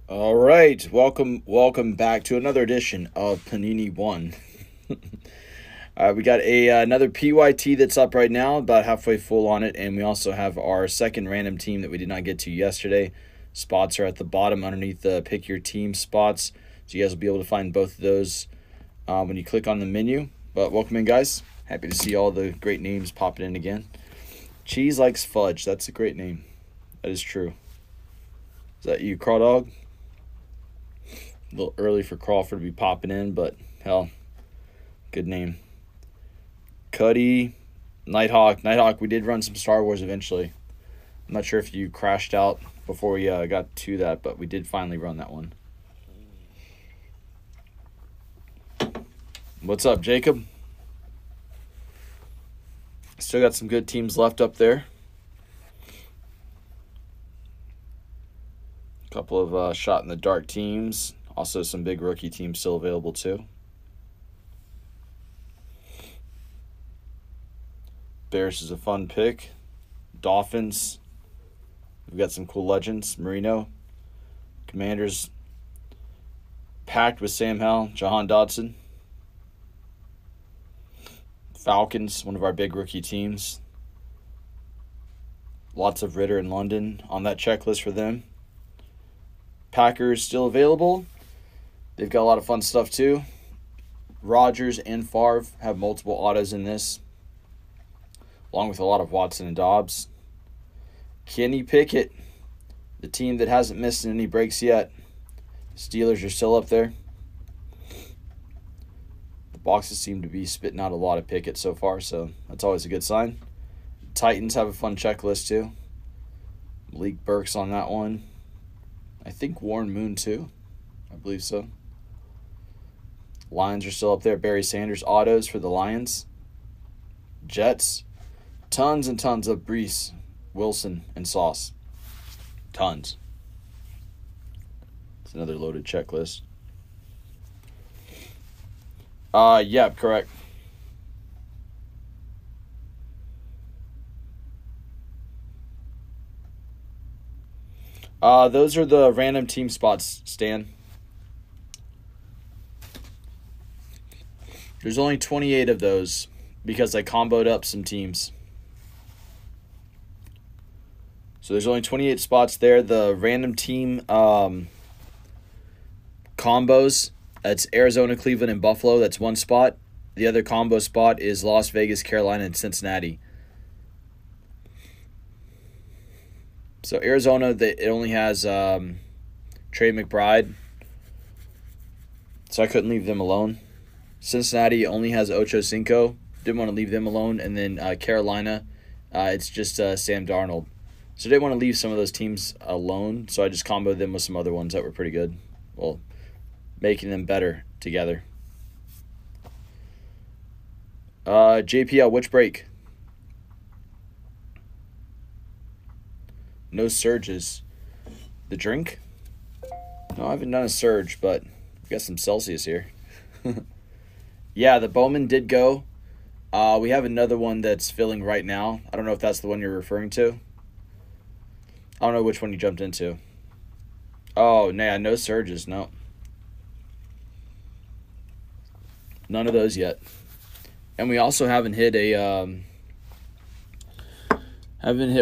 All right, welcome back to another edition of Panini One. We got another PYT that's up right now, about halfway full on it, and we also have our second random team that we did not get to yesterday. Spots are at the bottom underneath the Pick Your Team spots, so you guys will be able to find both of those when you click on the menu. But welcome in, guys. Happy to see all the great names popping in again. Cheese Likes Fudge. That's a great name. That is true. Is that you, Craw Dog? A little early for Crawford to be popping in, but hell, good name. Cuddy, Nighthawk. Nighthawk, we did run some Star Wars eventually. I'm not sure if you crashed out before we got to that, but we did finally run that one. What's up, Jacob? Still got some good teams left up there. A couple of shot in the dark teams. Also some big rookie teams still available too. Bears is a fun pick. Dolphins. We've got some cool legends. Marino. Commanders. Packed with Sam Howell. Jahan Dotson. Falcons, one of our big rookie teams. Lots of Ritter in London on that checklist for them. Packers still available. They've got a lot of fun stuff too. Rodgers and Favre have multiple autos in this, along with a lot of Watson and Dobbs. Kenny Pickett, the team that hasn't missed any breaks yet. Steelers are still up there. The boxes seem to be spitting out a lot of Pickett so far, so that's always a good sign. Titans have a fun checklist too. Malik Burks on that one. I think Warren Moon too. I believe so. Lions are still up there. Barry Sanders autos for the Lions. Jets. Tons and tons of Brees, Wilson, and Sauce. Tons. It's another loaded checklist. Yeah, correct. Those are the random team spots, Stan. There's only 28 of those because I comboed up some teams. So there's only 28 spots there. The random team combos, that's Arizona, Cleveland, and Buffalo. That's one spot. The other combo spot is Las Vegas, Carolina, and Cincinnati. So Arizona, it only has Trey McBride, so I couldn't leave them alone. Cincinnati only has Ocho Cinco. Didn't want to leave them alone. And then Carolina, it's just Sam Darnold. So I didn't want to leave some of those teams alone, so I just comboed them with some other ones that were pretty good. Well, making them better together. JPL, which break? No surges. The drink? No, I haven't done a surge, but we got some Celsius here. Yeah, the Bowman did go. We have another one that's filling right now. I don't know if that's the one you're referring to. I don't know which one you jumped into. Oh, nah, no surges, no. None of those yet. And we also haven't hit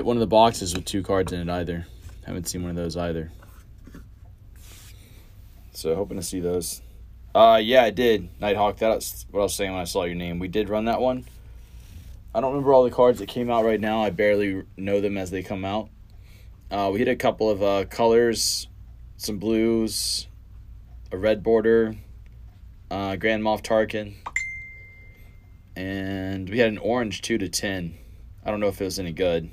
one of the boxes with two cards in it either. Haven't seen one of those either. So hoping to see those. Yeah, I did. Nighthawk, that's what I was saying when I saw your name. We did run that one. I don't remember all the cards that came out right now. I barely know them as they come out. We hit a couple of colors, some blues, a red border, Grand Moff Tarkin, and we had an orange 2/10. I don't know if it was any good.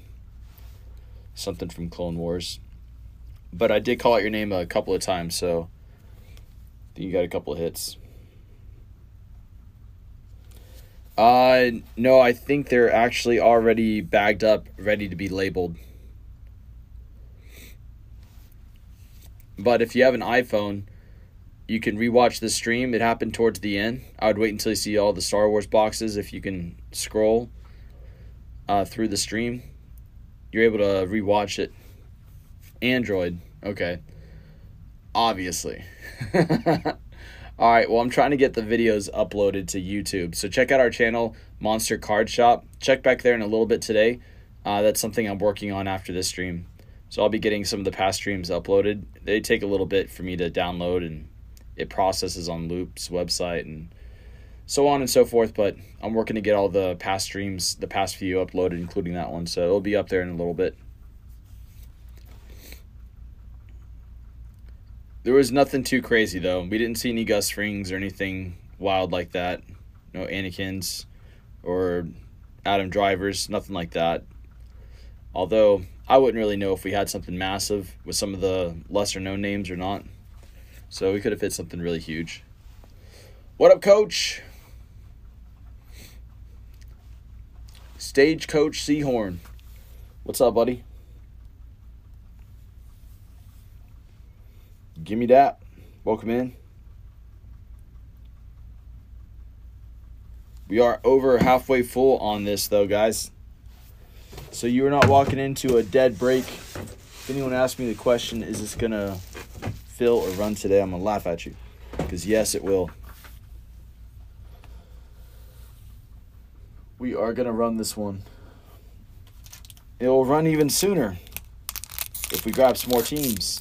Something from Clone Wars. But I did call out your name a couple of times, so I think you got a couple of hits. No, I think they're actually already bagged up, ready to be labeled. But if you have an iPhone, you can rewatch the stream. It happened towards the end. I would wait until you see all the Star Wars boxes. If you can scroll through the stream, you're able to rewatch it. Android, okay. Obviously. All right, well, I'm trying to get the videos uploaded to YouTube. So check out our channel, Monster Card Shop. Check back there in a little bit today. That's something I'm working on after this stream. So I'll be getting some of the past streams uploaded. They take a little bit for me to download, and it processes on Loop's website and so on and so forth. But I'm working to get all the past streams, the past few uploaded, including that one. So it'll be up there in a little bit. There was nothing too crazy, though. We didn't see any Gus Frings or anything wild like that. No Anakins or Adam Drivers, nothing like that. Although, I wouldn't really know if we had something massive with some of the lesser-known names or not. So we could have hit something really huge. What up, Coach? Stagecoach Seahorn. What's up, buddy? Give me that. Welcome in. We are over halfway full on this, though, guys. So you are not walking into a dead break. If anyone asks me the question, is this going to fill or run today, I'm going to laugh at you. Because, yes, it will. We are going to run this one. It will run even sooner if we grab some more teams.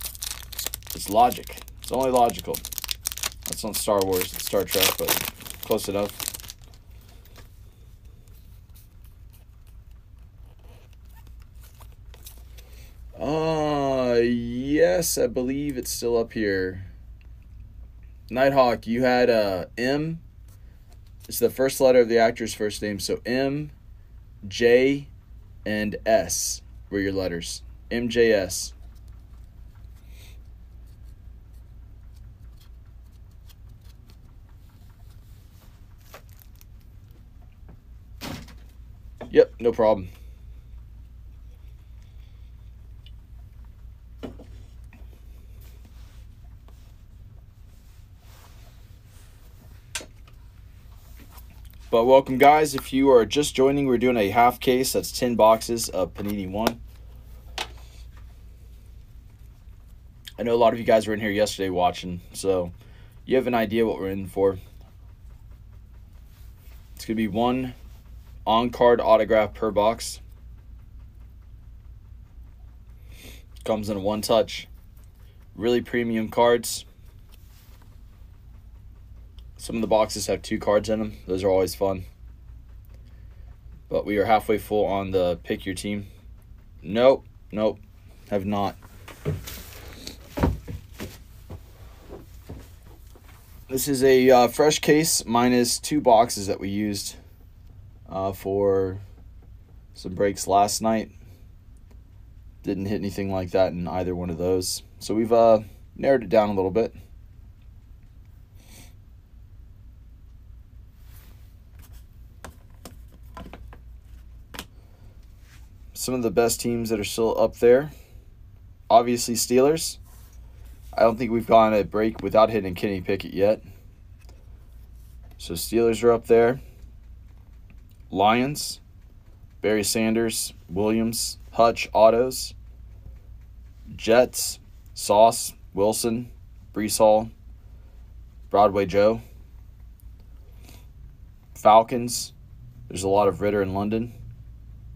It's logic. It's only logical. That's not Star Wars. It's Star Trek, but close enough. Yes, I believe it's still up here. Nighthawk, you had M. It's the first letter of the actor's first name. So M, J, and S were your letters. MJS. Yep, no problem. But welcome, guys. If you are just joining, we're doing a half case. That's 10 boxes of Panini One. I know a lot of you guys were in here yesterday watching, so you have an idea what we're in for. It's going to be one on-card autograph per box. Comes in a one-touch. Really premium cards. Some of the boxes have 2 cards in them. Those are always fun. But we are halfway full on the pick your team. Nope. Have not. This is a fresh case minus 2 boxes that we used for some breaks last night. Didn't hit anything like that in either one of those. So we've narrowed it down a little bit. Some of the best teams that are still up there. Obviously Steelers. I don't think we've gone a break without hitting Kenny Pickett yet. So Steelers are up there. Lions. Barry Sanders. Williams. Hutch. Autos. Jets. Sauce. Wilson. Brees Hall. Broadway Joe. Falcons. There's a lot of Ritter in London.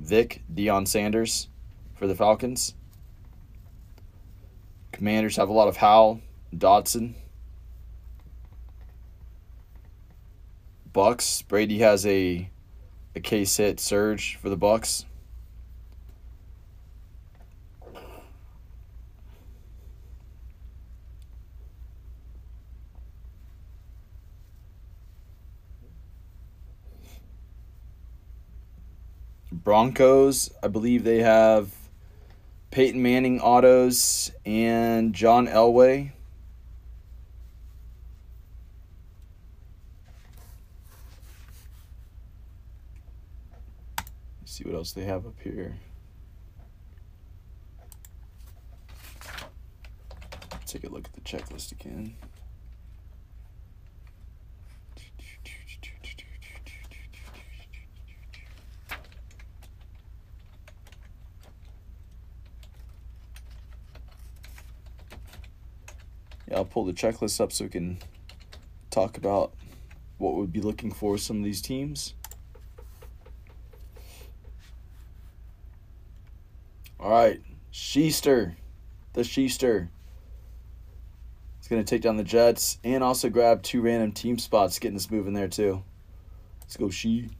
Vic, Deion Sanders for the Falcons. Commanders have a lot of Howell, Dotson. Bucks, Brady has a case hit surge for the Bucks. Broncos, I believe they have Peyton Manning autos and John Elway. Let's see what else they have up here. Take a look at the checklist again. Yeah, I'll pull the checklist up so we can talk about what we'd be looking for with some of these teams. All right, Schuster. The Schuster. He's going to take down the Jets and also grab 2 random team spots, getting us moving there too. Let's go, She.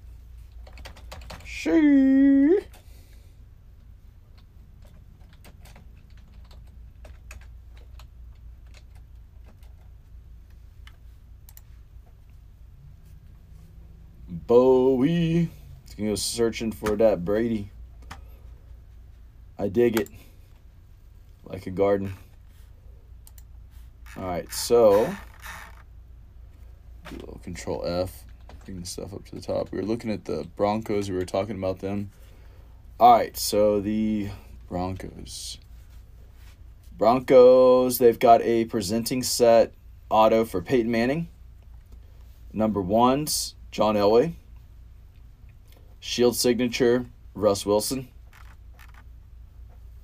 Bowie. He's going to go searching for that Brady. I dig it. Like a garden. All right, so do a little Control F. Bring the stuff up to the top. We were looking at the Broncos. We were talking about them. All right, so the Broncos. They've got a presenting set auto for Peyton Manning. Number 1s, John Elway. Shield signature, Russ Wilson.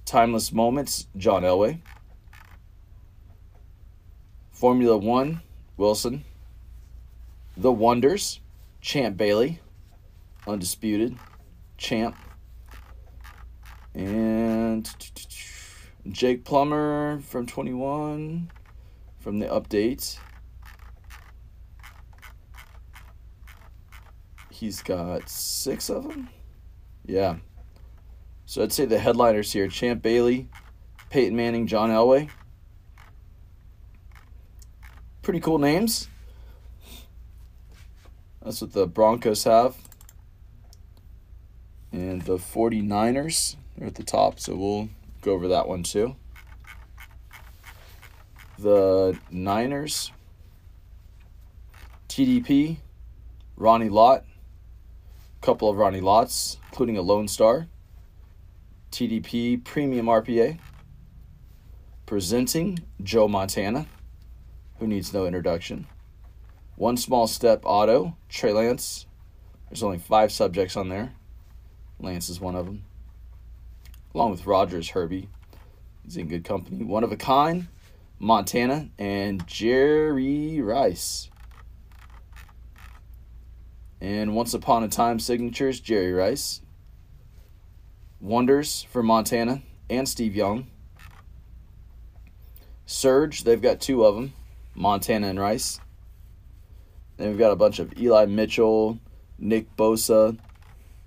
Timeless moments, John Elway. Formula 1, Wilson. The Wonders, Champ Bailey. Undisputed, Champ. And Jake Plummer from 21 from the update. He's got 6 of them. Yeah. So I'd say the headliners here, Champ Bailey, Peyton Manning, John Elway. Pretty cool names. That's what the Broncos have. And the 49ers are at the top, so we'll go over that one too. The Niners, TDP, Ronnie Lott, couple of Ronnie Lotts, including a Lone Star. TDP Premium RPA. Presenting Joe Montana, who needs no introduction. One Small Step Auto, Trey Lance. There's only 5 subjects on there. Lance is one of them. Along with Rogers, Herbie. He's in good company. One of a Kind, Montana, and Jerry Rice. And Once Upon a Time signatures, Jerry Rice. Wonders for Montana and Steve Young. Surge, they've got 2 of them, Montana and Rice. Then we've got a bunch of Eli Mitchell, Nick Bosa,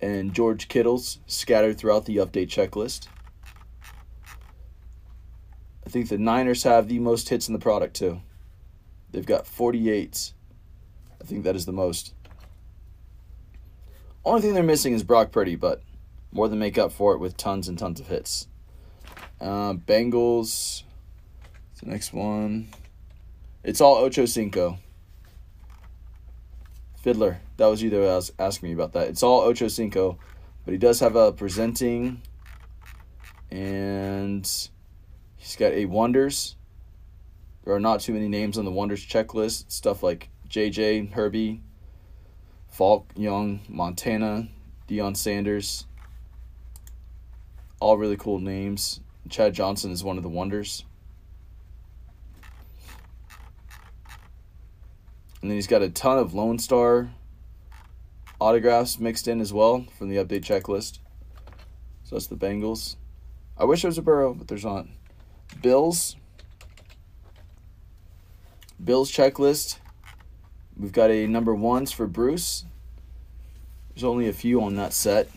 and George Kittles scattered throughout the update checklist. I think the Niners have the most hits in the product too. They've got 48. I think that is the most. Only thing they're missing is Brock Purdy, but more than make up for it with tons and tons of hits. Bengals. The next one. It's all Ocho Cinco. Fiddler. That was you that was asking me about that. It's all Ocho Cinco, but he does have a presenting, and he's got a Wonders. There are not too many names on the Wonders checklist. Stuff like JJ, Herbie, Falk, Young, Montana, Deion Sanders. All really cool names. Chad Johnson is one of the Wonders. And then he's got a ton of Lone Star autographs mixed in as well from the update checklist. So that's the Bengals. I wish there was a Burrow, but there's not. Bills checklist. We've got a number 1s for Bruce. There's only a few on that set.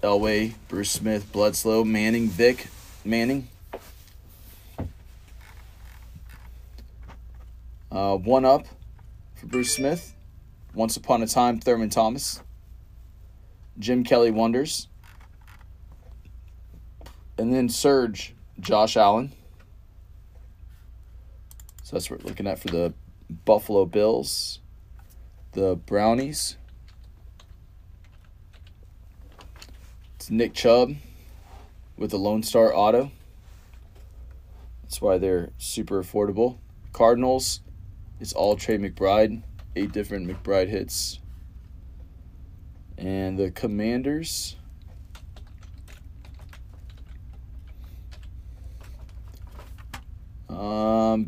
Elway, Bruce Smith, Bledsoe, Manning, Vic, Manning. 1-up for Bruce Smith. Once Upon a Time, Thurman Thomas. Jim Kelly Wonders. And then Surge, Josh Allen. So that's what we're looking at for the Buffalo Bills. The Brownies. It's Nick Chubb with the Lone Star Auto. That's why they're super affordable. Cardinals, it's all Trey McBride. 8 different McBride hits. And the Commanders,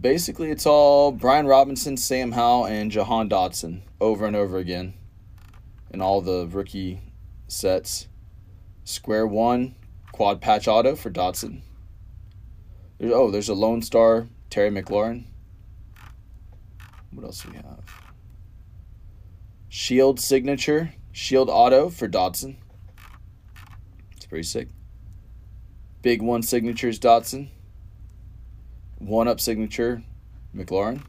Basically, it's all Brian Robinson, Sam Howell, and Jahan Dotson over and over again in all the rookie sets. Square one, quad patch auto for Dotson. There's a Lone Star, Terry McLaurin. What else do we have? Shield signature, Shield auto for Dotson. It's pretty sick. Big one signatures Dotson. 1-up signature McLaurin.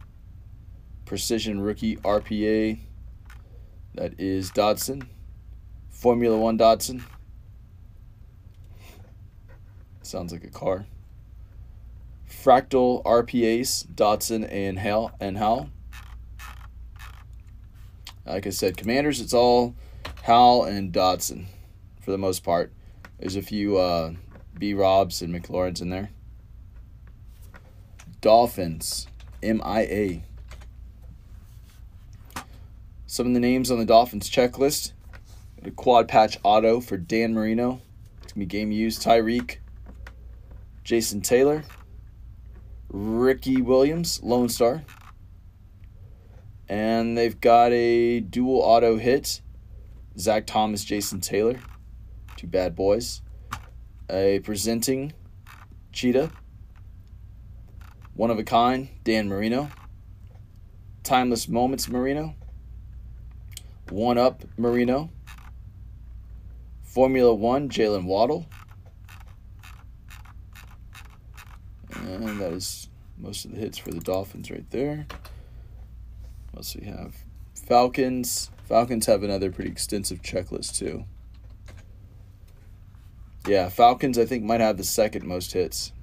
Precision rookie RPA. That is Dotson. Formula One Dotson. Sounds like a car. Fractal RPAs Dotson and Howell. Like I said, Commanders, it's all Howell and Dotson for the most part. There's a few B-Robs and McLaurins in there. Dolphins, MIA. Some of the names on the Dolphins checklist. A quad patch auto for Dan Marino. It's going to be game used. Tyreek. Jason Taylor. Ricky Williams, Lone Star. And they've got a dual auto hit. Zach Thomas, Jason Taylor. Two bad boys. A presenting Cheetah. One of a kind, Dan Marino. Timeless Moments Marino. 1-up Marino. Formula One, Jalen Waddle. And that is most of the hits for the Dolphins right there. What else do we have? Falcons. Falcons have another pretty extensive checklist too. Yeah, Falcons I think might have the second most hits.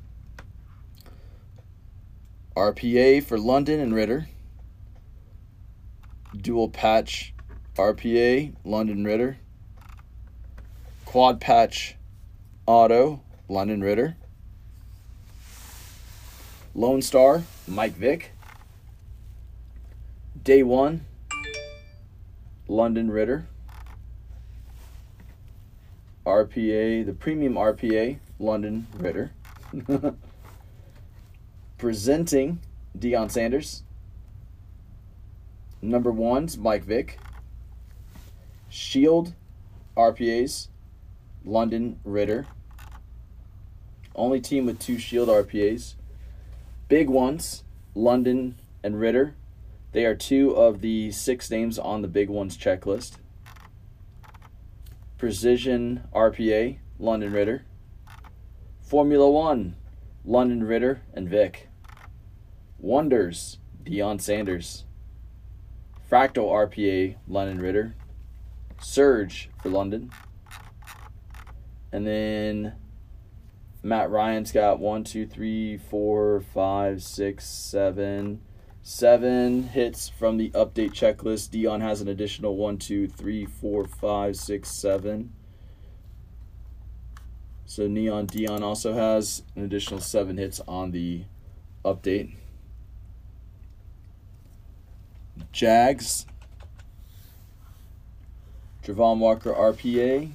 RPA for London and Ritter. Dual patch RPA, London Ritter. Quad patch auto, London Ritter. Lone Star, Mike Vick. Day one, London Ritter. RPA, the premium RPA, London Ritter. Presenting Deion Sanders. Number ones, Mike Vick. Shield RPAs, London Ritter. Only team with 2 Shield RPAs. Big ones, London and Ritter. They are 2 of the 6 names on the big ones checklist. Precision RPA, London Ritter. Formula One, London Ritter and Vic. Wonders, Deion Sanders. Fractal RPA, London Ritter. Surge for London. And then Matt Ryan's got 1, 2, 3, 4, 5, 6, 7 hits from the update checklist. Deion has an additional 1, 2, 3, 4, 5, 6, 7. So Deion also has an additional 7 hits on the update. Jags. Travon Walker RPA.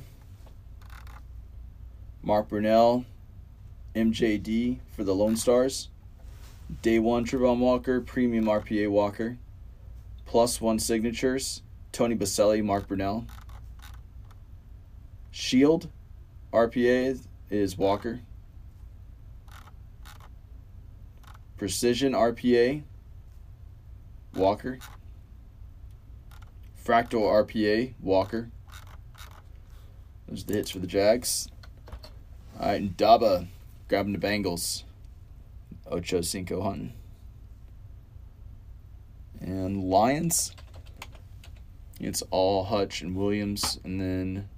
Mark Brunell MJD for the Lone Stars. Day one Travon Walker, premium RPA Walker. +1 signatures, Tony Baselli, Mark Brunell. Shield RPA is Walker. Precision RPA, Walker. Fractal RPA, Walker. Those are the hits for the Jags. All right, and Daba grabbing the Bengals. Ocho Cinco hunting. And Lions. It's all Hutch and Williams, and then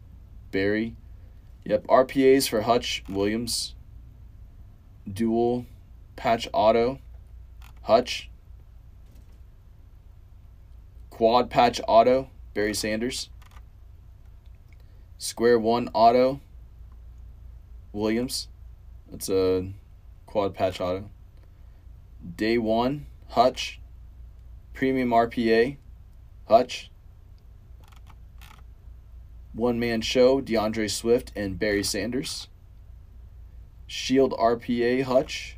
Barry. Yep, RPAs for Hutch, Williams. Dual patch auto, Hutch. Quad patch auto, Barry Sanders. Square one auto, Williams. That's a quad patch auto. Day one, Hutch. Premium RPA, Hutch. One-man show, DeAndre Swift and Barry Sanders. Shield RPA, Hutch.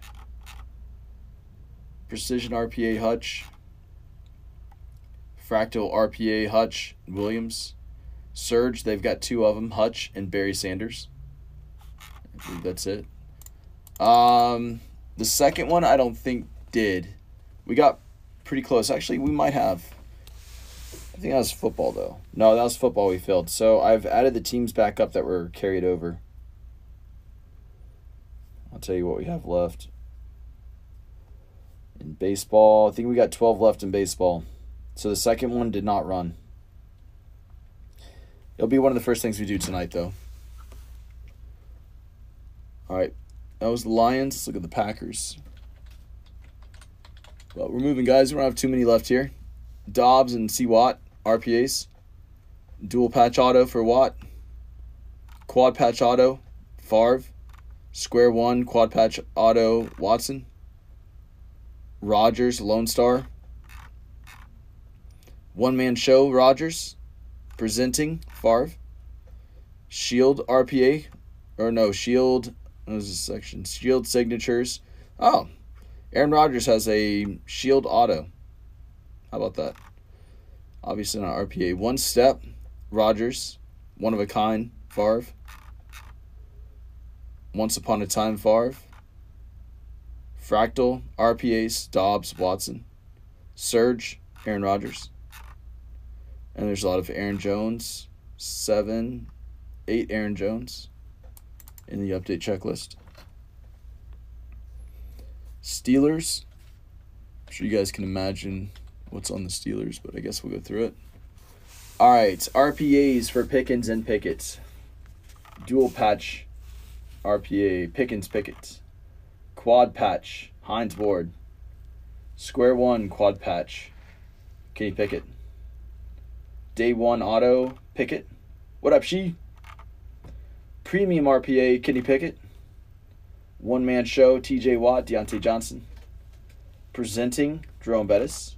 Precision RPA Hutch. Fractal RPA Hutch Williams. Surge, they've got 2 of them, Hutch and Barry Sanders. I believe that's it. The second one I don't think did. We got pretty close. Actually, we might have. I think that was football, though. No, that was football we filled. So I've added the teams back up that were carried over. I'll tell you what we have left. In baseball, I think we got 12 left in baseball. So the second one did not run. It'll be one of the first things we do tonight, though. All right. That was the Lions. Let's look at the Packers. Well, we're moving, guys. We don't have too many left here. Dobbs and C. Watt, RPAs. Dual patch auto for Watt. Quad patch auto, Favre. Square one, quad patch auto, Watson. Rodgers, Lone Star. One-man show, Rodgers. Presenting, Favre. Shield RPA. Or no, Shield. What was this section? Shield signatures. Oh, Aaron Rodgers has a Shield auto. How about that? Obviously not RPA. One step, Rodgers. One of a kind, Favre. Once upon a time, Favre. Fractal, RPAs, Dobbs, Watson. Surge, Aaron Rodgers. And there's a lot of Aaron Jones. 7, 8 Aaron Jones in the update checklist. Steelers. I'm sure you guys can imagine what's on the Steelers, but I guess we'll go through it. All right, RPAs for Pickens and Pickett. Dual patch RPA, Pickens, Pickett. Quad patch, Hines Ward. Square one, quad patch, Kenny Pickett. Day one auto, Pickett. What up, she? Premium RPA, Kenny Pickett. One-man show, TJ Watt, Deontay Johnson. Presenting, Jerome Bettis.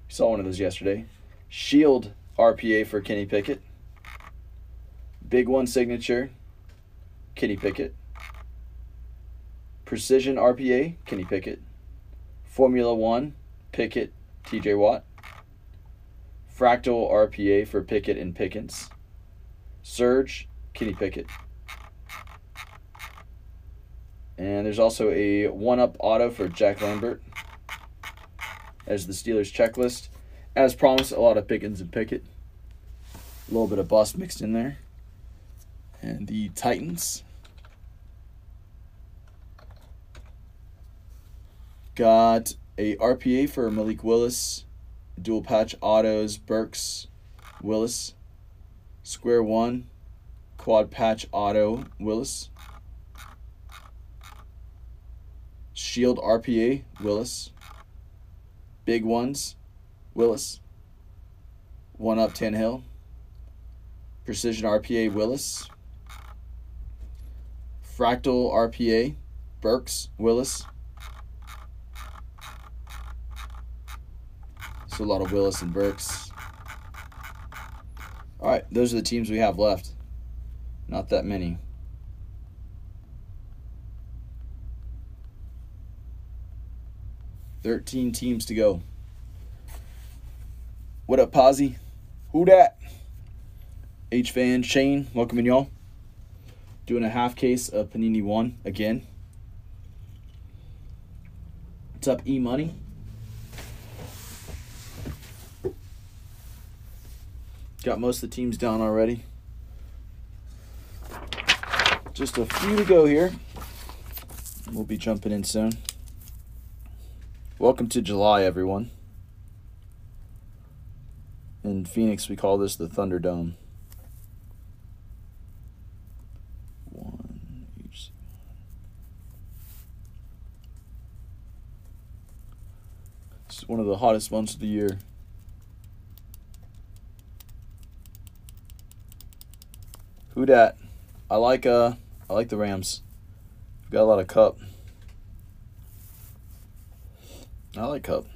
We saw one of those yesterday. Shield RPA for Kenny Pickett. Big one signature, Kenny Pickett. Precision RPA, Kenny Pickett. Formula One, Pickett, TJ Watt. Fractal RPA for Pickett and Pickens. Surge, Kenny Pickett. And there's also a one-up auto for Jack Lambert as the Steelers checklist. As promised, a lot of Pickens and Pickett. A little bit of bust mixed in there. And the Titans got a RPA for Malik Willis. Dual patch autos, Burks, Willis. Square one, quad patch auto, Willis. Shield RPA, Willis. Big ones, Willis. One up, Tannehill. Precision RPA, Willis. Fractal RPA, Burks, Willis. So a lot of Willis and Burks. All right, those are the teams we have left. Not that many. $13 teams to go. What up, Posy? Who dat? H-Fan, Shane, welcome in, y'all. Doing a half case of Panini One again. What's up, E-Money? Got most of the teams down already. Just a few to go here. We'll be jumping in soon. Welcome to July, everyone. In Phoenix, we call this the Thunderdome. One each. It's one of the hottest months of the year. Who dat? I like the Rams. Got a lot of Cup. I like Cup.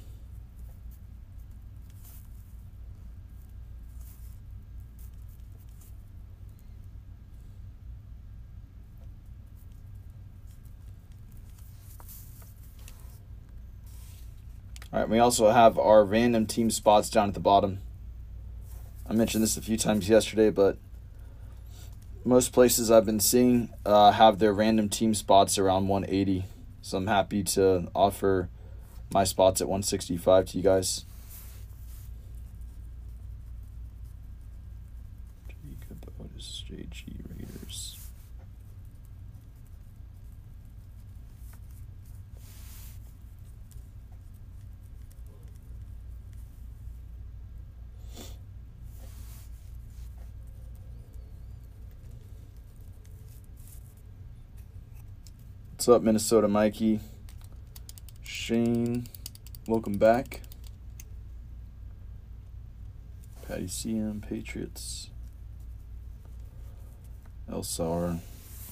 All right, we also have our random team spots down at the bottom. I mentioned this a few times yesterday, but most places I've been seeing have their random team spots around 180. So I'm happy to offer my spots at 165 to you guys. JG Raiders. What's up, Minnesota Mikey? Shane, welcome back. Patty CM, Patriots. Elsar,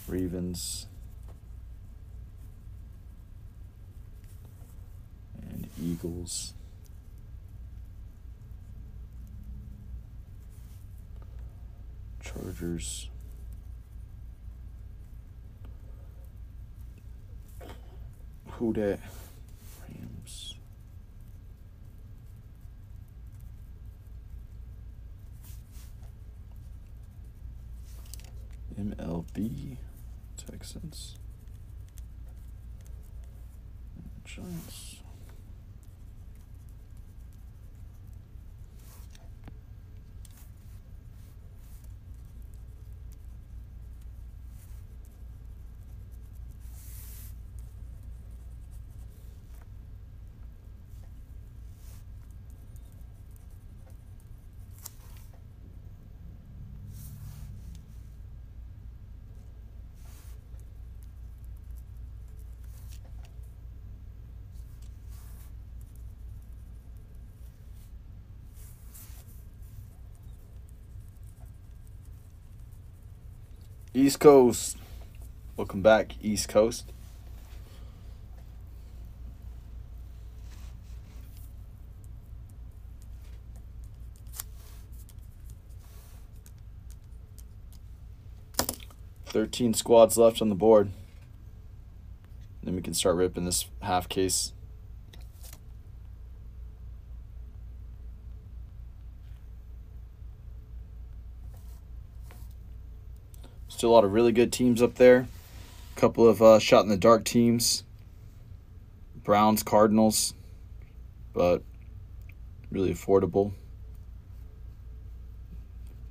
Ravens. And Eagles. Chargers. Who dat? Rams. MLB. Texans. Giants. East Coast. Welcome back, East Coast. $13 squads left on the board. Then we can start ripping this half case. Still a lot of really good teams up there. A couple of shot in the dark teams. Browns, Cardinals, but really affordable.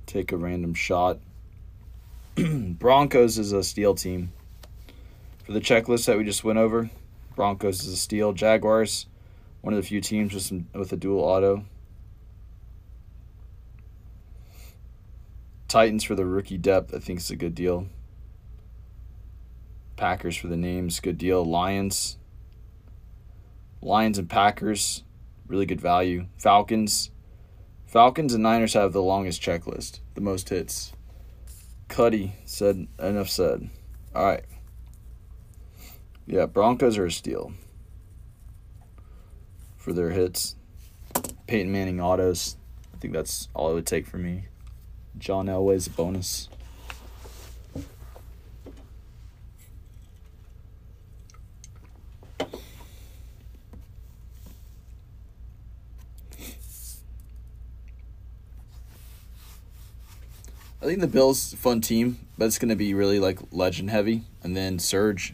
Take a random shot. Broncos is a steal team. For the checklist that we just went over, Broncos is a steal. Jaguars, one of the few teams with a dual auto. Titans for the rookie depth, I think it's a good deal. Packers for the names, good deal. Lions and Packers, really good value. Falcons and Niners have the longest checklist, the most hits. Cuddy said, enough said. All right. Yeah, Broncos are a steal for their hits. Peyton Manning autos, I think that's all it would take for me. John Elway's a bonus. I think the Bills, fun team, but it's going to be really like legend heavy. And then Surge.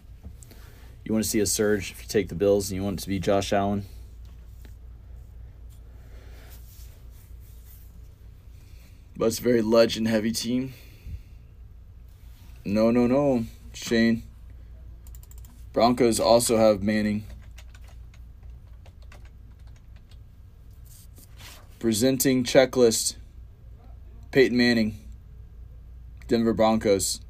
You want to see a Surge if you take the Bills and you want it to be Josh Allen. But it's a very legend heavy team. No, Shane. Broncos also have Manning. Presenting checklist. Peyton Manning. Denver Broncos.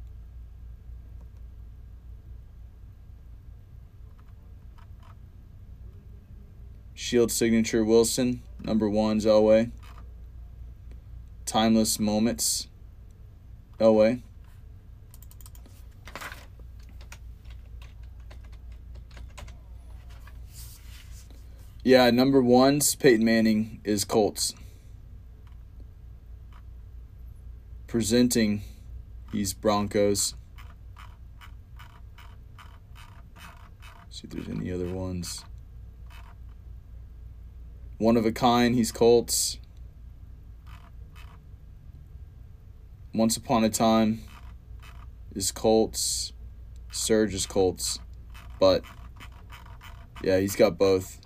Shield signature Wilson. Number 1's Elway. Timeless moments. Elway. Yeah, number 1's Peyton Manning is Colts. Presenting, he's Broncos. See if there's any other ones. One of a Kind, he's Colts. Once Upon a Time is Colts. Surge is Colts. But, yeah, he's got both.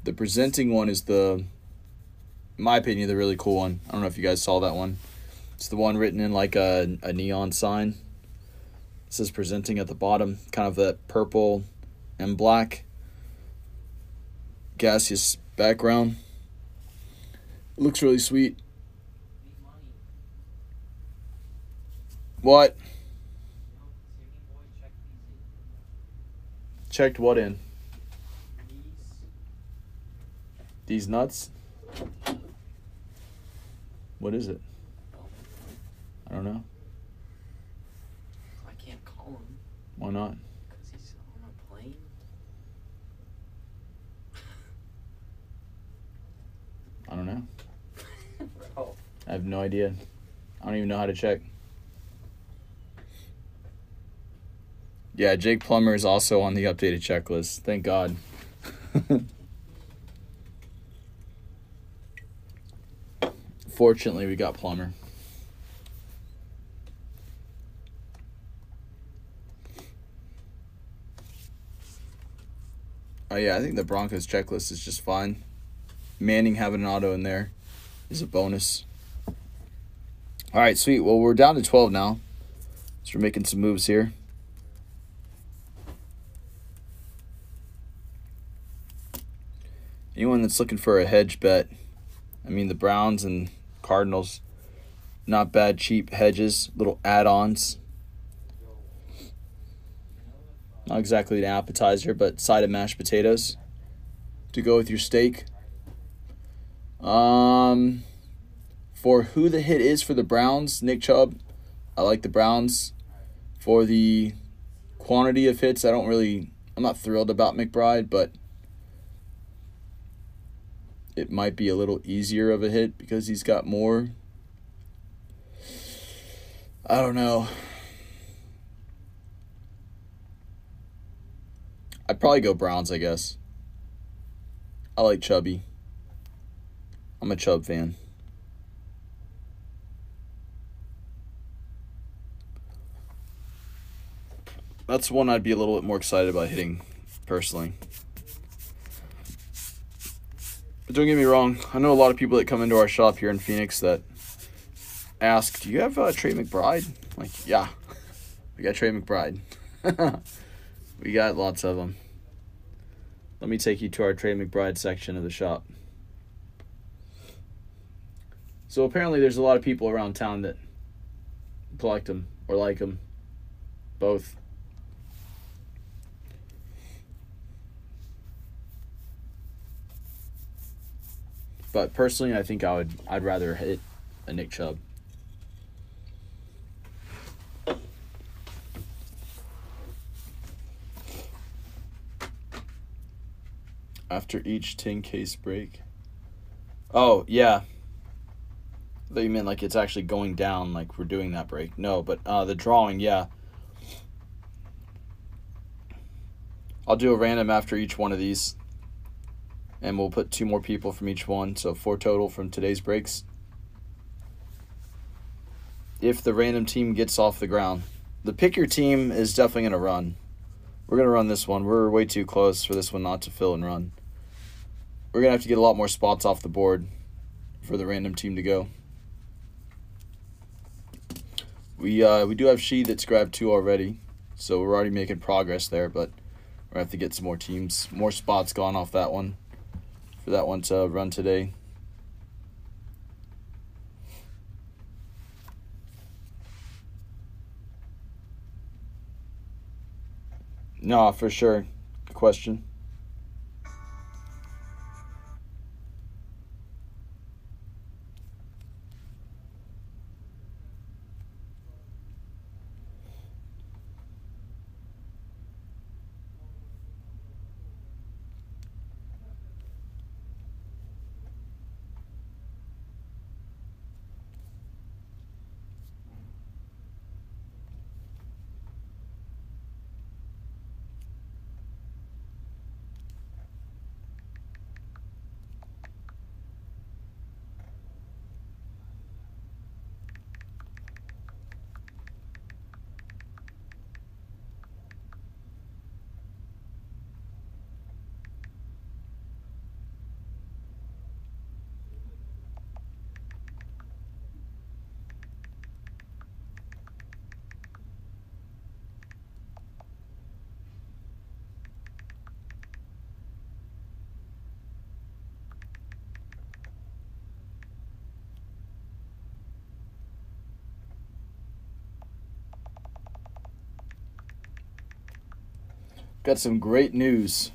The presenting one is in my opinion, the really cool one. I don't know if you guys saw that one. It's the one written in like a neon sign. It says presenting at the bottom, kind of that purple and black gaseous background. It looks really sweet. What? Checked what in? These nuts? What is it? I don't know. I can't call him. Why not? Because he's on a plane. I don't know. Bro. I have no idea. I don't even know how to check. Yeah, Jake Plummer is also on the updated checklist. Thank God. Fortunately, we got Plummer. Oh, yeah, I think the Broncos checklist is just fine. Manning having an auto in there is a bonus. All right, sweet. Well, we're down to 12 now. So we're making some moves here. Anyone that's looking for a hedge bet, I mean, the Browns and Cardinals, not bad, cheap hedges, little add-ons. Not exactly an appetizer, but side of mashed potatoes to go with your steak. For who the hit is for the Browns, Nick Chubb, I like the Browns. For the quantity of hits, I'm not thrilled about McBride, but it might be a little easier of a hit because he's got more. I don't know. I'd probably go Browns, I guess. I like Chubby. I'm a Chubb fan. That's one I'd be a little bit more excited about hitting, personally. But don't get me wrong, I know a lot of people that come into our shop here in Phoenix that ask, do you have Trey McBride? I'm like, yeah, we got Trey McBride. We got lots of them. Let me take you to our Trey McBride section of the shop. So apparently there's a lot of people around town that collect them or like them. Both. But personally, I think I'd rather hit a Nick Chubb. After each 10-case break. Oh, yeah. I thought you meant like it's actually going down, like we're doing that break. No, but the drawing, yeah. I'll do a random after each one of these. And we'll put 2 more people from each one, so 4 total from today's breaks. If the random team gets off the ground. The pick your team is definitely going to run. We're going to run this one. We're way too close for this one not to fill and run. We're going to have to get a lot more spots off the board for the random team to go. We do have She that's grabbed 2 already, so we're already making progress there, but we're going to have to get some more teams, more spots gone off that one for that one to run today. No, for sure. Good question. got some great news.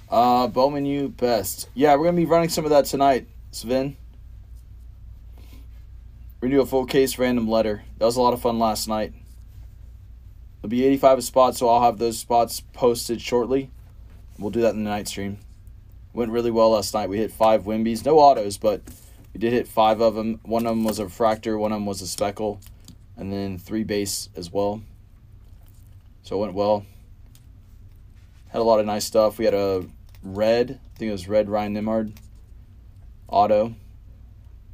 Bowman U best. Yeah, we're going to be running some of that tonight, Sven. We're going to do a full case random letter. That was a lot of fun last night. There'll be 85 spots, so I'll have those spots posted shortly. We'll do that in the night stream. Went really well last night. We hit 5 Wimbies. No autos, but we did hit 5 of them. One of them was a refractor, one of them was a speckle, and then 3 base as well. So it went well. Had a lot of nice stuff. We had a red, I think it was red Ryan Nimard auto.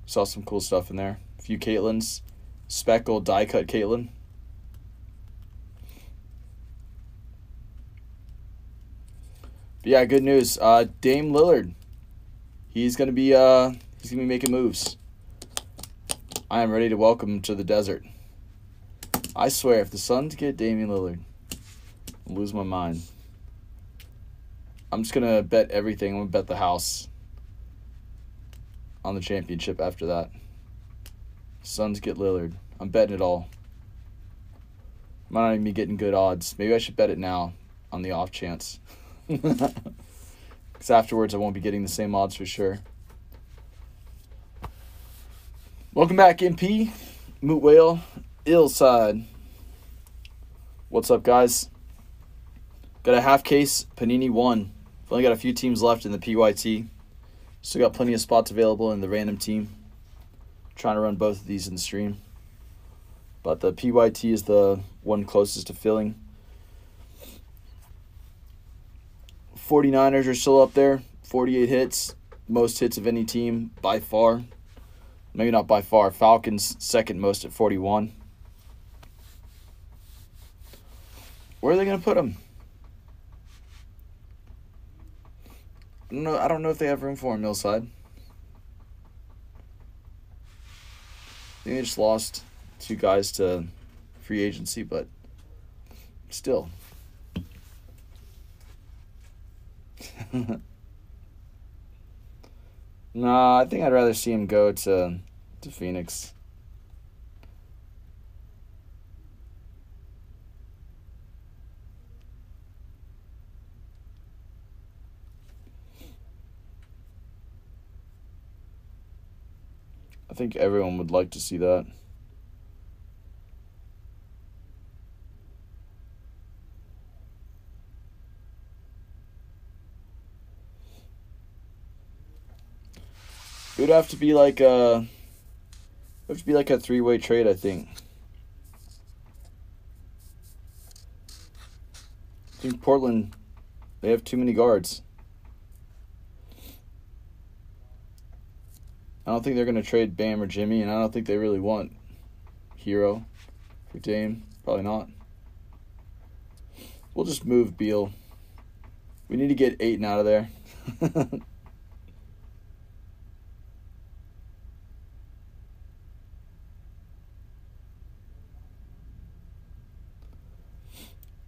Saw some cool stuff in there. A few Caitlins. Speckle die cut Caitlin. But yeah, good news. Dame Lillard. He's gonna be making moves. I am ready to welcome him to the desert. I swear, if the Suns get Damian Lillard, I'll lose my mind. I'm just gonna bet everything. I'm gonna bet the house on the championship after that. Suns get Lillard. I'm betting it all. Might not even be getting good odds. Maybe I should bet it now on the off chance. Because afterwards I won't be getting the same odds for sure. Welcome back, MP. Moot Whale. Illside. What's up, guys? Got a half case Panini One. Only got a few teams left in the PYT. Still got plenty of spots available in the random team. Trying to run both of these in the stream. But the PYT is the one closest to filling. 49ers are still up there. 48 hits. Most hits of any team by far. Maybe not by far. Falcons second most at 41. Where are they going to put them? I don't know if they have room for him, Millside. I think they just lost 2 guys to free agency, but still. Nah, I think I'd rather see him go to Phoenix. I think everyone would like to see that. It would have to be like a 3-way trade, I think. I think Portland, they have too many guards. I don't think they're going to trade Bam or Jimmy, and I don't think they really want Hero for Dame. Probably not. We'll just move Beal. We need to get Ayton out of there.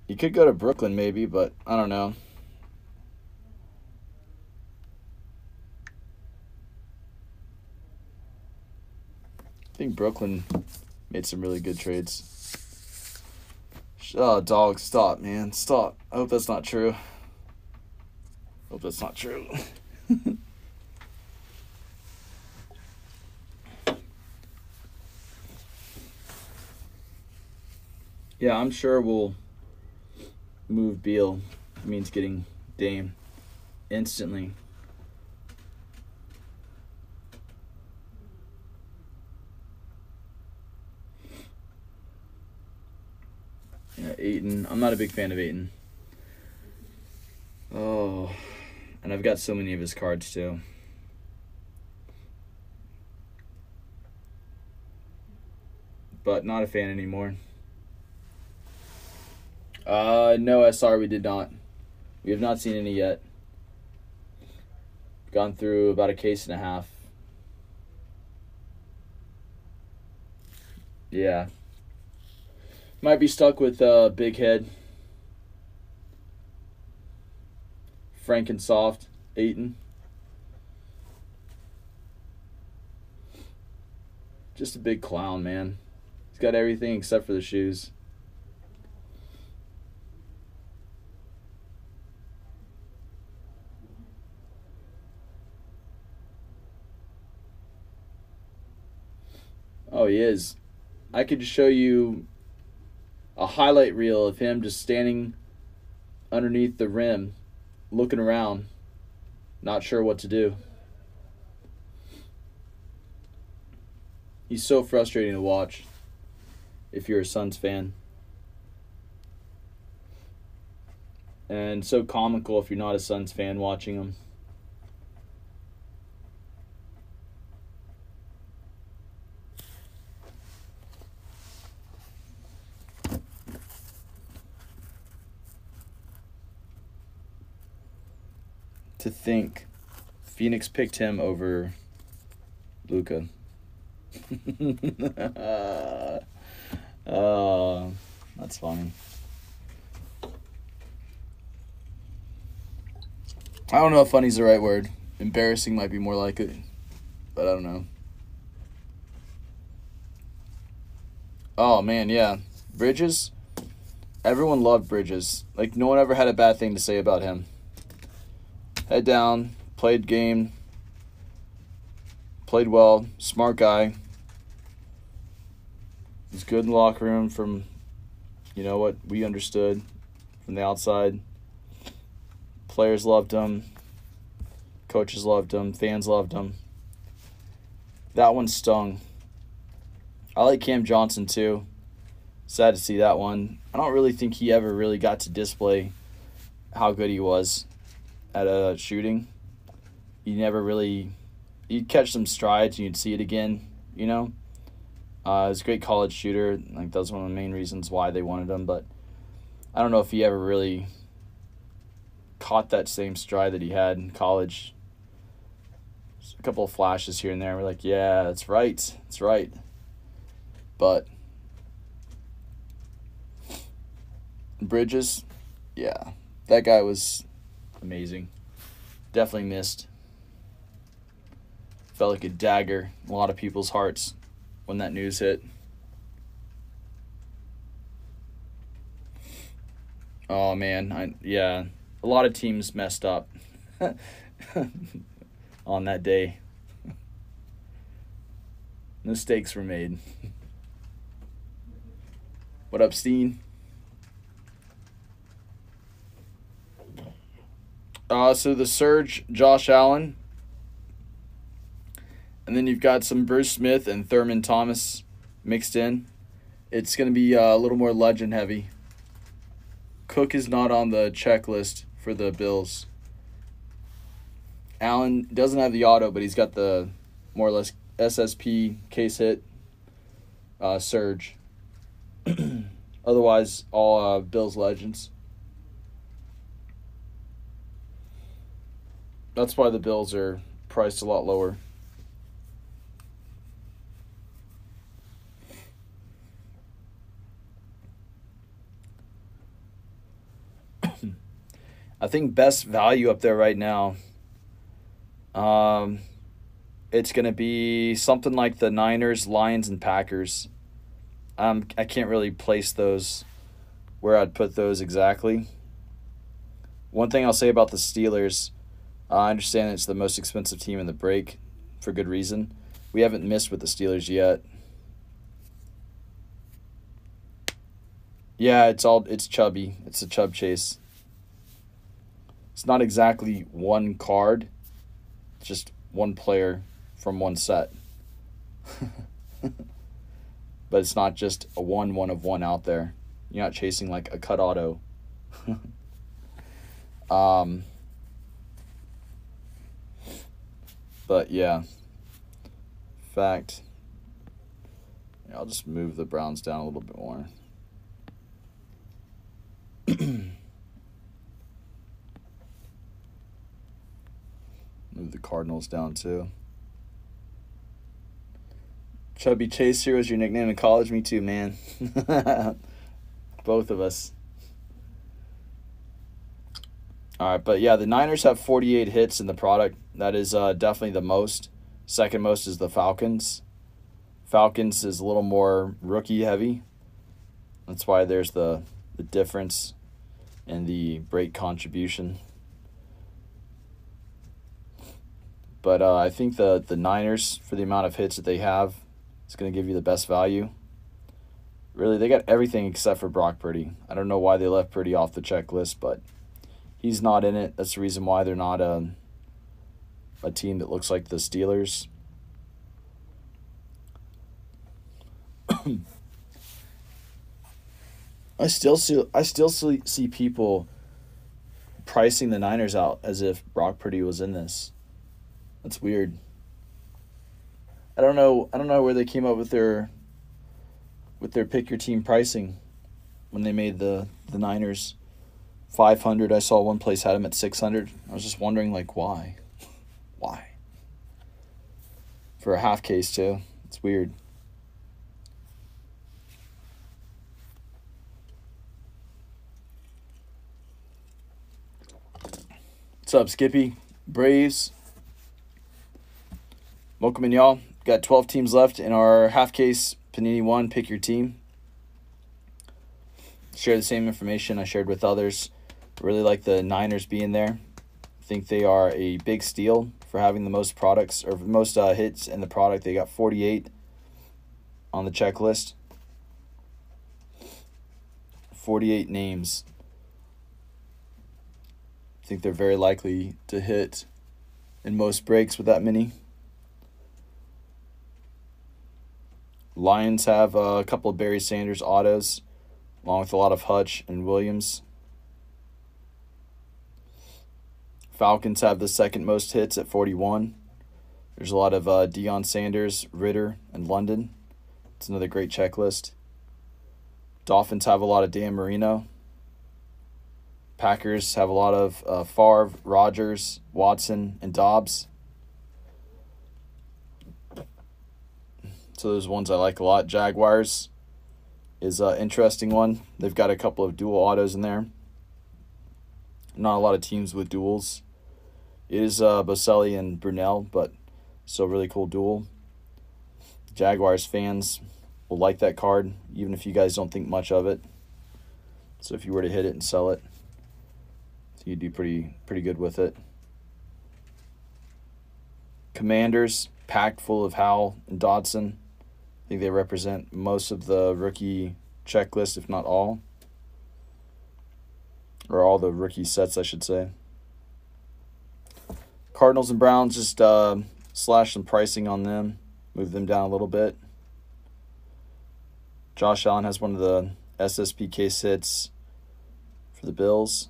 You could go to Brooklyn maybe, but I don't know. I think Brooklyn made some really good trades. Oh, dog, stop, man. Stop. I hope that's not true. Hope that's not true. Yeah, I'm sure we'll move Beal. It means getting Dame instantly. Yeah, Ayton. I'm not a big fan of Ayton. Oh, and I've got so many of his cards too. But not a fan anymore. No SR we did not. We have not seen any yet. Gone through about a case and a half. Yeah. Might be stuck with Big Head. Frankensoft, Ayton. Just a big clown, man. He's got everything except for the shoes. Oh, he is. I could show you a highlight reel of him just standing underneath the rim, looking around, not sure what to do. He's so frustrating to watch if you're a Suns fan. And so comical if you're not a Suns fan watching him. To think Phoenix picked him over Luka. That's funny. I don't know if funny's the right word. Embarrassing might be more like it, but I don't know. Oh, man, yeah. Bridges, everyone loved Bridges. Like, no one ever had a bad thing to say about him. Head down, played game, played well, smart guy. He's good in the locker room from, you know, what we understood from the outside. Players loved him. Coaches loved him. Fans loved him. That one stung. I like Cam Johnson too. Sad to see that one. I don't really think he ever really got to display how good he was at shooting. He never really... You'd catch some strides and you'd see it again, you know? He's a great college shooter. Like, that was one of the main reasons why they wanted him, but I don't know if he ever really caught that same stride that he had in college. Just a couple of flashes here and there. We're like, yeah, that's right. That's right. But Bridges, yeah, that guy was amazing. Definitely missed. Felt like a dagger in a lot of people's hearts when that news hit. Oh, man. Yeah, a lot of teams messed up on that day. Mistakes were made. What up, Steen? So the Surge, Josh Allen. And then you've got some Bruce Smith and Thurman Thomas mixed in. It's going to be a little more legend heavy. Cook is not on the checklist for the Bills. Allen doesn't have the auto, but he's got the more or less SSP case hit Surge. Otherwise, all Bills legends. That's why the Bills are priced a lot lower. I think best value up there right now, it's going to be something like the Niners, Lions, and Packers. I can't really place those where I'd put those exactly. One thing I'll say about the Steelers, I understand it's the most expensive team in the break for good reason. We haven't missed with the Steelers yet. Yeah, it's chubby. It's a chub chase. It's not exactly one card. It's just one player from one set. But it's not just a one of one out there. You're not chasing like a cut auto. But yeah. In fact, I'll just move the Browns down a little bit more. Move the Cardinals down too. Chubby Chaser was your nickname in college? Me too, man. Both of us. All right, but yeah, the Niners have 48 hits in the product. That is definitely the most. Second most is the Falcons. Falcons is a little more rookie heavy. That's why there's the difference in the break contribution. But I think the Niners, for the amount of hits that they have, It's going to give you the best value. Really, they got everything except for Brock Purdy. I don't know why they left Purdy off the checklist, but he's not in it. That's the reason why they're not a team that looks like the Steelers. I still see people pricing the Niners out as if Brock Purdy was in this. That's weird. I don't know where they came up with their pick your team pricing when they made the Niners 500. I saw one place had them at 600. I was just wondering, like, why? Why? For a half case too. It's weird. What's up, Skippy? Braves. Welcome in, y'all. Got 12 teams left in our half case Panini One. Pick your team. Share the same information I shared with others. Really like the Niners being there. I think they are a big steal for having the most products or most hits in the product. They got 48 on the checklist. 48 names. I think they're very likely to hit in most breaks with that many. Lions have a couple of Barry Sanders autos, along with a lot of Hutch and Williams. Falcons have the second most hits at 41. There's a lot of Deion Sanders, Ritter, and London. It's another great checklist. Dolphins have a lot of Dan Marino. Packers have a lot of Favre, Rodgers, Watson, and Dobbs. So those ones I like a lot. Jaguars is an interesting one. They've got a couple of dual autos in there. Not a lot of teams with duals. It is Boselli and Brunell, but still really cool dual. Jaguars fans will like that card, even if you guys don't think much of it. So if you were to hit it and sell it, you'd do pretty good with it. Commanders, packed full of Howell and Dodson. I think they represent most of the rookie checklist, if not all. Or all the rookie sets, I should say. Cardinals and Browns, just slash some pricing on them. Move them down a little bit. Josh Allen has one of the SSPK sits for the Bills.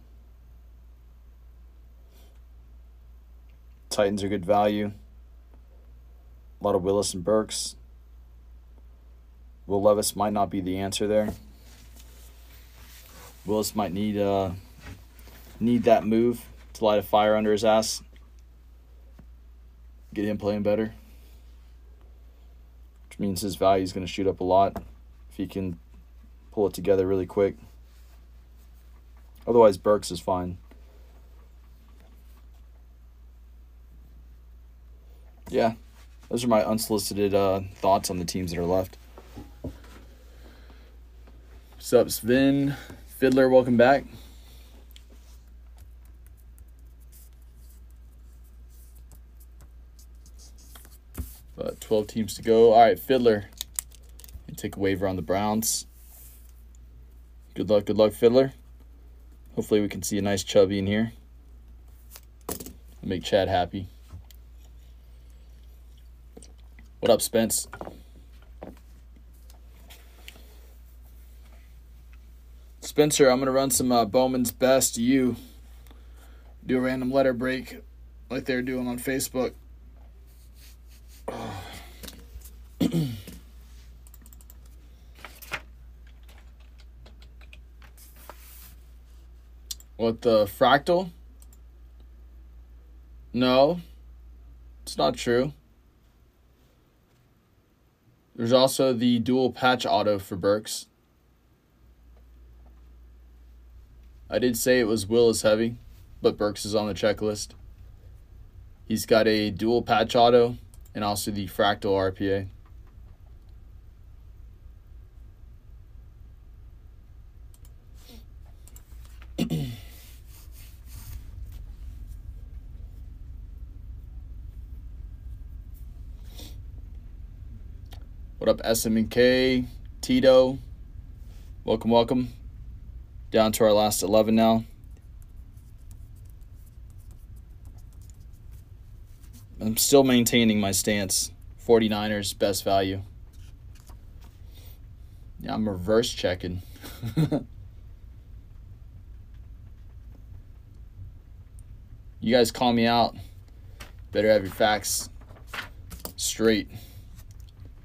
Titans are good value. A lot of Willis and Burks. Will Levis might not be the answer there. Willis might need that move to light a fire under his ass. Get him playing better. Which means his value is going to shoot up a lot if he can pull it together really quick. Otherwise, Burks is fine. Yeah, those are my unsolicited thoughts on the teams that are left. What's up, Sven? Fiddler, welcome back. But 12 teams to go. All right, Fiddler. You take a waiver on the Browns. Good luck, Fiddler. Hopefully we can see a nice chubby in here. Make Chad happy. What up, Spence? Spencer, I'm going to run some Bowman's Best to you. Do a random letter break like they're doing on Facebook. What, the fractal? No, it's not true. There's also the dual patch auto for Burks. I did say it was Willis heavy, but Burks is on the checklist. He's got a dual patch auto and also the fractal RPA. What up, SM&K, Tito? Welcome, welcome. Down to our last 11 now. I'm still maintaining my stance. 49ers, best value. Yeah, I'm reverse checking. You guys call me out. Better have your facts straight.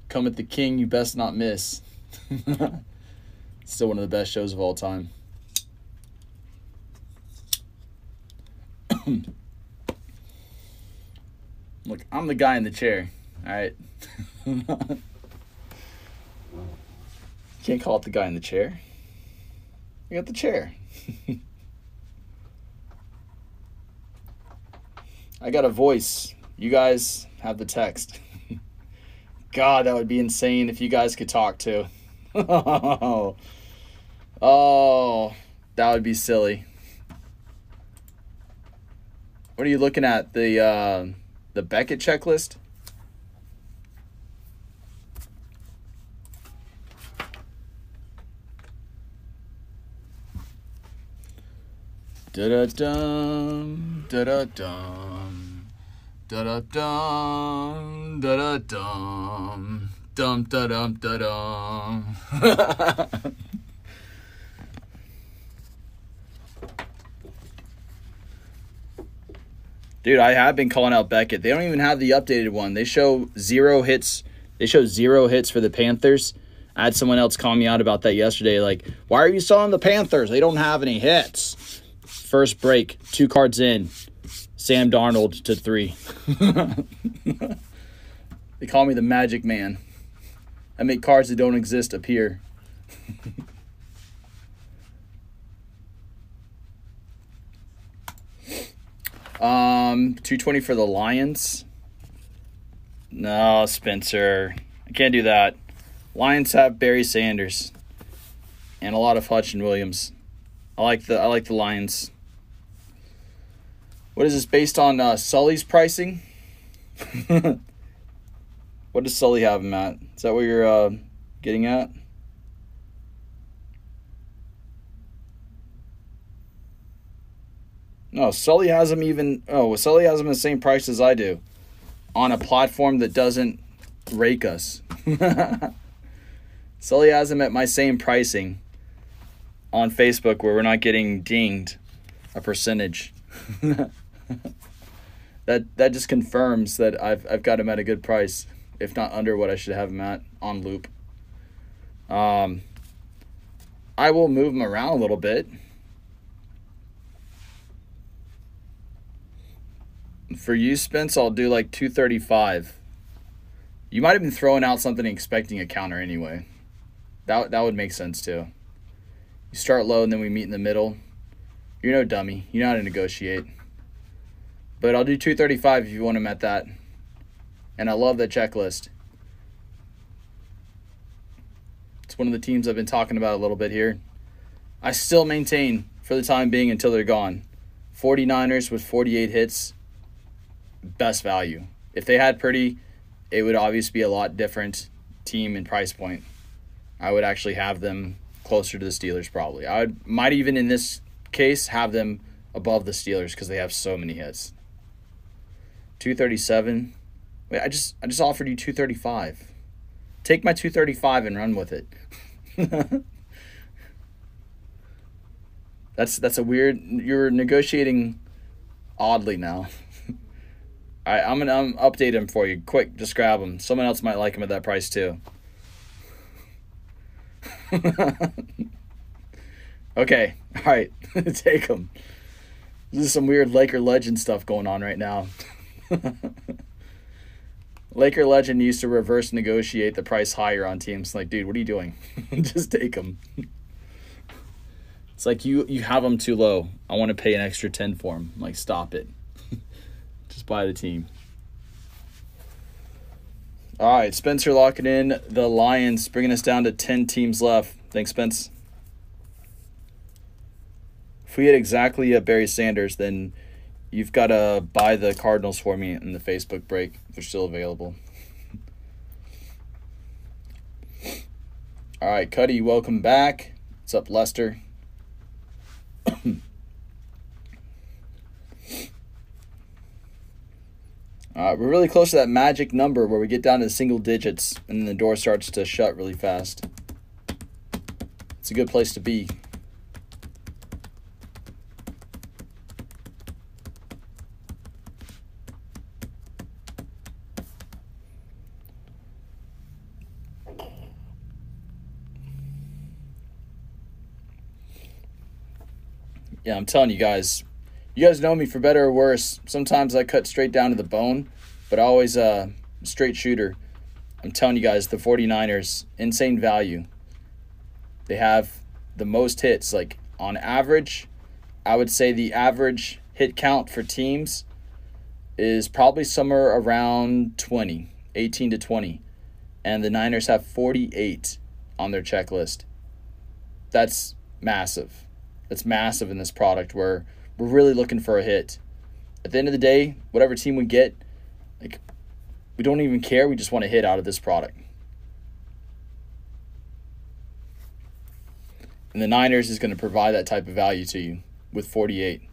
Come at the king, you best not miss. Still one of the best shows of all time. Look, I'm the guy in the chair. All right. Can't call it the guy in the chair. You got the chair. I got a voice. You guys have the text. God, that would be insane if you guys could talk too. Oh, that would be silly. What are you looking at? The Beckett checklist? Da-da-dum, da-da-dum, da-da-dum, da-da-dum, dum-da-dum-da-dum. Dude, I have been calling out Beckett. They don't even have the updated one. They show 0 hits. They show 0 hits for the Panthers. I had someone else call me out about that yesterday. Like, why are you selling the Panthers? They don't have any hits. First break, 2 cards in. Sam Darnold to 3. They call me the Magic Man. I make cards that don't exist appear. 220 for the Lions. No, Spencer. I can't do that. Lions have Barry Sanders and a lot of Hutch and Williams. I like the Lions. What is this based on Sully's pricing? What does Sully have him at? Is that what you're getting at? No, Sully has him Sully has him the same price as I do on a platform that doesn't rake us. Sully has him at my same pricing on Facebook where we're not getting dinged a percentage. That just confirms that I've got him at a good price, if not under what I should have him at on loop. I will move him around a little bit. For you, Spence, I'll do like 235. You might have been throwing out something and expecting a counter anyway. That would make sense too. You start low and then we meet in the middle. You're no dummy. You know how to negotiate. But I'll do 235 if you want him at that. And I love that checklist. It's one of the teams I've been talking about a little bit here. I still maintain, for the time being until they're gone, 49ers with 48 hits, best value. If they had Purdy, it would obviously be a lot different team and price point. I would actually have them closer to the Steelers probably. Might even in this case have them above the Steelers because they have so many hits. 237. Wait, I just offered you 235. Take my 235 and run with it. That's a weird. You're negotiating oddly now. All right, I'm gonna update him for you. Quick, just grab him. Someone else might like him at that price too. Okay, all right, take him. This is some weird Laker legend stuff going on right now. Laker legend used to reverse negotiate the price higher on teams. Like, dude, what are you doing? Just take them. It's like you have them too low. I want to pay an extra 10 for them. I'm like, stop it. Just buy the team. All right, Spencer locking in the Lions, bringing us down to 10 teams left. Thanks, Spence. If we hit exactly Barry Sanders, then you've got to buy the Cardinals for me in the Facebook break if they're still available. All right, Cuddy, welcome back. What's up, Lester? We're really close to that magic number where we get down to the single digits and then the door starts to shut really fast. It's a good place to be. Yeah, I'm telling you guys know me for better or worse. Sometimes I cut straight down to the bone, but always a straight shooter. I'm telling you guys, the 49ers, insane value. They have the most hits. Like, on average, I would say the average hit count for teams is probably somewhere around 20, 18 to 20. And the Niners have 48 on their checklist. That's massive. That's massive in this product where we're really looking for a hit. At the end of the day, whatever team we get, like, we don't even care. We just want a hit out of this product. And the Niners is going to provide that type of value to you with 48.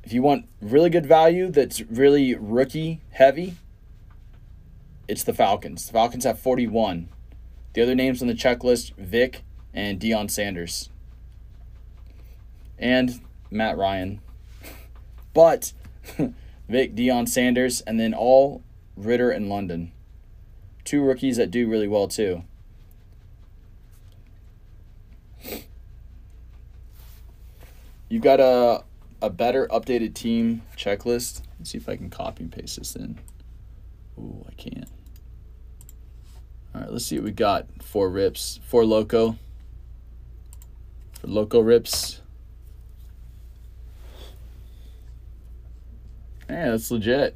If you want really good value that's really rookie heavy, it's the Falcons. The Falcons have 41. The other names on the checklist, Vic and Deion Sanders. And Matt Ryan. But Vic, Deion Sanders, and then all Ritter and London. Two rookies that do really well too. You've got a better updated team checklist. Let's see if I can copy and paste this in. Ooh, I can't. All right, let's see what we got. 4 rips. 4 loco. For loco rips. Yeah, that's legit.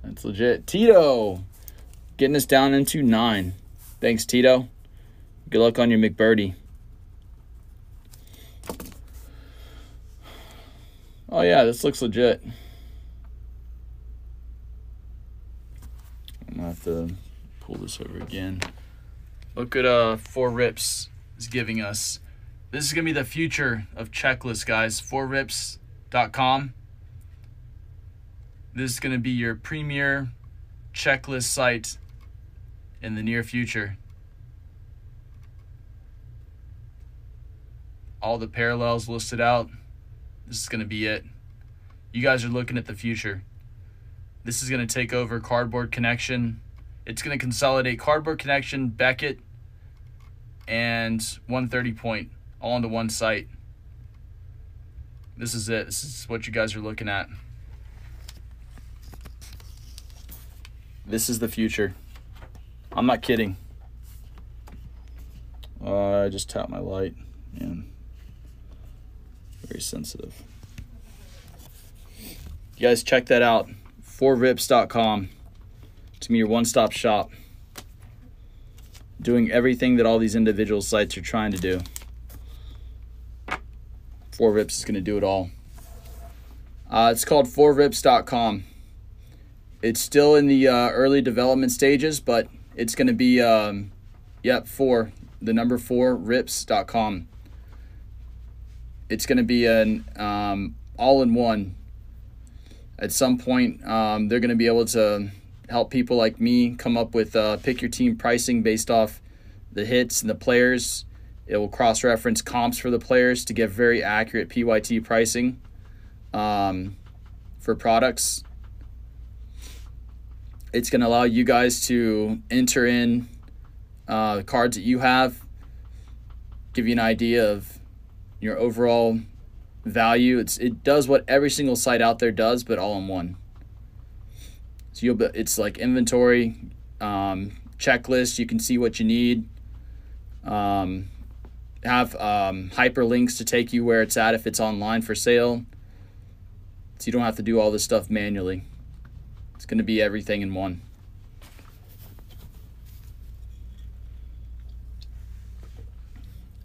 That's legit. Tito getting us down into 9. Thanks, Tito. Good luck on your McBirdie. Oh, yeah, this looks legit. I'm going to have to pull this over again. Look at 4 rips is giving us. This is going to be the future of checklists, guys. 4rips.com. This is going to be your premier checklist site in the near future. All the parallels listed out. This is going to be it. You guys are looking at the future. This is going to take over Cardboard Connection. It's going to consolidate Cardboard Connection, Beckett, and 130 Point all onto one site. This is it. This is what you guys are looking at. This is the future. I'm not kidding. I just tapped my light. Man. Very sensitive. You guys check that out. 4rips.com. It's going to be your one-stop shop. Doing everything that all these individual sites are trying to do. 4rips is going to do it all. It's called 4rips.com. It's still in the early development stages, but it's going to be, the number 4rips.com. It's going to be an all-in-one. At some point, they're going to be able to help people like me come up with pick your team pricing based off the hits and the players. It will cross-reference comps for the players to get very accurate PYT pricing for products. It's going to allow you guys to enter in the cards that you have, give you an idea of your overall value. It does what every single site out there does, but all in one. So it's like inventory, checklist. You can see what you need. Have hyperlinks to take you where it's at if it's online for sale. So you don't have to do all this stuff manually. It's going to be everything in one.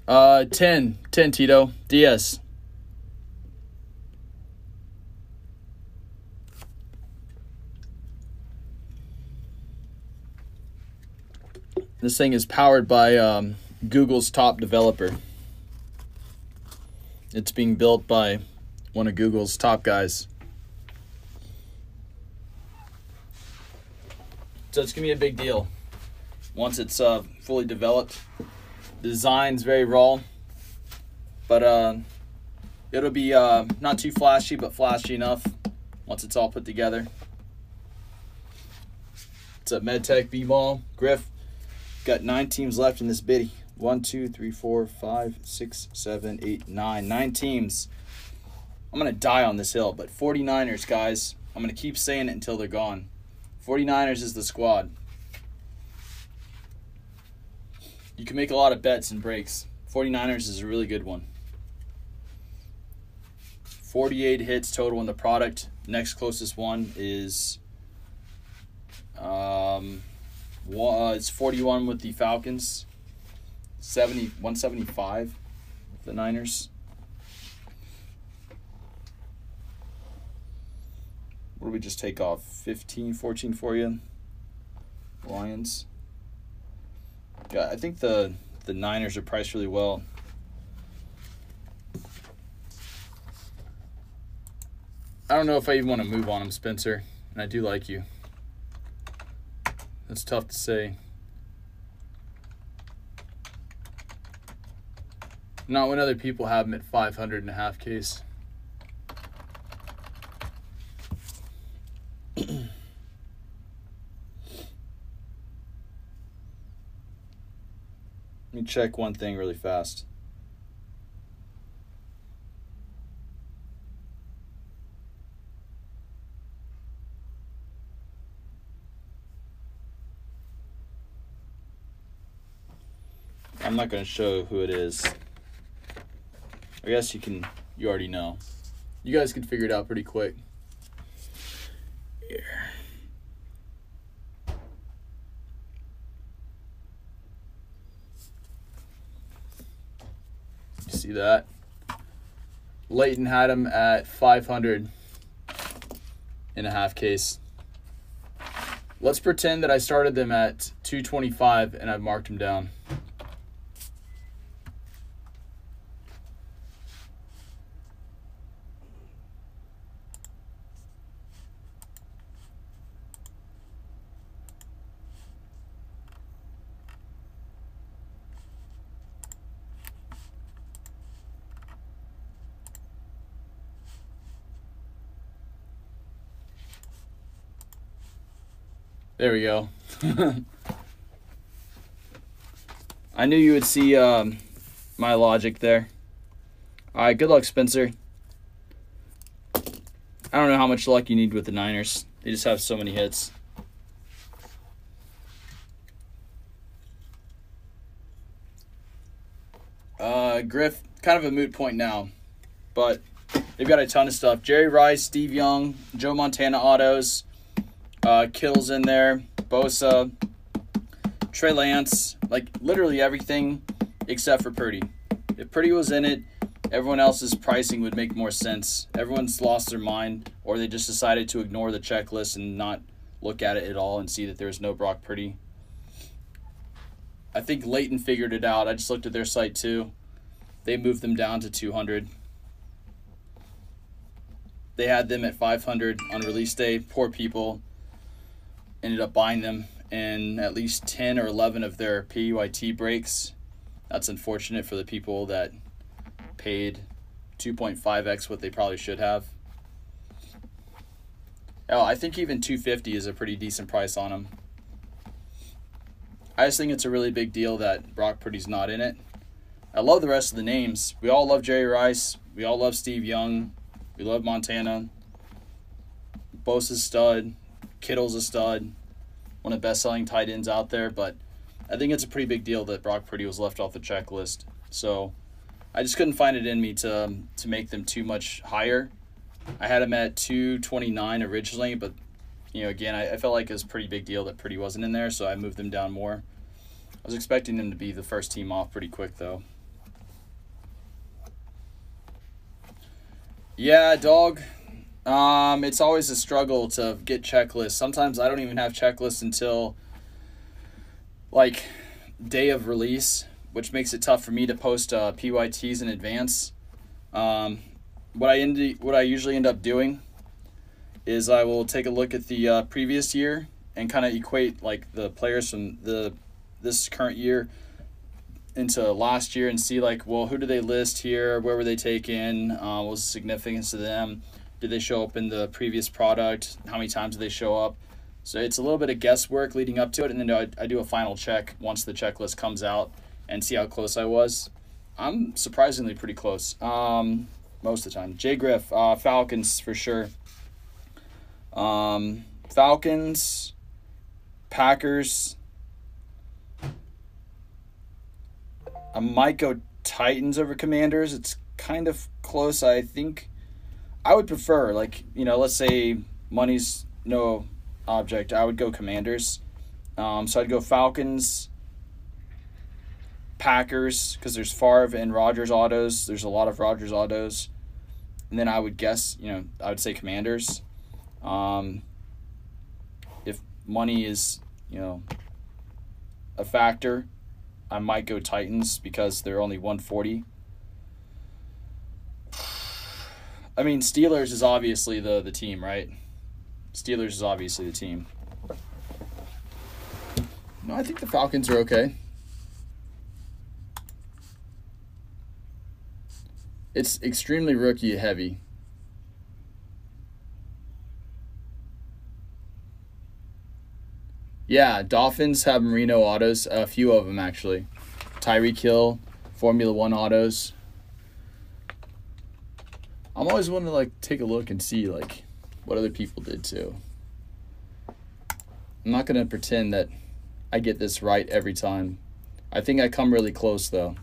Uh, 10 Tito. DS. This thing is powered by Google's top developer. It's being built by one of Google's top guys. So it's going to be a big deal once it's fully developed. The design's very raw, but it'll be not too flashy, but flashy enough once it's all put together. It's a MedTech B-Ball. Griff, got 9 teams left in this biddy. 1, 2, 3, 4, 5, 6, 7, 8, 9. 9 teams. I'm going to die on this hill, but 49ers, guys. I'm going to keep saying it until they're gone. 49ers is the squad. You can make a lot of bets and breaks. 49ers is a really good one. 48 hits total in the product. Next closest one is it's 41 with the Falcons. 175 the Niners. What do we just take off? 15, 14 for you? Lions. Yeah, I think the Niners are priced really well. I don't know if I even want to move on them, Spencer. And I do like you. That's tough to say. Not when other people have them at 500 and a half case. Let me check one thing really fast. I'm not going to show who it is. I guess you already know. You guys can figure it out pretty quick. Here. You see that? Leighton had him at 500 in a half case. Let's pretend that I started them at 225 and I've marked them down. There we go. I knew you would see my logic there. All right, good luck, Spencer. I don't know how much luck you need with the Niners. They just have so many hits. Griff, kind of a moot point now, but they've got a ton of stuff. Jerry Rice, Steve Young, Joe Montana autos. Kittle's in there, Bosa, Trey Lance, like literally everything except for Purdy. If Purdy was in it, everyone else's pricing would make more sense. Everyone's lost their mind, or they just decided to ignore the checklist and not look at it at all and see that there's no Brock Purdy. I think Leighton figured it out. I just looked at their site too. They moved them down to 200. They had them at 500 on release day. Poor people ended up buying them in at least 10 or 11 of their Pyt breaks. That's unfortunate for the people that paid 2.5x what they probably should have. Oh, I think even 250 is a pretty decent price on them. I just think it's a really big deal that Brock Purdy's not in it. I love the rest of the names. We all love Jerry Rice. We all love Steve Young. We love Montana. Bosa's stud. Kittle's a stud. One of the best-selling tight ends out there. But I think it's a pretty big deal that Brock Purdy was left off the checklist. So I just couldn't find it in me to make them too much higher. I had him at 229 originally, but again, I felt like it was a pretty big deal that Purdy wasn't in there, so I moved them down more. I was expecting them to be the first team off pretty quick, though. Yeah, dog. It's always a struggle to get checklists. Sometimes I don't even have checklists until, like, day of release, which makes it tough for me to post PYTs in advance. What I usually end up doing is I will take a look at the previous year and kind of equate like the players from this current year into last year and see like, well, who do they list here? Where were they taken? What was the significance to them? Did they show up in the previous product? How many times did they show up? So it's a little bit of guesswork leading up to it, and then I do a final check once the checklist comes out and see how close I was. I'm surprisingly pretty close most of the time. J. Griff, Falcons for sure. Falcons, Packers. I might go Titans over Commanders. It's kind of close. I think I would prefer, like, let's say money's no object. I would go Commanders. So I'd go Falcons, Packers, because there's Favre and Rodgers autos. There's a lot of Rodgers autos. And then I would guess, I would say Commanders. If money is, a factor, I might go Titans because they're only 140. I mean, Steelers is obviously the team, right? Steelers is obviously the team. No, I think the Falcons are okay. It's extremely rookie heavy. Yeah, Dolphins have Merino autos, a few of them actually. Tyreek Hill, Formula One autos. I'm always wanting to like take a look and see like what other people did too. I'm not gonna pretend that I get this right every time. I think I come really close though.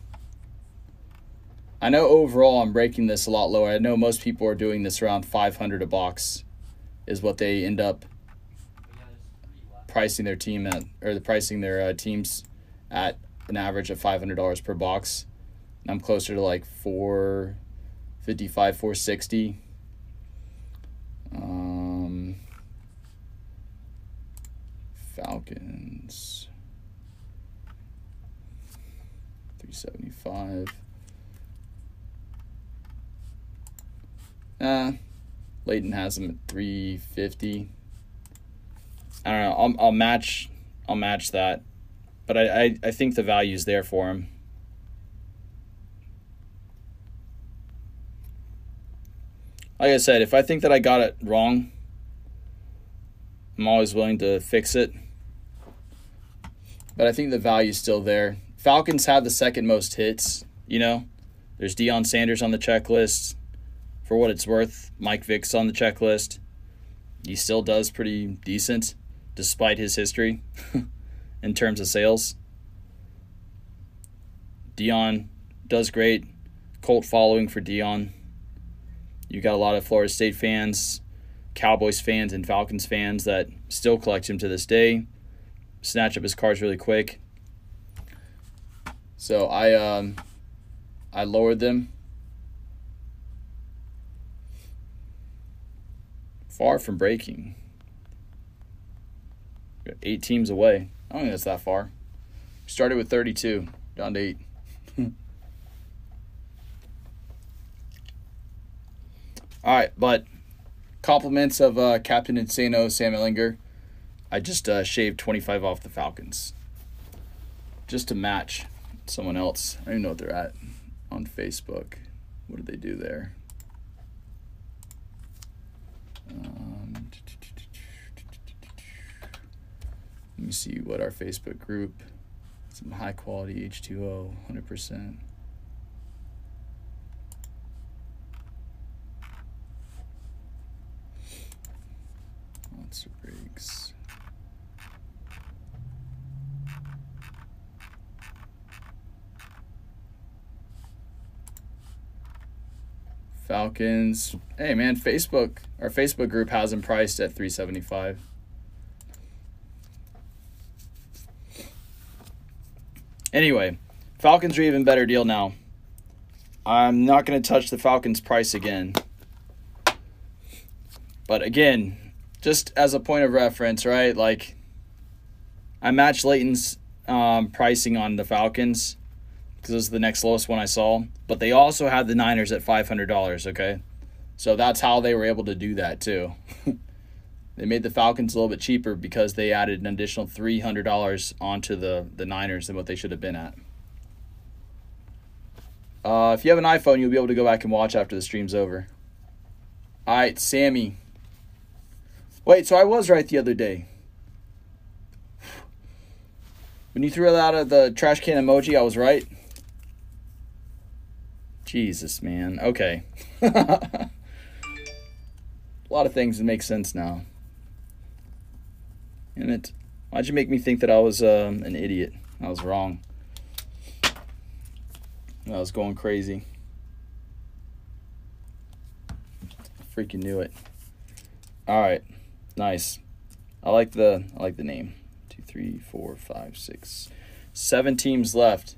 I know overall I'm breaking this a lot lower. I know most people are doing this around 500 a box is what they end up pricing their team at, or pricing their teams at an average of $500 per box. I'm closer to like 455, 460. Falcons 375. Leighton has them at 350. I don't know. I'll match that, but I think the value's there for him. Like I said, if I think that I got it wrong, I'm always willing to fix it. But I think the value's still there. Falcons have the second most hits. There's Deion Sanders on the checklist. For what it's worth, Mike Vick's on the checklist. He still does pretty decent, despite his history, in terms of sales. Deion does great. Cult following for Deion. You got a lot of Florida State fans, Cowboys fans, and Falcons fans that still collect him to this day. Snatch up his cards really quick. So I lowered them. Far from breaking. Got 8 teams away. I don't think that's that far. We started with 32, down to 8. All right, but compliments of Captain Insano, Sam Ellinger. I just shaved 25 off the Falcons. Just to match someone else. I don't even know what they're at on Facebook. What did they do there? Let me see what our Facebook group. Some high quality H2O, 100%. Lots of breaks. Falcons. Hey man, our Facebook group has them priced at $375. Anyway, Falcons are even better deal now. I'm not going to touch the Falcons price again. But again, just as a point of reference, right? Like, I matched Leighton's pricing on the Falcons because this is the next lowest one I saw. But they also had the Niners at $500, okay? So that's how they were able to do that too. They made the Falcons a little bit cheaper because they added an additional $300 onto the Niners than what they should have been at. If you have an iPhone, you'll be able to go back and watch after the stream's over. All right, Sammy. Wait, so I was right the other day. When you threw it out of the trash can emoji, I was right. Jesus, man. Okay. A lot of things that make sense now. And why'd you make me think that I was an idiot? I was wrong. I was going crazy. Freaking knew it. All right, nice. I like the name. 2, 3, 4, 5, 6, 7 teams left.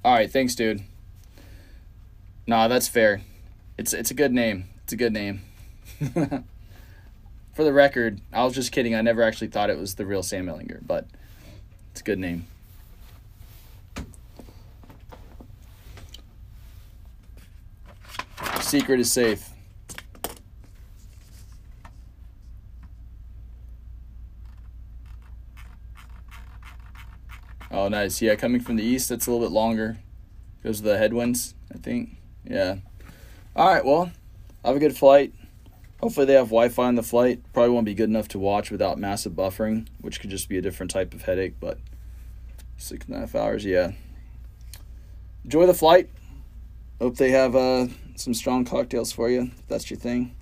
All right, thanks, dude. Nah, that's fair. It's a good name. It's a good name. For the record, I was just kidding. I never actually thought it was the real Sam Ellinger, but it's a good name. Secret is safe. Oh, nice. Yeah, coming from the east, that's a little bit longer. Goes to the headwinds, I think. Yeah. All right, well, have a good flight. Hopefully they have Wi-Fi on the flight. Probably won't be good enough to watch without massive buffering, which could just be a different type of headache, but 6.5 hours, yeah. Enjoy the flight. Hope they have some strong cocktails for you, if that's your thing.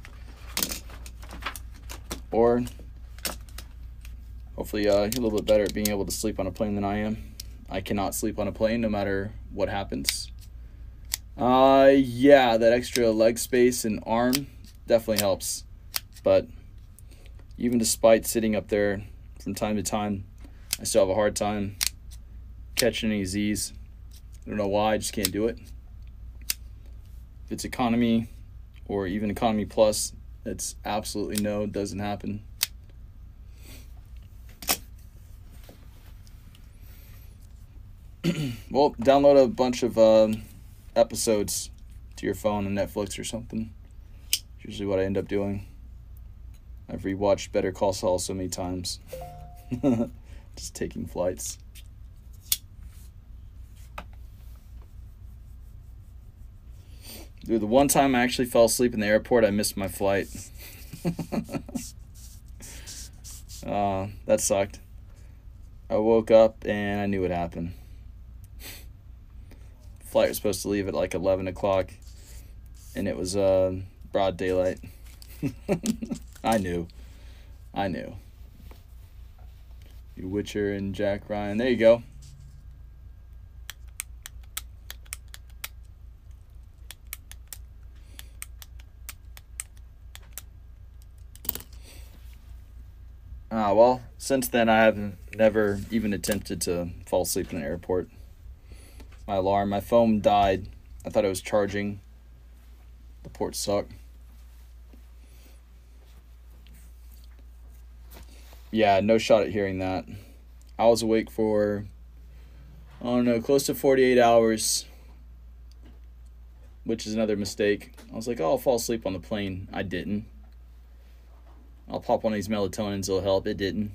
Or hopefully you're a little bit better at being able to sleep on a plane than I am. I cannot sleep on a plane no matter what happens. Yeah, that extra leg space and arm definitely helps. But even despite sitting up there from time to time, I still have a hard time catching any Z's. I don't know why, I just can't do it. If it's economy or even economy plus, it's absolutely no, it doesn't happen. Well, download a bunch of episodes to your phone on Netflix or something. It's usually what I end up doing. I've rewatched Better Call Saul so many times. Just taking flights. Dude, the one time I actually fell asleep in the airport, I missed my flight. That sucked. I woke up and I knew what happened. Flight was supposed to leave at like 11 o'clock, and it was broad daylight. I knew. You Witcher and Jack Ryan. There you go. Well, since then I have never even attempted to fall asleep in an airport. My phone died. I thought it was charging. The ports suck. Yeah, no shot at hearing that. I was awake for, I don't know, close to 48 hours, which is another mistake. I was like, oh, I'll fall asleep on the plane. I didn't. I'll pop one of these melatonins, it'll help. It didn't.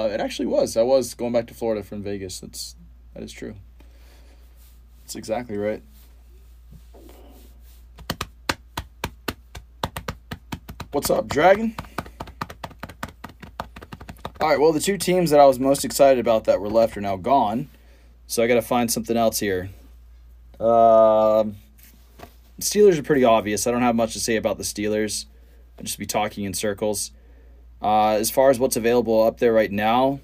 It actually was. I was going back to Florida from Vegas. That is true. That's exactly right. What's up, Dragon? All right, well, the two teams that I was most excited about that were left are now gone, so I got to find something else here. Steelers are pretty obvious. I don't have much to say about the Steelers. I'll just be talking in circles. As far as what's available up there right now,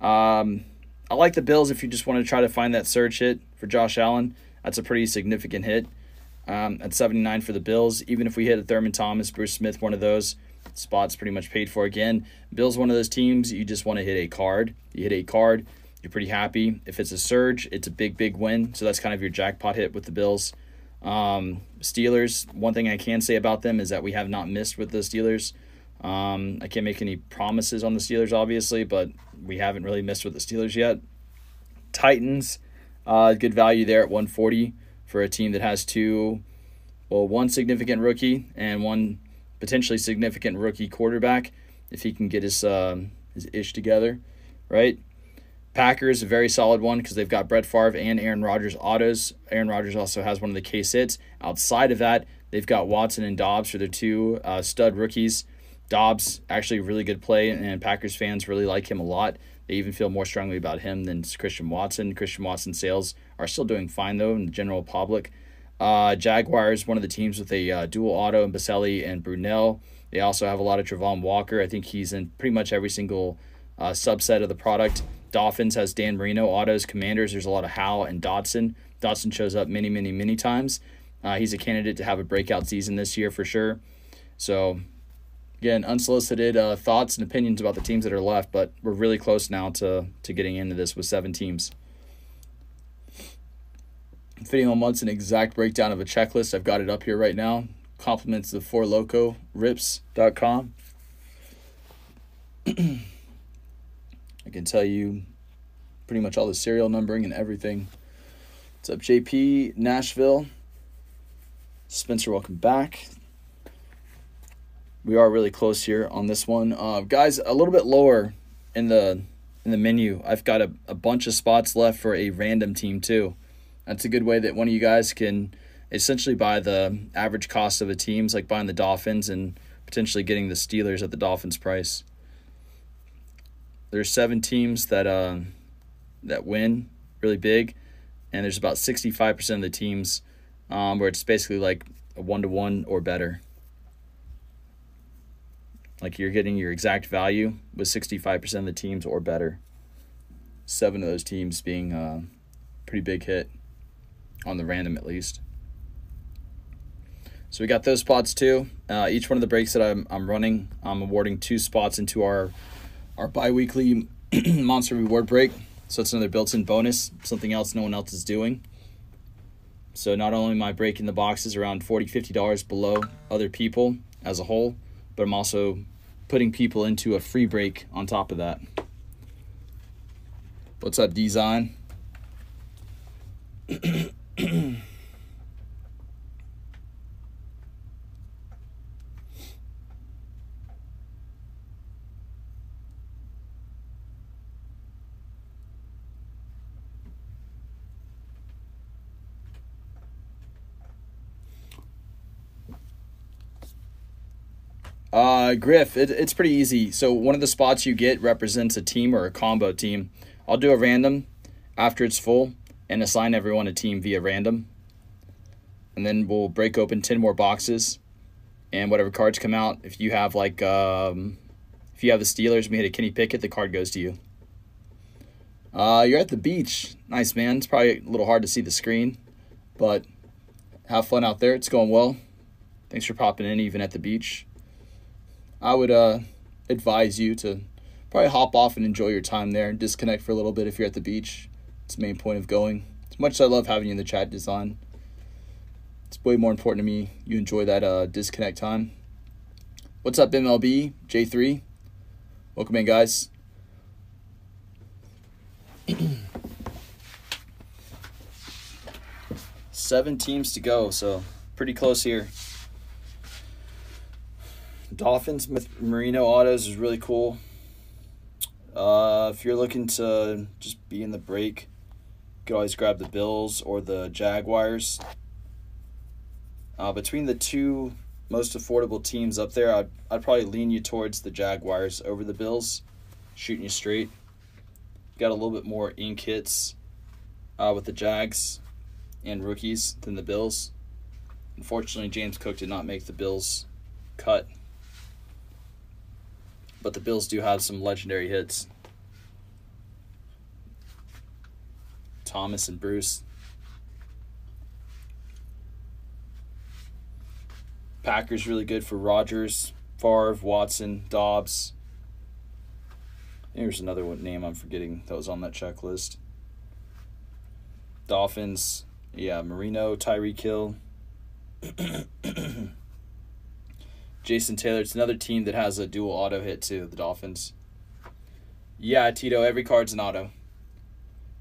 I like the Bills if you just want to try to find that surge hit for Josh Allen. That's a pretty significant hit. At 79 for the Bills. Even if we hit a Thurman Thomas, Bruce Smith, one of those, spot's pretty much paid for again. Bills, one of those teams, you just want to hit a card. You hit a card, you're pretty happy. If it's a surge, it's a big, big win. So that's kind of your jackpot hit with the Bills. Steelers, one thing I can say about them is that we have not missed with the Steelers. I can't make any promises on the Steelers, obviously, but we haven't really missed with the Steelers yet. Titans, good value there at 140 for a team that has one significant rookie and one potentially significant rookie quarterback, if he can get his ish together, right? Packers, a very solid one because they've got Brett Favre and Aaron Rodgers autos. Aaron Rodgers also has one of the case hits. Outside of that, they've got Watson and Dobbs for their two stud rookies. Dobbs, actually a really good play, and Packers fans really like him a lot. They even feel more strongly about him than Christian Watson. Christian Watson sales are still doing fine, though, in the general public. Jaguars, one of the teams with a dual auto in Baselli and Brunell. They also have a lot of Travon Walker. I think he's in pretty much every single subset of the product. Dolphins has Dan Marino autos. Commanders, there's a lot of Howell and Dotson. Dotson shows up many times. He's a candidate to have a breakout season this year for sure. So, again, unsolicited thoughts and opinions about the teams that are left, but we're really close now to getting into this with 7 teams. If anyone wants an exact breakdown of a checklist, I've got it up here right now. Compliments of 4locorips.com. I can tell you pretty much all the serial numbering and everything. What's up, JP, Nashville? Spencer, welcome back. We are really close here on this one. Guys, a little bit lower in the menu, I've got a bunch of spots left for a random team too. That's a good way that one of you guys can essentially buy the average cost of a team, like buying the Dolphins and potentially getting the Steelers at the Dolphins price. There's 7 teams that win really big, and there's about 65% of the teams where it's basically like a 1-to-1 or better. Like you're getting your exact value with 65% of the teams or better. 7 of those teams being a pretty big hit on the random at least. So we got those spots too. Each one of the breaks that I'm running, I'm awarding 2 spots into our bi-weekly monster reward break. So it's another built-in bonus, something else no one else is doing. So not only am I breaking the boxes around $40, $50 below other people as a whole, but I'm also putting people into a free break on top of that. What's up, Design? Griff, it's pretty easy. So one of the spots you get represents a team or a combo team. I'll do a random after it's full and assign everyone a team via random. And then we'll break open 10 more boxes. And whatever cards come out, if you have if you have the Steelers and we hit a Kenny Pickett, the card goes to you. You're at the beach. Nice, man. It's probably a little hard to see the screen, but have fun out there. It's going well. Thanks for popping in even at the beach. I would advise you to probably hop off and enjoy your time there and disconnect for a little bit if you're at the beach. It's the main point of going. As much as I love having you in the chat, Design, it's way more important to me you enjoy that disconnect time. What's up, MLB? J3? Welcome in, guys. 7 teams to go, so pretty close here. Dolphins with Marino autos is really cool. If you're looking to just be in the break, you could always grab the Bills or the Jaguars. Between the 2 most affordable teams up there, I'd probably lean you towards the Jaguars over the Bills, shooting you straight. Got a little bit more ink hits with the Jags and rookies than the Bills. Unfortunately, James Cook did not make the Bills cut. But the Bills do have some legendary hits. Thomas and Bruce. Packers really good for Rodgers, Favre, Watson, Dobbs. Here's another name I'm forgetting that was on that checklist. Dolphins, yeah, Marino, Tyreek Hill. Jason Taylor. It's another team that has a dual auto hit too, the Dolphins. Yeah, Tito, every card's an auto.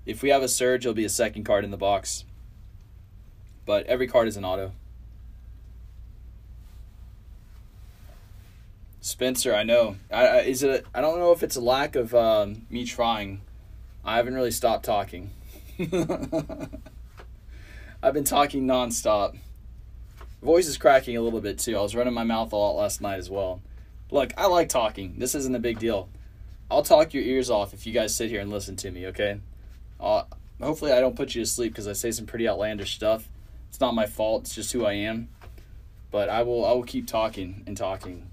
If we have a surge, it'll be a second card in the box. But every card is an auto. Spencer, I know. I don't know if it's a lack of me trying. I haven't really stopped talking. I've been talking nonstop. Voice is cracking a little bit too. I was running my mouth a lot last night as well. Look, I like talking. This isn't a big deal. I'll talk your ears off if you guys sit here and listen to me, okay? Hopefully I don't put you to sleep because I say some pretty outlandish stuff. It's not my fault. It's just who I am. But I will keep talking and talking.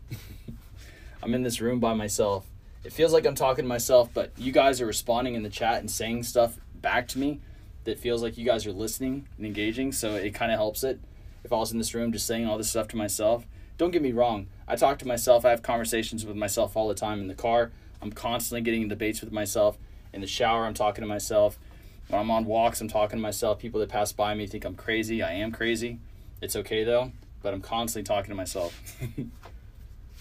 I'm in this room by myself. It feels like I'm talking to myself, but you guys are responding in the chat and saying stuff back to me that feels like you guys are listening and engaging, so it kind of helps it. If I was in this room just saying all this stuff to myself, don't get me wrong. I talk to myself. I have conversations with myself all the time in the car. I'm constantly getting in debates with myself. In the shower, I'm talking to myself. When I'm on walks, I'm talking to myself. People that pass by me think I'm crazy. I am crazy. It's okay, though, but I'm constantly talking to myself.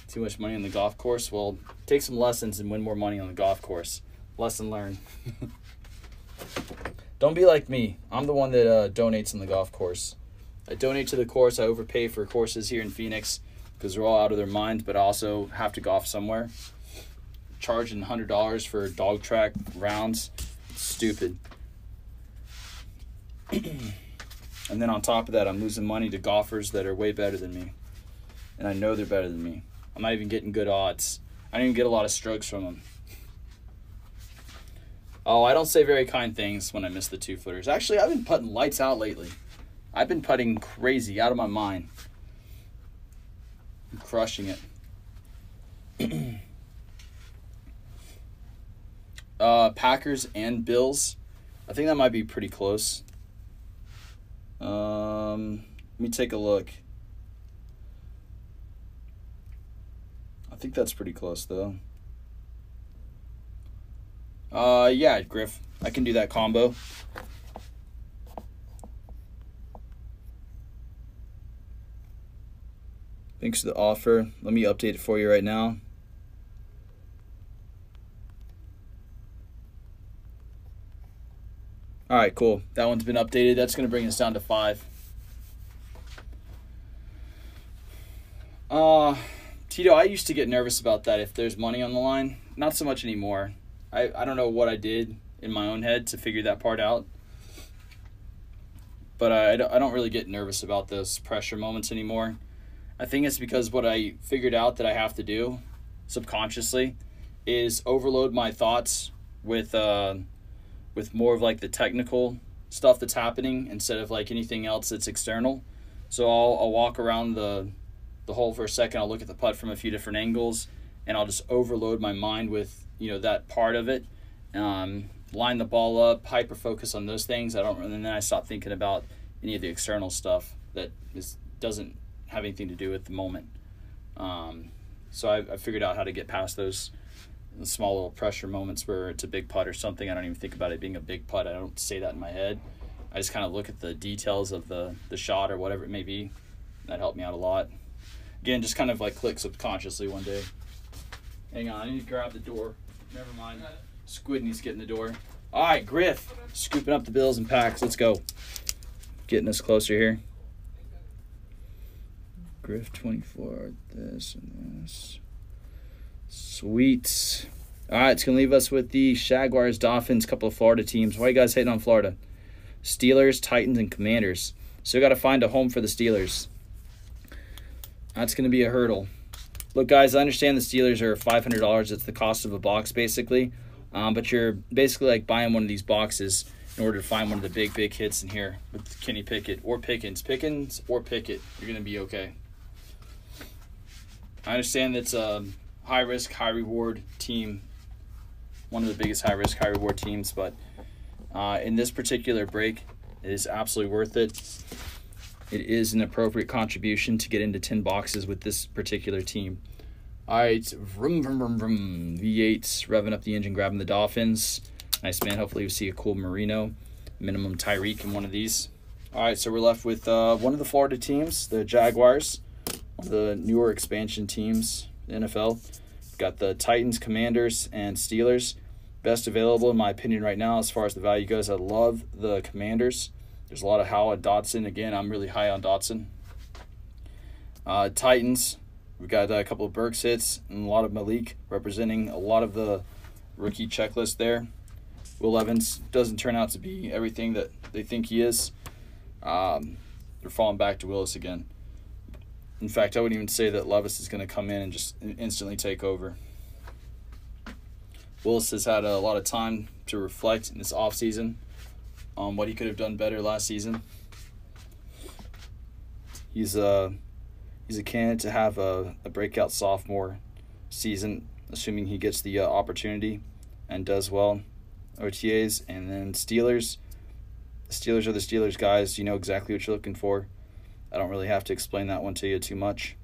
Too much money on the golf course? Well, take some lessons and win more money on the golf course. Lesson learned. Don't be like me. I'm the one that donates on the golf course. I donate to the course. I overpay for courses here in Phoenix because they're all out of their minds, but I also have to golf somewhere. Charging $100 for dog track rounds. Stupid. And then on top of that, I'm losing money to golfers that are way better than me. And I know they're better than me. I'm not even getting good odds. I don't even get a lot of strokes from them. Oh, I don't say very kind things when I miss the 2-footers. Actually, I've been putting lights out lately. I've been putting crazy, out of my mind. I'm crushing it. Packers and Bills. I think that might be pretty close. Let me take a look. I think that's pretty close, though. Yeah, Griff. I can do that combo. Thanks for the offer. Let me update it for you right now. All right, cool. That one's been updated. That's going to bring us down to 5. Tito, I used to get nervous about that if there's money on the line. Not so much anymore. I don't know what I did in my own head to figure that part out. But I don't really get nervous about those pressure moments anymore. I think it's because what I figured out that I have to do subconsciously is overload my thoughts with more of like the technical stuff that's happening instead of like anything else that's external. So I'll walk around the hole for a second. I'll look at the putt from a few different angles, and I'll just overload my mind with that part of it. Line the ball up, hyper focus on those things. And then I stop thinking about any of the external stuff that doesn't have anything to do with the moment. So I figured out how to get past those small little pressure moments where it's a big putt or something. I don't even think about it being a big putt. I don't say that in my head. I just kind of look at the details of the shot or whatever it may be. That helped me out a lot. Again, just kind of like click subconsciously one day. Hang on, I need to grab the door. Never mind. Squid needs to get in the door. All right, Griff. Scooping up the bills and packs. Let's go. Getting us closer here. Griff 24, this and this. Sweet. All right, it's going to leave us with the Jaguars, Dolphins, couple of Florida teams. Why are you guys hating on Florida? Steelers, Titans, and Commanders. So we got to find a home for the Steelers. That's going to be a hurdle. Look, guys, I understand the Steelers are $500. It's the cost of a box, basically. But you're basically like buying one of these boxes in order to find one of the big hits in here with Kenny Pickett or Pickens. Pickens or Pickett. You're going to be okay. I understand that's a high-risk, high-reward team. One of the biggest high-risk, high-reward teams. But in this particular break, it is absolutely worth it. It is an appropriate contribution to get into 10 boxes with this particular team. All right, vroom, vroom, vroom, vroom. V8, revving up the engine, grabbing the Dolphins. Nice, man. Hopefully we see a cool Marino. Minimum Tyreek in one of these. All right, so we're left with one of the Florida teams, the Jaguars. one of the newer expansion teams in the NFL. We've got the Titans, Commanders, and Steelers. Best available, in my opinion, right now as far as the value goes. I love the Commanders. There's a lot of Howard Dotson. Again, I'm really high on Dotson. Titans, we've got a couple of Burks hits and a lot of Malik representing a lot of the rookie checklist there. Will Evans doesn't turn out to be everything that they think he is. They're falling back to Willis again. In fact, I wouldn't even say that Levis is going to come in and just instantly take over. Willis has had a lot of time to reflect in this offseason on what he could have done better last season. He's a candidate to have a breakout sophomore season, assuming he gets the opportunity and does well. OTAs, and then Steelers. The Steelers are the Steelers, guys. You know exactly what you're looking for. I don't really have to explain that one to you too much.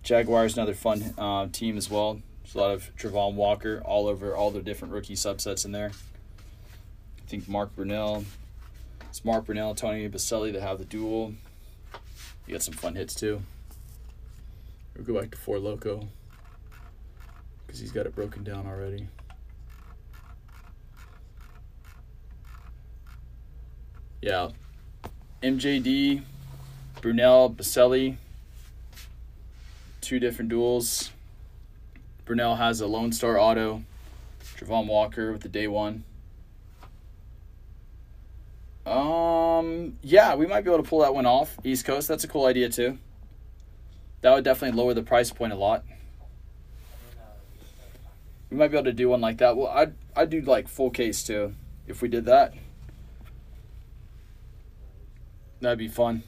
Jaguars, another fun team as well. There's a lot of Travon Walker all over all the different rookie subsets in there. I think Mark Brunell, Tony Baselli that have the duel. You got some fun hits too. We'll go back to Four Loko because he's got it broken down already. Yeah, MJD, Brunell, Baselli, two different duels. Brunell has a Lone Star auto. Travon Walker with the day one. Yeah, we might be able to pull that one off. East Coast, that's a cool idea too. That would definitely lower the price point a lot. We might be able to do one like that. Well, I'd do like full case too if we did that. That'd be fun.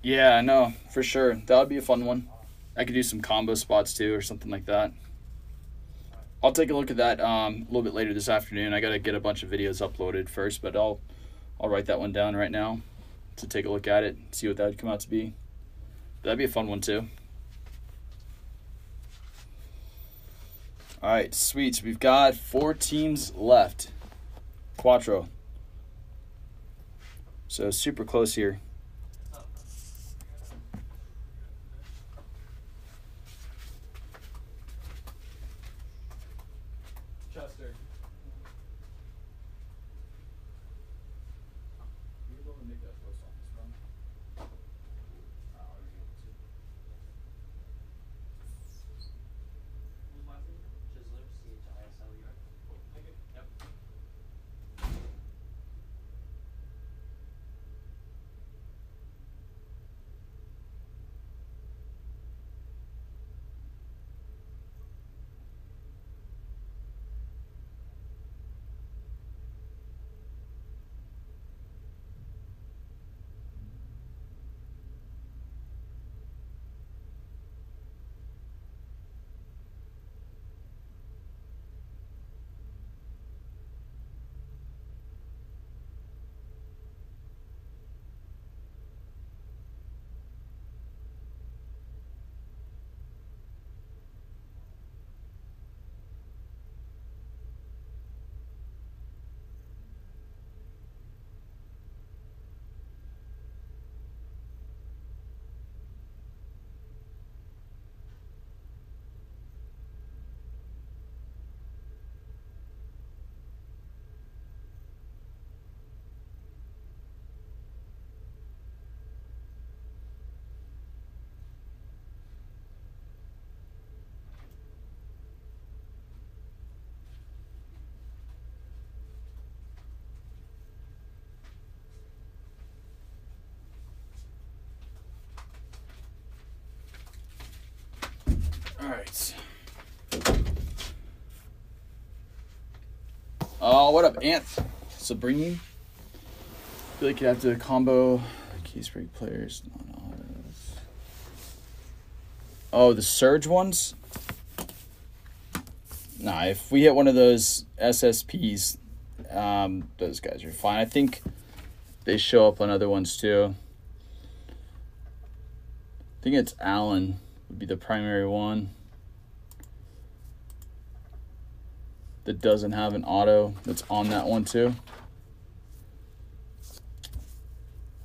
Yeah, no, for sure. That would be a fun one. I could do some combo spots too or something like that. I'll take a look at that a little bit later this afternoon. I got to get a bunch of videos uploaded first, but I'll write that one down right now to take a look at it, see what that would come out to be. That'd be a fun one too. All right, sweet. So we've got 4 teams left. Quattro. So super close here. Chester. You're able to make that post office run? Who's last name? Chisler, C-H-I-S-L-E-R. Okay, yep. All right. What up, Ant? Sabrini? I feel like you have to combo keys break players. Oh, the Surge ones? Nah, if we hit one of those SSPs, those guys are fine. I think they show up on other ones too. I think it's Allen would be the primary one that doesn't have an auto that's on that one too.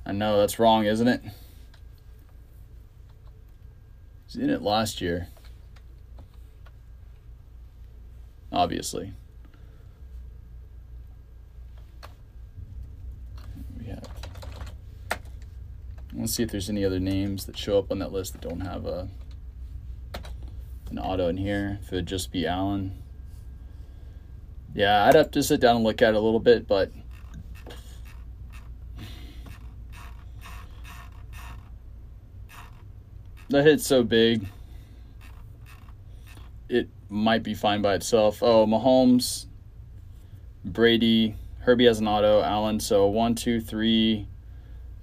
I know, that's wrong, isn't it? He's in it last year. Obviously. We have... Let's see if there's any other names that show up on that list that don't have an auto in here. If it would just be Allen. Yeah, I'd have to sit down and look at it a little bit, but the hit's so big, it might be fine by itself. Oh, Mahomes, Brady, Herbie has an auto, Allen. So 1, 2, 3.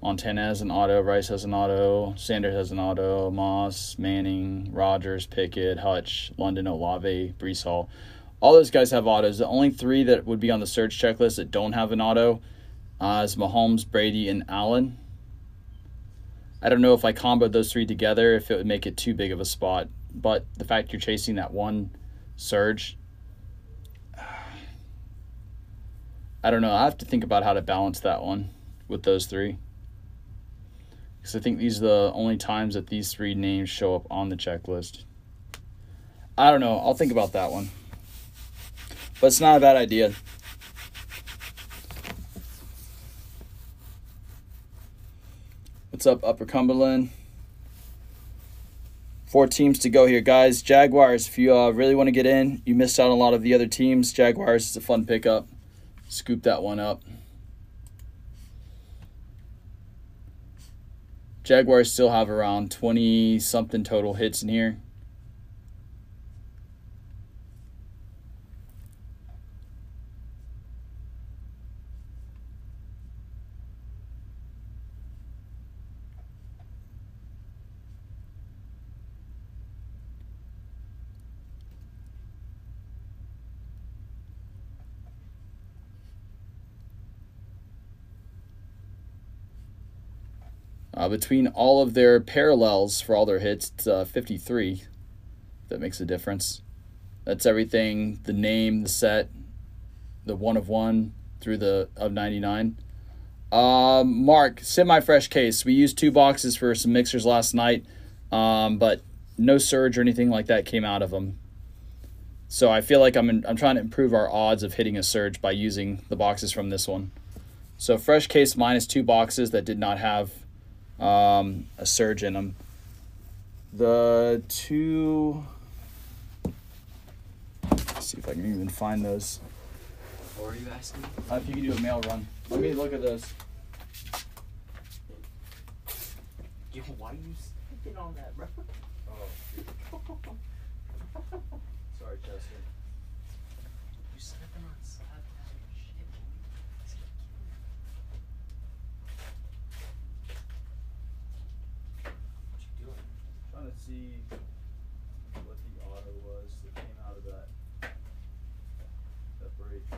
Montana has an auto, Rice has an auto, Sanders has an auto, Moss, Manning, Rodgers, Pickett, Hutch, London, Olave, Brees Hall. All those guys have autos. The only 3 that would be on the search checklist that don't have an auto is Mahomes, Brady, and Allen. I don't know if I comboed those 3 together, if it would make it too big of a spot. But the fact you're chasing that one surge, I don't know. I have to think about how to balance that one with those 3. Because I think these are the only times that these 3 names show up on the checklist. I don't know. I'll think about that one. But it's not a bad idea. What's up, Upper Cumberland? 4 teams to go here, guys. Jaguars, if you really want to get in, you missed out on a lot of the other teams. Jaguars is a fun pickup. Scoop that one up. Jaguars still have around 20-something total hits in here. Between all of their parallels for all their hits, it's 53. That makes a difference. That's everything, the name, the set, the 1 of 1 through the of 99. Mark, semi-fresh case. We used 2 boxes for some mixers last night, but no surge or anything like that came out of them. So I feel like I'm trying to improve our odds of hitting a surge by using the boxes from this one. So fresh case minus 2 boxes that did not have a surge in them. The 2, let's see if I can even find those. What are you asking? If you can do a mail run. Let me look at those. Yo, why are you sticking on that, bro? Oh, sorry, Chester. You stepping on slab shit, boy. What you doing? Trying to see what the auto was that came out of that break. Where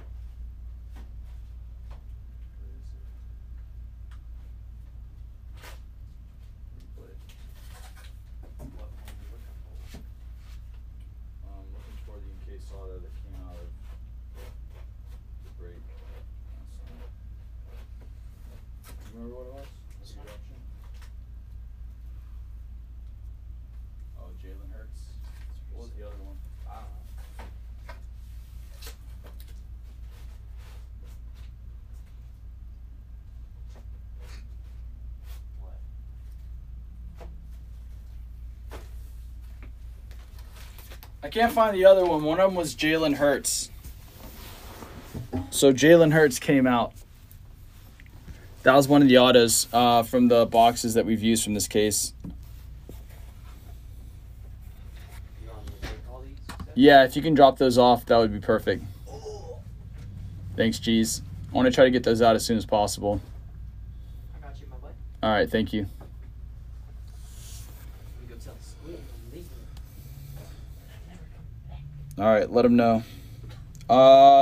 is it? Where you put it? What one are you looking for? Looking for the encased auto that came out of the break. Remember what it was? This one? Eruption? Oh, Jalen Hurts. What was the other one? I don't know. What? I can't find the other one. One of them was Jalen Hurts. So Jalen Hurts came out. That was one of the autos from the boxes that we've used from this case. You want me to take all these? Yeah, if you can drop those off, that would be perfect. Thanks, G's. I want to try to get those out as soon as possible. I got you, my boy. All right, thank you. We go tell the school I'm leaving. I'm never coming back. All right, let them know.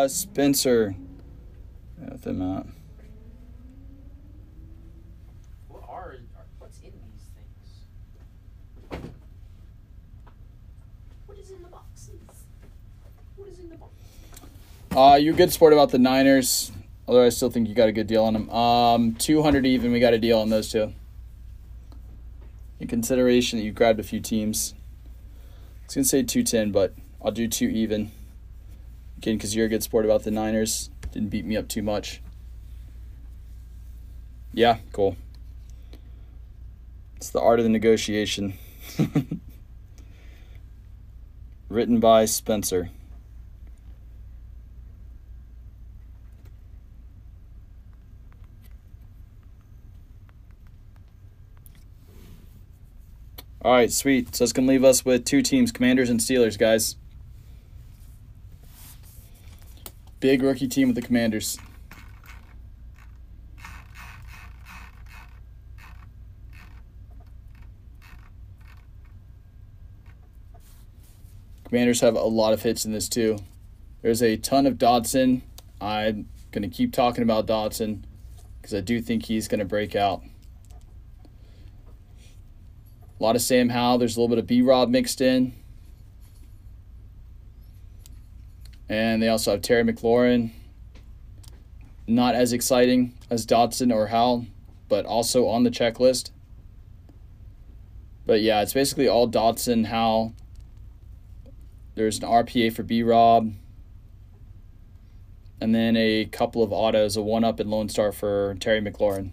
Spencer. Got them out. What's in these things? What is in the boxes? What is in the box? You're good sport about the Niners. Although I still think you got a good deal on them. 200 even, we got a deal on those two. In consideration that you grabbed a few teams. I was going to say 210, but I'll do 2 even. Again, because you're a good sport about the Niners. Didn't beat me up too much. Yeah, cool. It's the art of the negotiation. Written by Spencer. All right, sweet. So it's going to leave us with 2 teams, Commanders and Steelers, guys. Big rookie team with the Commanders. Commanders have a lot of hits in this too. There's a ton of Dodson. I'm going to keep talking about Dodson because I do think he's going to break out. A lot of Sam Howell. There's a little bit of B-Rob mixed in. And they also have Terry McLaurin. Not as exciting as Dodson or Howell, but also on the checklist. But yeah, it's basically all Dodson, Howell. There's an RPA for B-Rob. And then a couple of autos, a 1-up and Lone Star for Terry McLaurin.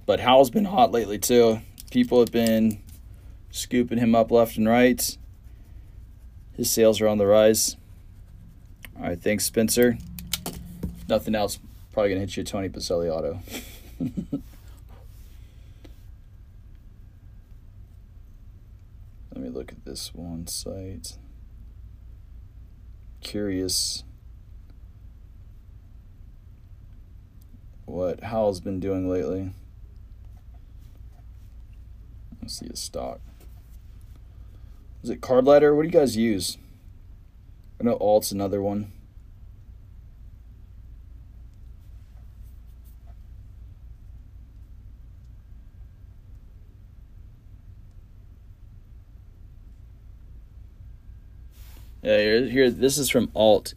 But Howell's been hot lately too. People have been scooping him up left and right. His sales are on the rise. All right, thanks, Spencer. If nothing else, probably going to hit you a Tony Pacelli auto. Let me look at this one site. Curious what Howell's been doing lately. Let's see his stock. Is it Card Ladder? What do you guys use? I know Alt's another one. Yeah, here. This is from Alt,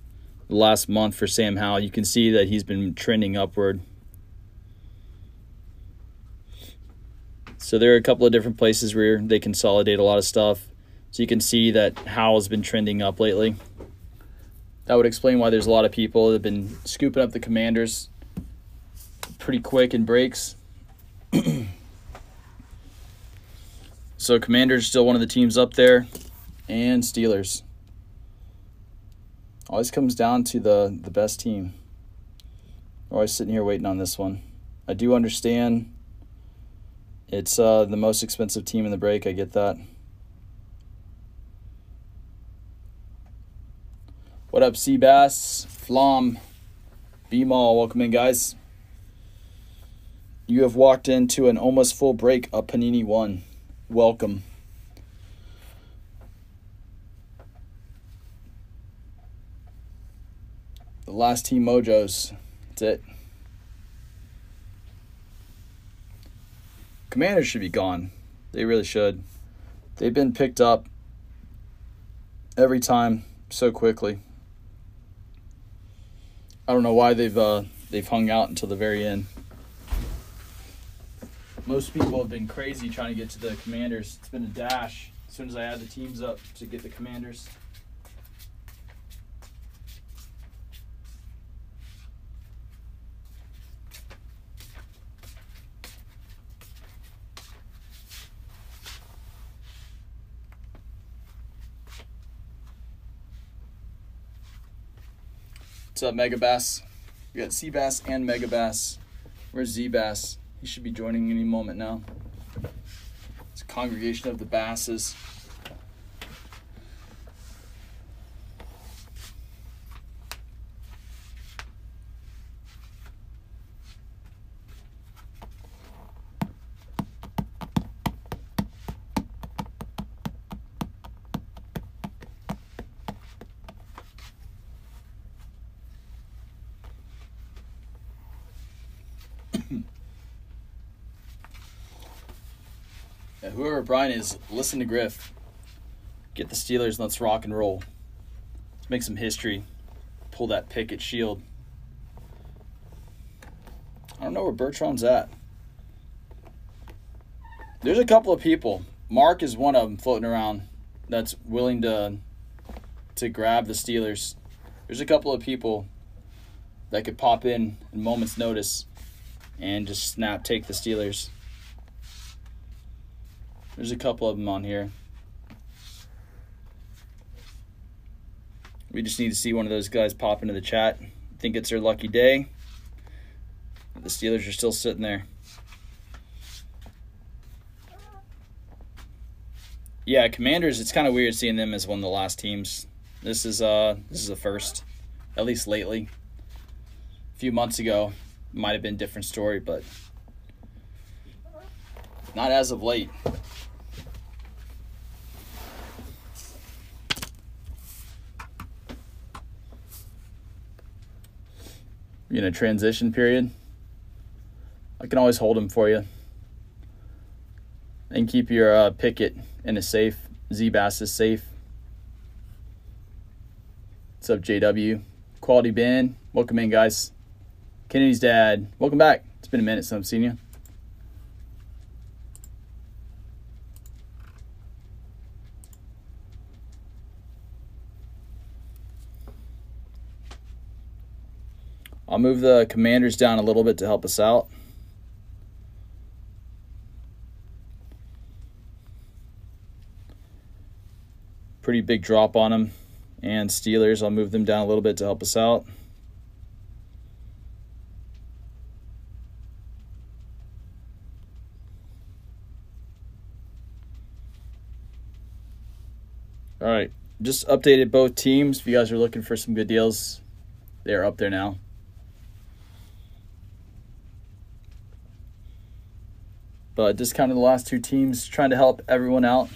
the last month for Sam Howell. You can see that he's been trending upward. So there are a couple of different places where they consolidate a lot of stuff. So you can see that Howell's been trending up lately. That would explain why there's a lot of people that have been scooping up the Commanders pretty quick in breaks. So Commanders still one of the teams up there, and Steelers. Always comes down to the best team. Always sitting here waiting on this one. I do understand it's the most expensive team in the break. I get that. What up, Seabass? Flom. B-Mall. Welcome in, guys. You have walked into an almost full break of Panini One. Welcome. The last team mojos. That's it. Commanders should be gone. They really should. They've been picked up every time so quickly. I don't know why they've hung out until the very end. Most people have been crazy trying to get to the Commanders. It's been a dash as soon as I add the teams up to get the Commanders. What's up, Megabass? We got Seabass and Megabass. Where's Z-Bass? He should be joining any moment now. It's a congregation of the Basses. Yeah, whoever Brian is, listen to Griff. Get the Steelers, let's rock and roll. Let's make some history. Pull that Pickett shield. I don't know where Bertrand's at. There's a couple of people. Mark is one of them floating around that's willing to grab the Steelers. There's a couple of people that could pop in moment's notice and just take the Steelers. There's a couple of them on here. We just need to see one of those guys pop into the chat. I think it's their lucky day. The Steelers are still sitting there. Yeah, Commanders, it's kind of weird seeing them as one of the last teams. This is a first, at least lately. A few months ago, might have been a different story, but not as of late. You're in a transition period. I can always hold him for you. And keep your Pickett in a safe. Z-Bass is safe. What's up, JW? Quality Ben. Welcome in, guys. Kennedy's dad. Welcome back. It's been a minute since I've seen you. I'll move the Commanders down a little bit to help us out. Pretty big drop on them. And Steelers, I'll move them down a little bit to help us out. All right, just updated both teams. If you guys are looking for some good deals, they're up there now. But discounted the last two teams, trying to help everyone out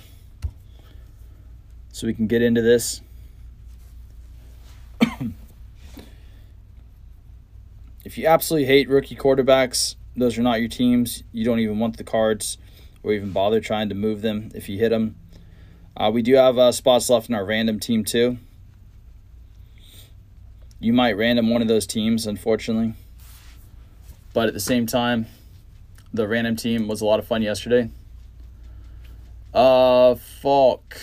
so we can get into this. If you absolutely hate rookie quarterbacks, those are not your teams. You don't even want the cards or even bother trying to move them if you hit them. We do have spots left in our random team too. You might random one of those teams, unfortunately. But at the same time, the random team was a lot of fun yesterday. Falk.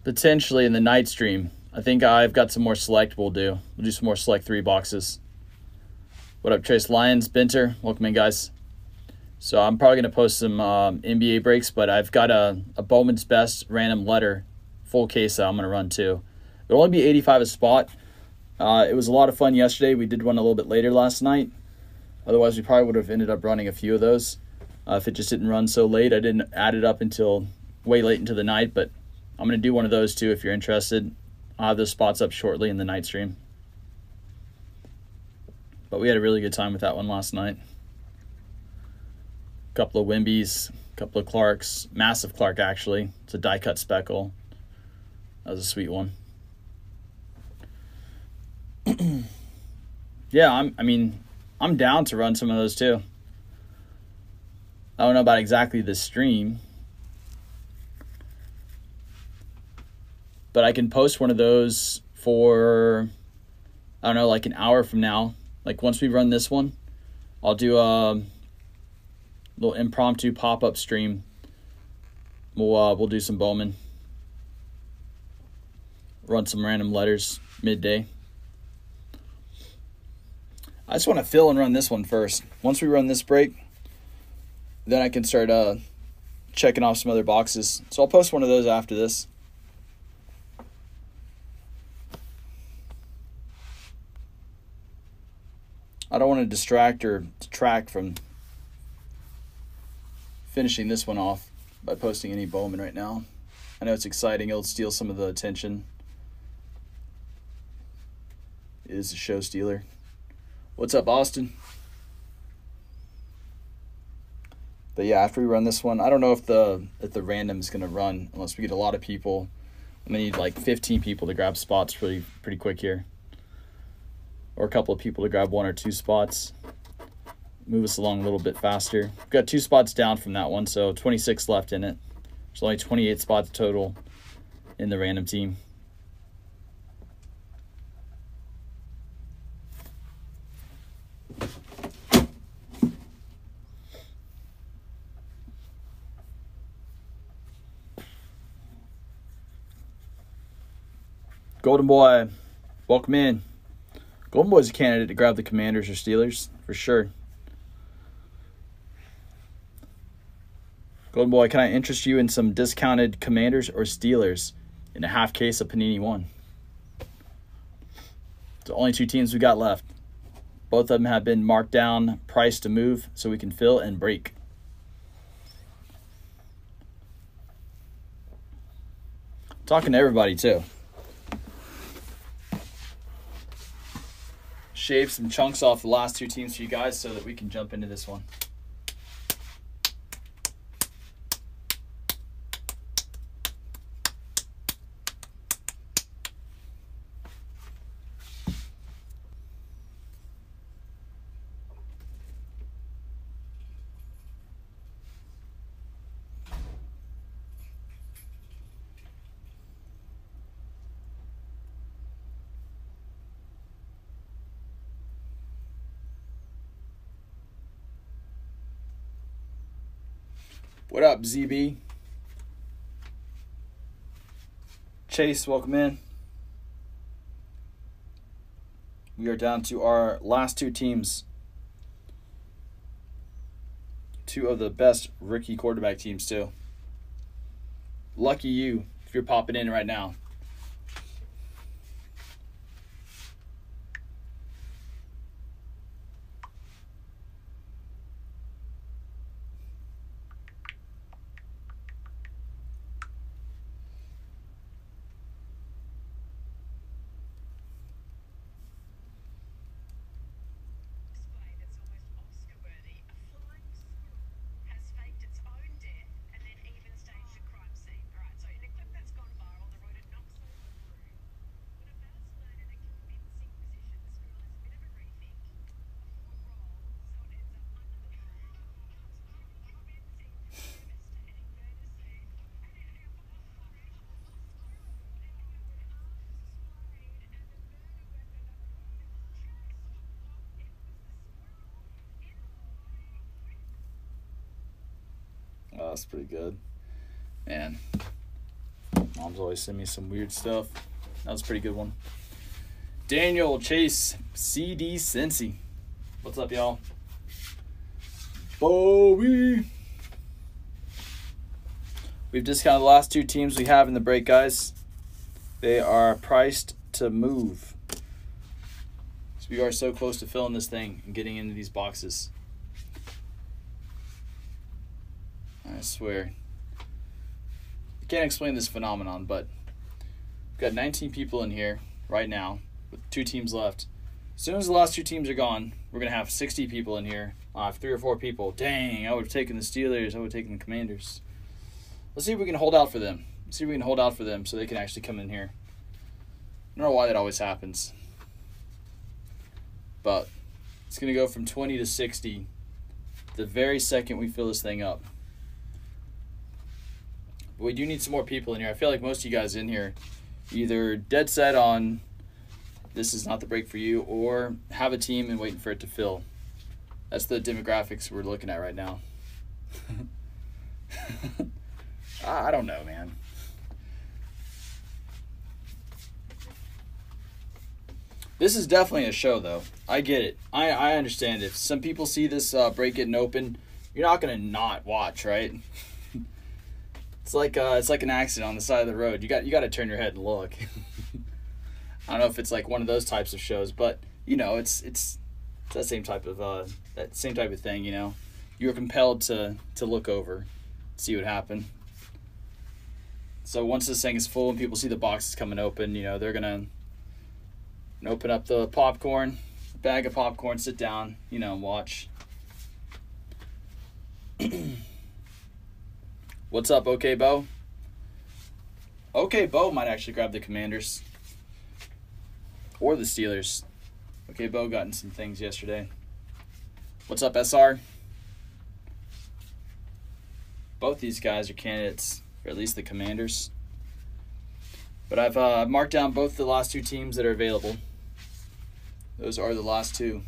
Potentially in the night stream. I think I've got some more select we'll do. We'll do some more select 3 boxes. What up, Trace Lyons, Binter? Welcome in, guys. So I'm probably going to post some NBA breaks, but I've got a Bowman's Best random letter full case that I'm going to run too. It'll only be 85 a spot. It was a lot of fun yesterday. We did one a little bit later last night. Otherwise, we probably would have ended up running a few of those if it just didn't run so late. I didn't add it up until way late into the night, but I'm going to do one of those too if you're interested. I'll have those spots up shortly in the night stream. But we had a really good time with that one last night. A couple of Wimbies, a couple of Clarks. Massive Clark, actually. It's a die-cut speckle. That was a sweet one. Yeah, I'm down to run some of those too. I don't know about exactly this stream, but I can post one of those for, I don't know, like an hour from now. Like once we run this one, I'll do a little impromptu pop-up stream. We'll do some Bowman. Run some random letters midday. I just want to fill and run this one first. Once we run this break, then I can start checking off some other boxes. So I'll post one of those after this. I don't want to distract or detract from finishing this one off by posting any Bowman right now. I know it's exciting. It'll steal some of the attention. It is a show stealer. What's up, Austin? But yeah, after we run this one, I don't know if the random is going to run unless we get a lot of people. I'm going to need like 15 people to grab spots pretty quick here. Or a couple of people to grab 1 or 2 spots. Move us along a little bit faster. We've got 2 spots down from that one, so 26 left in it. There's only 28 spots total. in the random team. Golden Boy, welcome in. Golden Boy's a candidate to grab the Commanders or Steelers, for sure. Golden Boy, can I interest you in some discounted Commanders or Steelers in a half case of Panini One? It's the only two teams we got left. Both of them have been marked down, priced to move, so we can fill and break. Talking to everybody, too. Shave some chunks off the last two teams for you guys so that we can jump into this one. What up, ZB? Chase, welcome in. We are down to our last two teams. Two of the best rookie quarterback teams, too. Lucky you if you're popping in right now. Oh, that's pretty good. Man, Mom's always send me some weird stuff. That was a pretty good one. Daniel Chase, CD Cincy. What's up, y'all? Bowie. We've discounted the last two teams we have in the break, guys. They are priced to move. So we are so close to filling this thing and getting into these boxes. I swear. I can't explain this phenomenon, but we've got 19 people in here right now with two teams left. As soon as the last two teams are gone, we're going to have 60 people in here. I'll have 3 or 4 people. Dang, I would have taken the Steelers. I would have taken the Commanders. Let's see if we can hold out for them. Let's see if we can hold out for them so they can actually come in here. I don't know why that always happens. But it's going to go from 20 to 60 the very second we fill this thing up. But we do need some more people in here. I feel like most of you guys in here either dead set on this is not the break for you or have a team and waiting for it to fill. That's the demographics we're looking at right now. I don't know, man. This is definitely a show, though. I get it. I understand it. Some people see this break getting open. You're not gonna not watch, right? It's like an accident on the side of the road. You got to turn your head and look. I don't know if it's like one of those types of shows, but you know, it's that same type of thing. You know, you're compelled to look over, see what happened. So once this thing is full and people see the boxes coming open, you know, they're gonna open up the popcorn, bag of popcorn, sit down, you know, and watch. What's up, OK Bo? OK Bo might actually grab the Commanders or the Steelers. OK Bo got in some things yesterday. What's up, SR? Both these guys are candidates for at least the Commanders. But I've marked down both the last 2 teams that are available. Those are the last 2.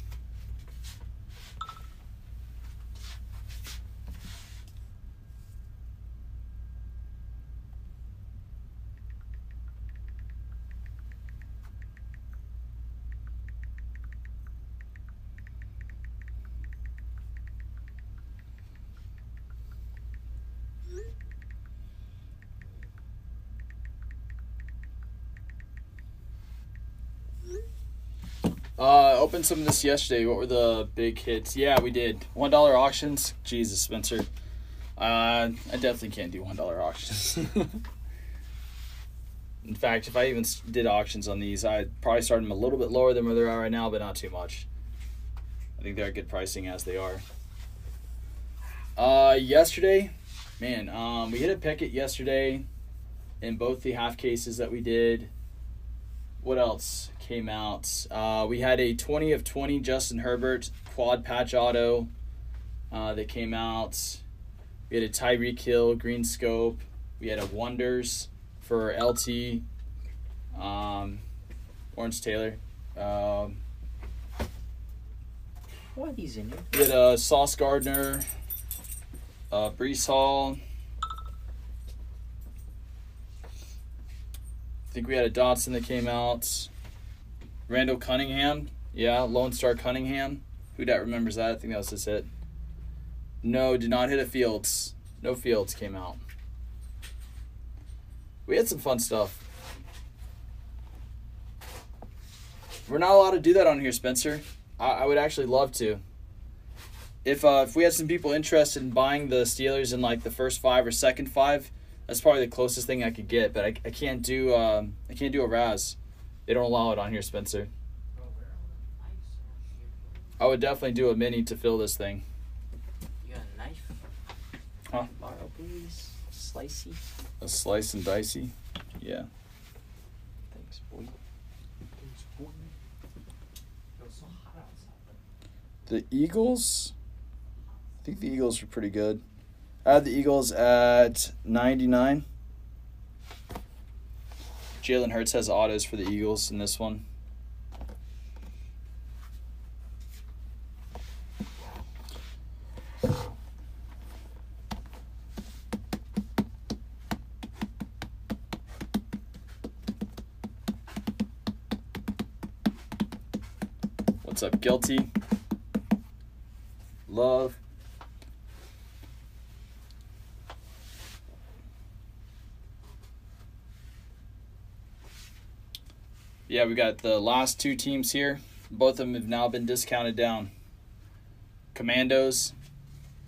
Opened some of this yesterday. What were the big hits? Yeah, we did. $1 auctions. Jesus, Spencer. I definitely can't do $1 auctions. In fact, if I even did auctions on these, I'd probably start them a little bit lower than where they are right now, but not too much. I think they're good pricing as they are. Yesterday, man, we hit a picket yesterday in both the half cases that we did. What else came out? We had a 20 of 20 Justin Herbert quad patch auto that came out. We had a Tyreek Hill green scope. We had a Wonders for LT. Orange Taylor. Why are these in here? We had a Sauce Gardner. Brees Hall. I think we had a Dotson that came out. Randall Cunningham. Yeah, Lone Star Cunningham. Who that remembers that? I think that was his hit. No, did not hit a Fields. No Fields came out. We had some fun stuff. We're not allowed to do that on here, Spencer. I would actually love to. If we had some people interested in buying the Steelers in like the first 5 or second 5, that's probably the closest thing I could get. But I can't do a Raz. They don't allow it on here, Spencer. I would definitely do a mini to fill this thing. You got a knife? Huh? Borrow, please. Slicey. A slice and dicey. Yeah. Thanks, boy. Thanks, boy. It was so hot outside. The Eagles. I think the Eagles were pretty good. I had the Eagles at 99. Jalen Hurts has autos for the Eagles in this one. What's up, Guilty? Love. Yeah, we got the last 2 teams here. Both of them have now been discounted down. Commandos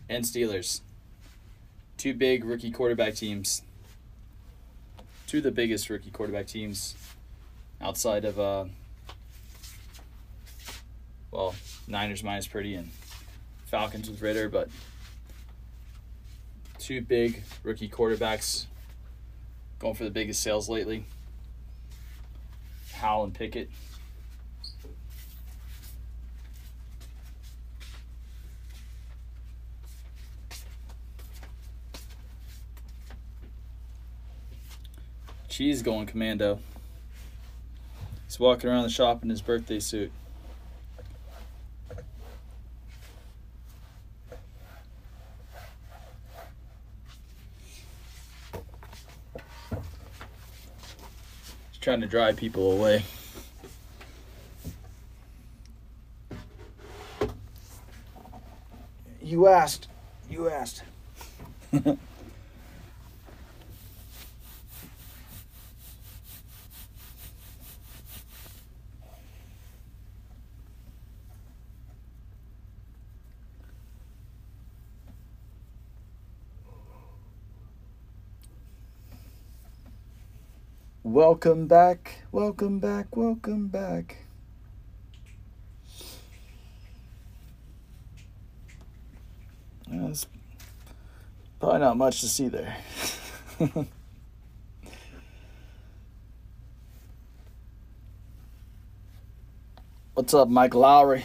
and Steelers. 2 big rookie quarterback teams. 2 of the biggest rookie quarterback teams outside of, Niners minus Purdy and Falcons with Ritter, but 2 big rookie quarterbacks going for the biggest sales lately. Howell and Pickett. Cheese going commando. He's walking around the shop in his birthday suit. Trying to drive people away. You asked. Welcome back. There's probably not much to see there. What's up, Mike Lowry?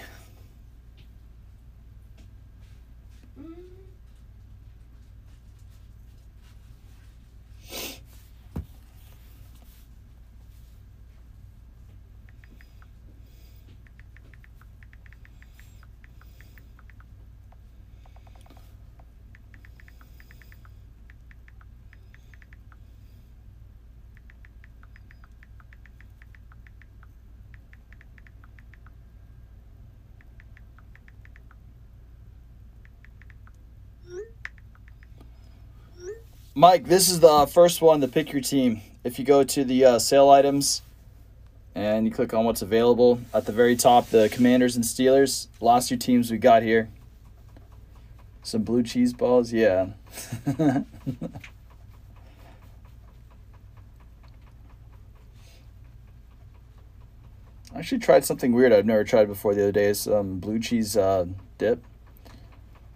Mike, this is the first one to pick your team. If you go to the sale items and you click on what's available, at the very top, the Commanders and Steelers. Last two teams we got here. Some blue cheese balls, yeah. I actually tried something weird I've never tried before the other day. Some blue cheese dip.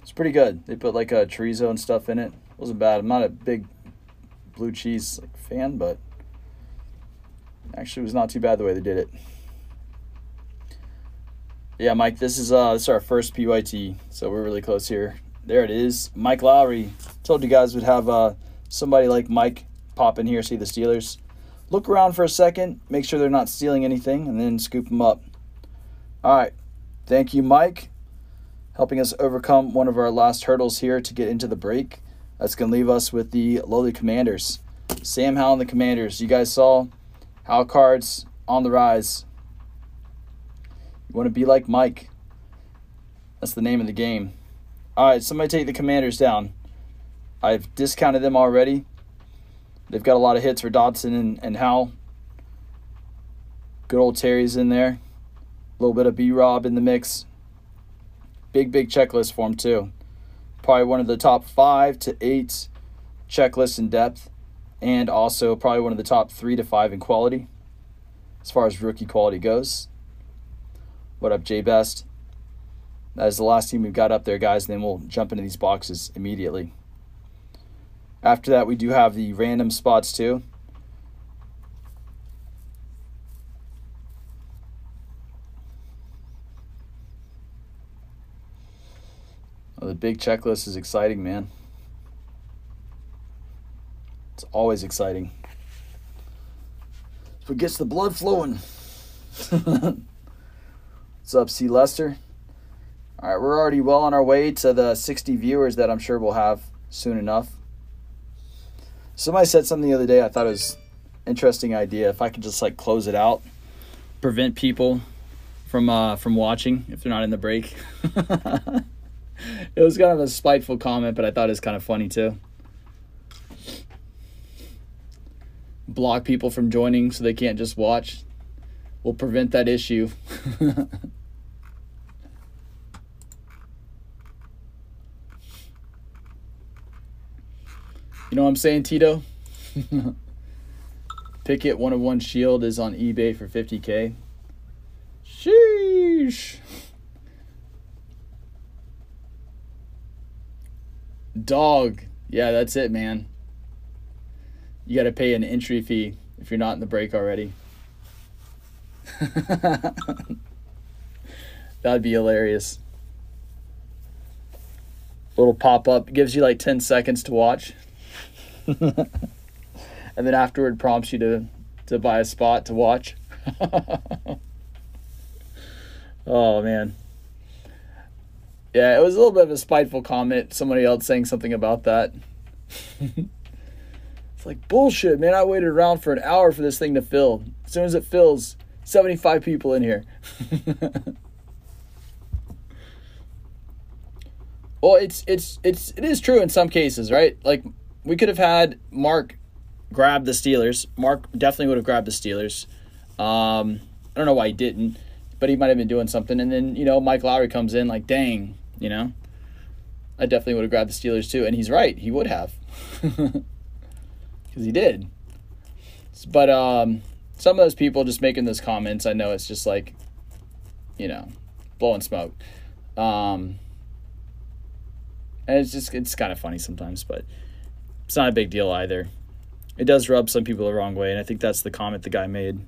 It's pretty good. They put like a chorizo and stuff in it. Wasn't bad. I'm not a big blue cheese fan, but actually it was not too bad the way they did it. Yeah, Mike, this is our first PYT, so we're really close here. There it is. Mike Lowry. Told you guys we'd have somebody like Mike pop in here, see the Steelers. Look around for a second, make sure they're not stealing anything, and then scoop them up. All right. Thank you, Mike, helping us overcome one of our last hurdles here to get into the break. That's going to leave us with the lowly Commanders. Sam Howell and the Commanders. You guys saw Howell cards on the rise. You want to be like Mike. That's the name of the game. All right, somebody take the Commanders down. I've discounted them already. They've got a lot of hits for Dodson and Howell. Good old Terry's in there. A little bit of B-Rob in the mix. Big checklist for him, too. Probably one of the top 5 to 8 checklists in depth. And also probably one of the top 3 to 5 in quality as far as rookie quality goes. What up, Jay Best? That is the last team we've got up there, guys. And then we'll jump into these boxes immediately. After that, we do have the random spots too. Oh, the big checklist is exciting, man. It's always exciting. It's what gets the blood flowing. What's up, C. Lester? All right, we're already well on our way to the 60 viewers that I'm sure we'll have soon enough. Somebody said something the other day I thought it was an interesting idea. If I could just like close it out, prevent people from watching if they're not in the break. It was kind of a spiteful comment, but I thought it was kind of funny too. Block people from joining so they can't just watch. We'll prevent that issue. You know what I'm saying, Tito? Pickett 1-of-1 shield is on eBay for $50K. Sheesh. Dog. Yeah, that's it, man. You got to pay an entry fee if you're not in the break already. That'd be hilarious. Little pop-up. Gives you like 10 seconds to watch. And then afterward prompts you to buy a spot to watch. Oh, man. Yeah, it was a little bit of a spiteful comment. Somebody else saying something about that. It's like, bullshit, man. I waited around for an hour for this thing to fill. As soon as it fills, 75 people in here. Well, it is true in some cases, right? Like, we could have had Mark grab the Steelers. Mark definitely would have grabbed the Steelers. I don't know why he didn't, but he might have been doing something. And then, Mike Lowry comes in like, dang, I definitely would have grabbed the Steelers too. And he's right. He would have. Because he did. But some of those people just making those comments, I know it's just like, blowing smoke. And it's kind of funny sometimes, but it's not a big deal either. It does rub some people the wrong way, and I think that's the comment the guy made.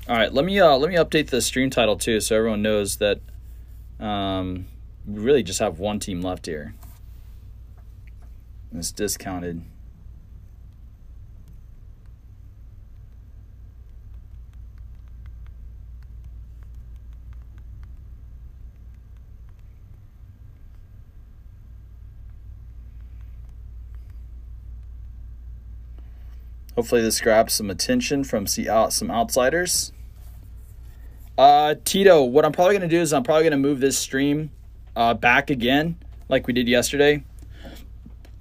All right, let me update the stream title too, so everyone knows that we really just have one team left here. And it's discounted. Hopefully this grabs some attention from some outsiders. Tito, what I'm probably going to do is I'm probably going to move this stream back again like we did yesterday.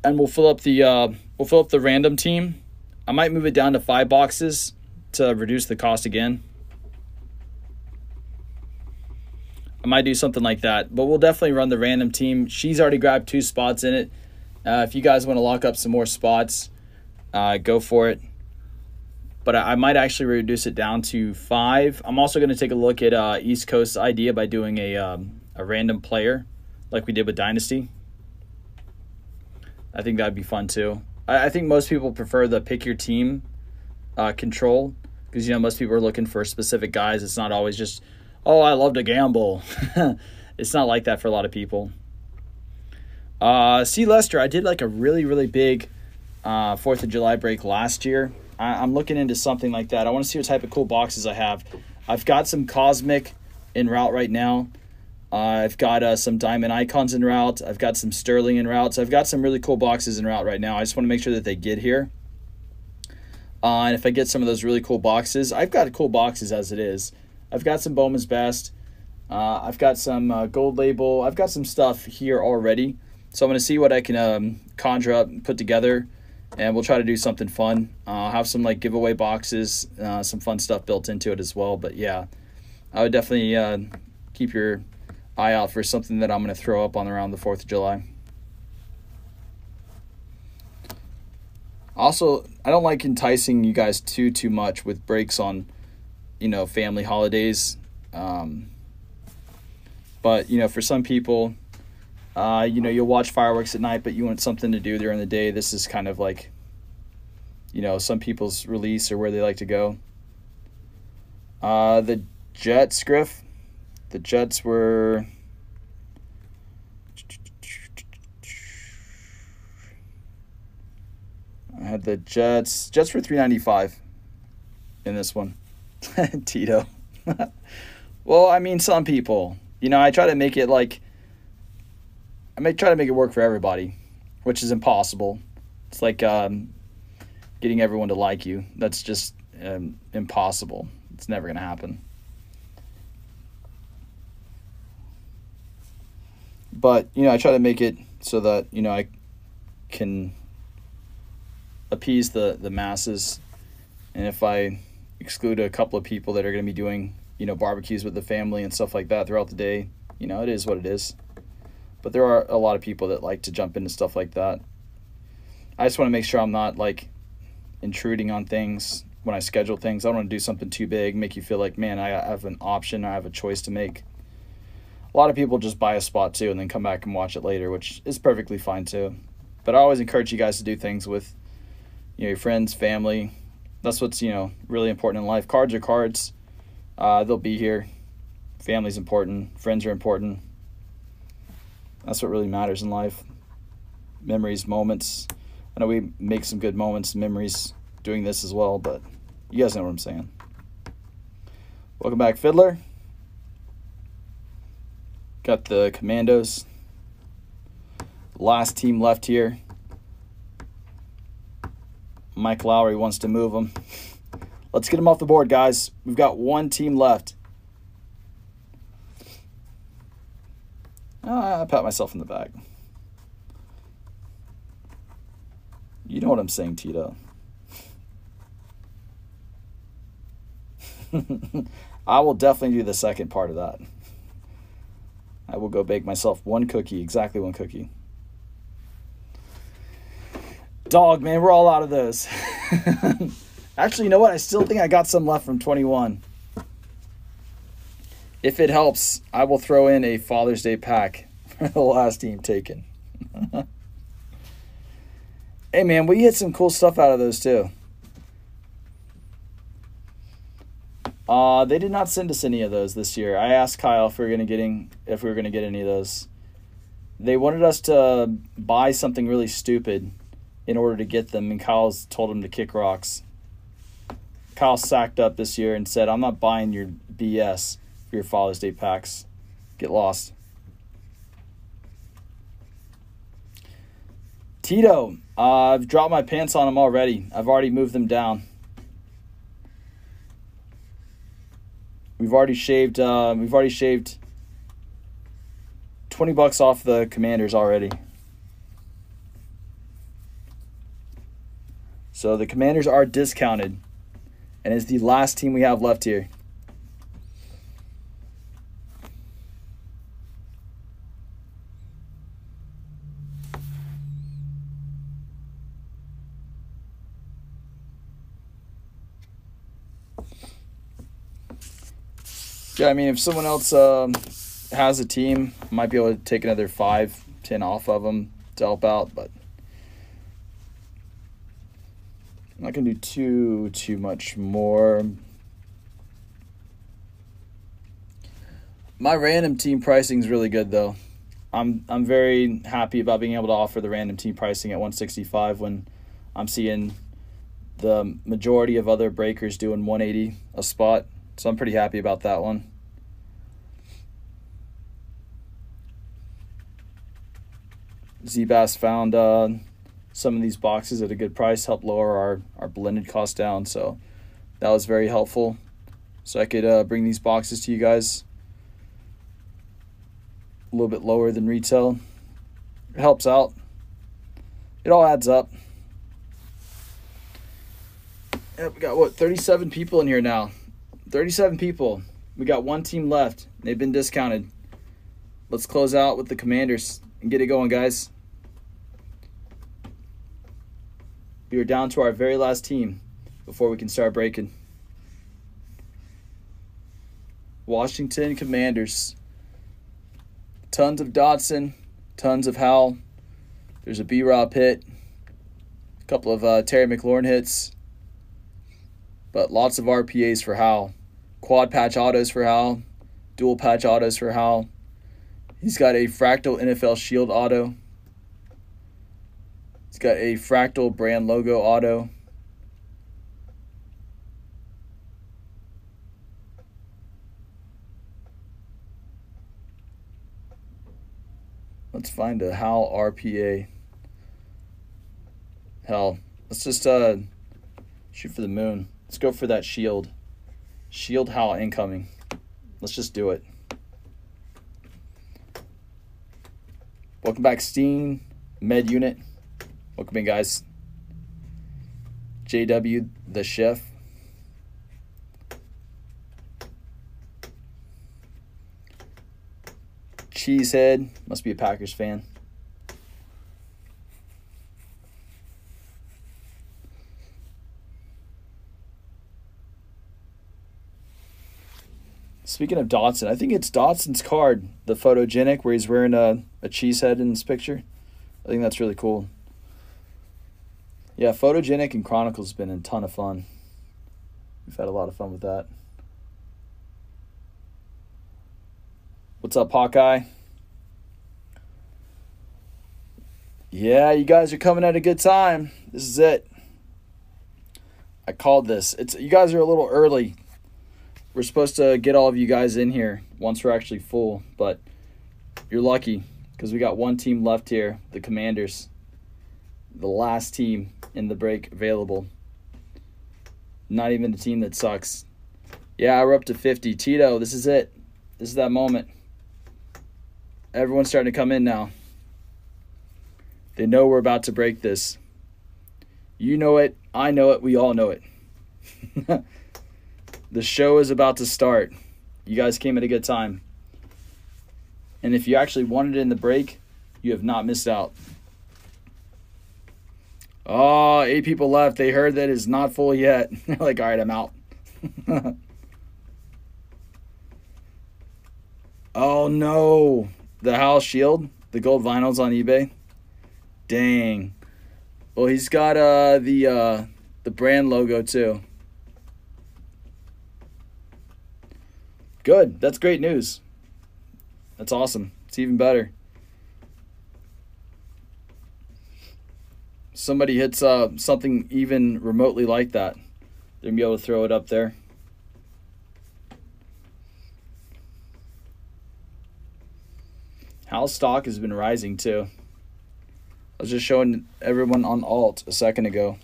and we'll fill up the random team. I might move it down to 5 boxes to reduce the cost again. I might do something like that, but we'll definitely run the random team. She's already grabbed 2 spots in it. If you guys want to lock up some more spots, go for it. But I might actually reduce it down to 5. I'm also going to take a look at East Coast's idea by doing a random player like we did with Dynasty. I think that'd be fun too. I think most people prefer the pick your team control because, you know, most people are looking for specific guys. It's not always just, oh, I love to gamble. It's not like that for a lot of people. See, Lester, I did like a really, really big 4th of July break last year. I'm looking into something like that. I want to see what type of cool boxes I have. I've got some Cosmic en route right now. I've got some Diamond Icons en route. I've got some Sterling en route. So I've got some really cool boxes en route right now. I just want to make sure that they get here. And if I get some of those really cool boxes, I've got cool boxes as it is. I've got some Bowman's Best. I've got some Gold Label. I've got some stuff here already. So I'm going to see what I can conjure up and put together. And we'll try to do something fun. I'll have some like giveaway boxes, some fun stuff built into it as well. But yeah, I would definitely keep your eye out for something that I'm going to throw up on around the 4th of July. Also, I don't like enticing you guys too much with breaks on, you know, family holidays. But, you know, for some people, you know, you'll watch fireworks at night, but you want something to do during the day. This is kind of like, you know, some people's release or where they like to go. The Jets, Griff. The Jets were... I had the Jets. Jets were $3.95 in this one. Tito. Well, I mean, some people. You know, I try to make it like... try to make it work for everybody, which is impossible. It's like getting everyone to like you. That's just impossible. It's never going to happen. But, you know, I try to make it so that, you know, I can appease the masses. And if I exclude a couple of people that are going to be doing, you know, barbecues with the family and stuff like that throughout the day, you know, it is what it is. But there are a lot of people that like to jump into stuff like that. I just want to make sure I'm not, like, intruding on things when I schedule things. I don't want to do something too big, make you feel like, man, I have an option, I have a choice to make. A lot of people just buy a spot, too, and then come back and watch it later, which is perfectly fine, too. But I always encourage you guys to do things with, you know, your friends, family. That's what's, you know, really important in life. Cards are cards. They'll be here. Family's important. Friends are important. That's what really matters in life. Memories, moments. I know we make some good moments and memories doing this as well, but you guys know what I'm saying. Welcome back, Fiddler. Got the Commandos. Last team left here. Mike Lowry wants to move them. Let's get them off the board, guys. We've got one team left. I pat myself in the back. You know what I'm saying, Tito. I will definitely do the second part of that. I will go bake myself one cookie, exactly one cookie. Dog, man, we're all out of those. Actually, you know what? I still think I got some left from 21. If it helps, I will throw in a Father's Day pack for the last team taken. Hey, man, we get some cool stuff out of those, too. They did not send us any of those this year. I asked Kyle if we were going to get any of those. They wanted us to buy something really stupid in order to get them, and Kyle's told him to kick rocks. Kyle sacked up this year and said, I'm not buying your BS for your Father's Day packs. Get lost. Tito, I've dropped my pants on them already. I've already moved them down. We've already shaved $20 off the Commanders already. So the Commanders are discounted, and it's the last team we have left here. Yeah, I mean, if someone else has a team, I might be able to take another 5, 10 off of them to help out, but I'm not gonna do too much more. My random team pricing is really good though. I'm very happy about being able to offer the random team pricing at 165 when I'm seeing the majority of other breakers doing 180 a spot. So I'm pretty happy about that one. Z-Bass found some of these boxes at a good price, helped lower our blended cost down. So that was very helpful. So I could bring these boxes to you guys a little bit lower than retail. It helps out. It all adds up. Yeah, we got, what, 37 people in here now. 37 people. We got one team left. They've been discounted. Let's close out with the Commanders and get it going, guys. We are down to our very last team before we can start breaking. Washington Commanders. Tons of Dotson, tons of Howell. There's a B-Rob hit. A couple of Terry McLaurin hits. But lots of RPAs for Howell. Quad patch autos for Howell. Dual patch autos for Howell. He's got a Fractal NFL Shield auto. He's got a Fractal brand logo auto. Let's find a Howell RPA. Hell, let's just shoot for the moon. Let's go for that shield. Shield Howell incoming. Let's just do it. Welcome back, Steen, Med Unit. Welcome in, guys. JW, the chef. Cheesehead, must be a Packers fan. Speaking of Dotson, I think it's Dotson's card, the photogenic, where he's wearing a cheesehead in this picture. I think that's really cool. Yeah, photogenic and Chronicles has been a ton of fun. We've had a lot of fun with that. What's up, Hawkeye? Yeah, you guys are coming at a good time. This is it. I called this. You guys are a little early. We're supposed to get all of you guys in here once we're actually full, but you're lucky because we got one team left here, the Commanders. The last team in the break available. Not even a team that sucks. Yeah, we're up to 50. Tito, this is it. This is that moment. Everyone's starting to come in now. They know we're about to break this. You know it. I know it. We all know it. The show is about to start. You guys came at a good time. And if you actually wanted it in the break, you have not missed out. Oh, 8 people left. They heard that it's not full yet. They're like, all right, I'm out. Oh, no. The Howell Shield, the gold vinyls on eBay. Dang. Well, he's got the brand logo too. Good. That's great news. That's awesome. It's even better. Somebody hits something even remotely like that, they're going to be able to throw it up there. Howell's stock has been rising too. I was just showing everyone on alt a second ago.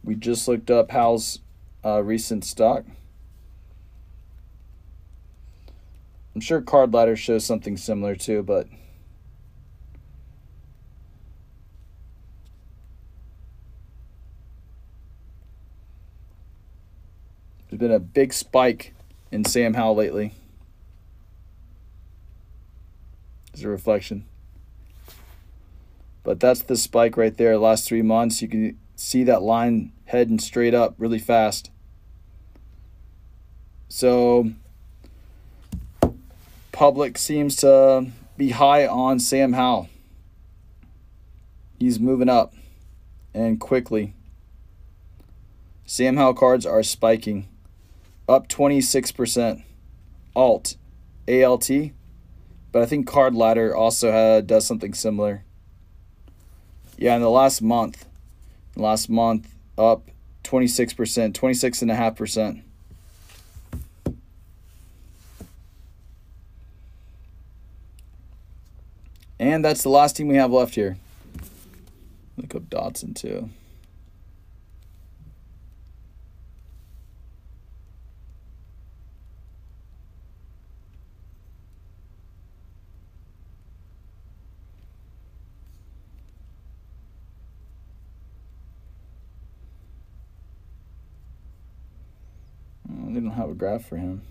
We just looked up Howell's recent stock. I'm sure Card Ladder shows something similar too, but there's been a big spike in Sam Howell lately. There's a reflection. But that's the spike right there. Last 3 months, you can see that line heading straight up really fast. So public seems to be high on Sam Howell. He's moving up and quickly. Sam Howell cards are spiking. Up 26%. Alt. ALT. But I think Card Ladder also does something similar. Yeah, in the last month up 26%, 26.5%. And that's the last team we have left here. Look up Dotson too. They don't have a graph for him.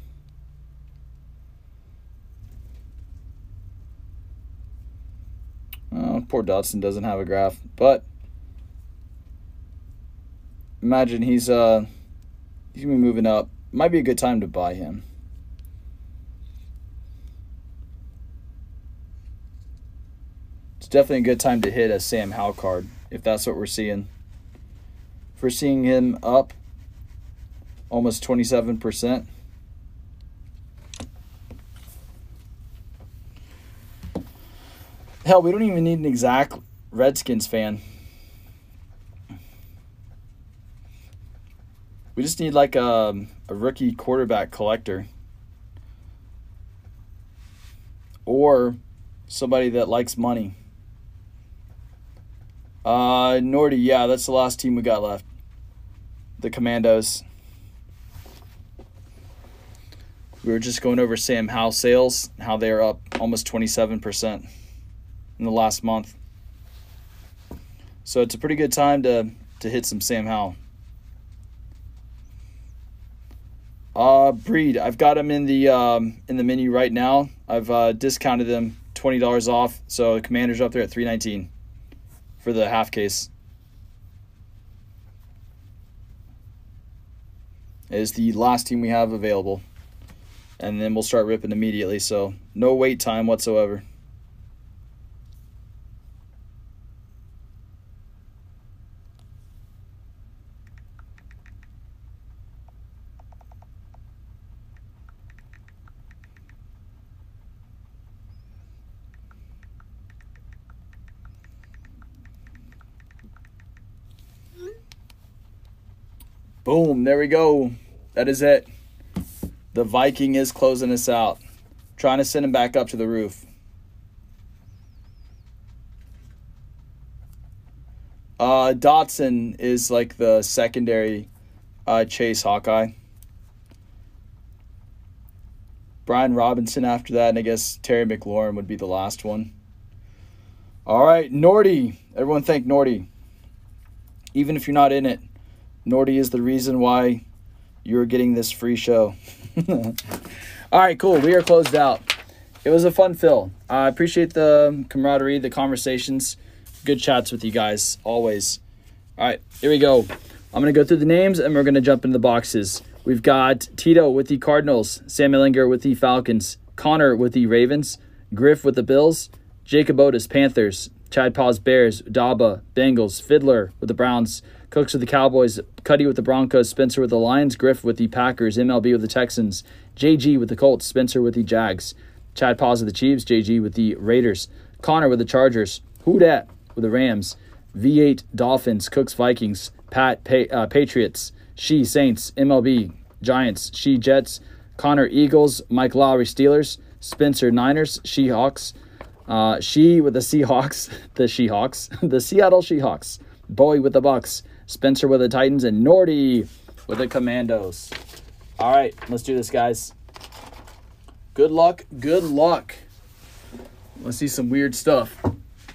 Oh, poor Dotson doesn't have a graph, but imagine he's gonna be moving up. Might be a good time to buy him. It's definitely a good time to hit a Sam Howell card if that's what we're seeing. If we're seeing him up almost 27%. Hell, we don't even need an exact Redskins fan. We just need like a rookie quarterback collector. Or somebody that likes money. Nordy, yeah, that's the last team we got left. The Commandos. We were just going over Sam Howell sales, how they're up almost 27% in the last month. So it's a pretty good time to hit some Sam Howell. Breed, I've got them in the menu right now. I've discounted them $20 off, so the Commander's up there at $319 for the half case. It is the last team we have available. And then we'll start ripping immediately, so no wait time whatsoever. Boom, there we go. That is it. The Viking is closing us out. Trying to send him back up to the roof. Dotson is like the secondary Chase Hawkeye. Brian Robinson after that, and I guess Terry McLaurin would be the last one. All right, Nordy. Everyone thank Nordy. Even if you're not in it, Nordy is the reason why you're getting this free show. All right, cool. We are closed out. It was a fun fill. I appreciate the camaraderie, the conversations. Good chats with you guys, always. All right, here we go. I'm going to go through the names, and we're going to jump into the boxes. We've got Tito with the Cardinals, Sam Ellinger with the Falcons, Connor with the Ravens, Griff with the Bills, Jacob Otis, Panthers, Chad Paws, Bears, Daba, Bengals, Fiddler with the Browns, Cooks with the Cowboys, Cuddy with the Broncos, Spencer with the Lions, Griff with the Packers, MLB with the Texans, JG with the Colts, Spencer with the Jags, Chad Paws with the Chiefs, JG with the Raiders, Connor with the Chargers, Who Dat with the Rams, V8 Dolphins, Cooks Vikings, Pat Patriots, She Saints, MLB Giants, She Jets, Connor Eagles, Mike Lowry Steelers, Spencer Niners, She-Hawks, She with the Seahawks, the Seattle Seahawks, Bowie with the Bucks, Spencer with the Titans, and Nordy with the Commandos. All right, let's do this, guys. Good luck. Good luck. Let's see some weird stuff.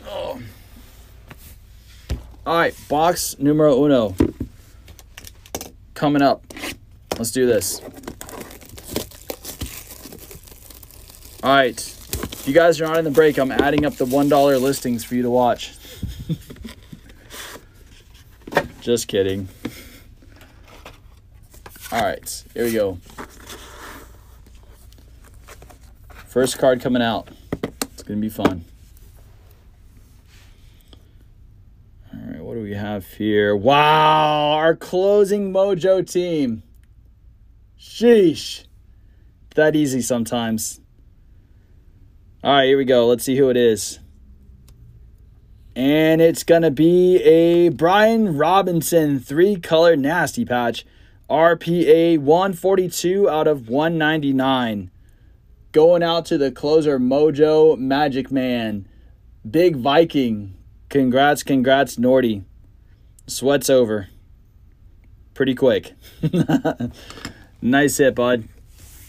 Oh. All right, box numero uno. Coming up. Let's do this. All right. If you guys are not in the break, I'm adding up the $1 listings for you to watch. Just kidding. All right, here we go. First card coming out. It's going to be fun. All right, what do we have here? Wow, our closing mojo team. Sheesh. That easy sometimes. All right, here we go. Let's see who it is. And it's going to be a Brian Robinson 3-color nasty patch. RPA 142 out of 199. Going out to the closer Mojo Magic Man. Big Viking. Congrats, Nordy. Sweat's over. Pretty quick. Nice hit, bud.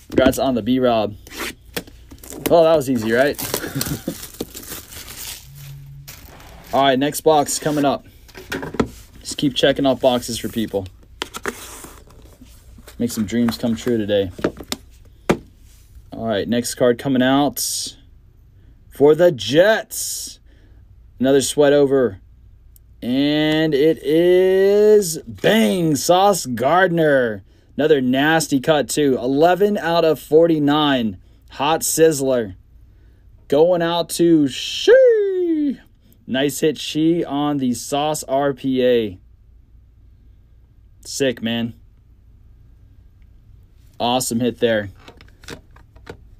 Congrats on the B-Rob. Oh, that was easy, right? All right, next box coming up. Just keep checking off boxes for people. Make some dreams come true today. All right, next card coming out for the Jets. Another sweat over. And it is, bang, Sauce Gardner. Another nasty cut, too. 11 out of 49. Hot Sizzler. Going out to She. Nice hit, She, on the Sauce RPA. Sick, man. Awesome hit there.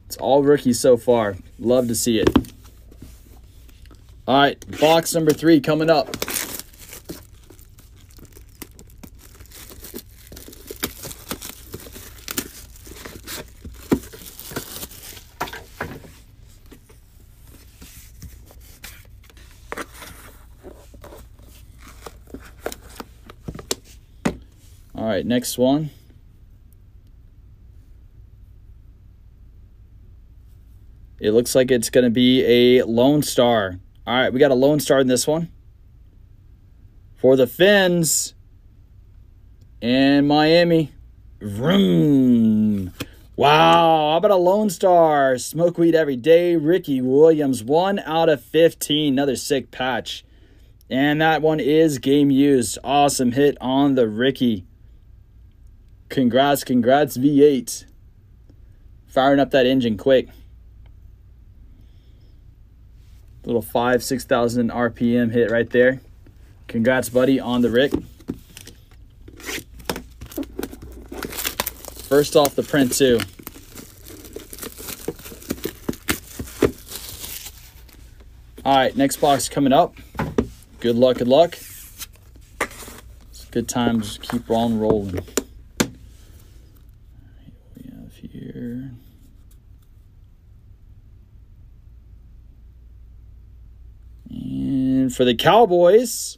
It's all rookies so far. Love to see it. All right, box number 3 coming up. All right, next one. It looks like it's going to be a Lone Star. All right, we got a Lone Star in this one. For the Fins and Miami. Vroom. Wow, how about a Lone Star? Smoke weed every day. Ricky Williams, 1 out of 15. Another sick patch. And that one is game used. Awesome hit on the Ricky. Congrats, V8. Firing up that engine quick. Little 5,000-6,000 RPM hit right there. Congrats, buddy, on the Rick. First off the print, too. All right, next box coming up. Good luck, good luck. It's a good time to just keep on rolling. We have here. And for the Cowboys,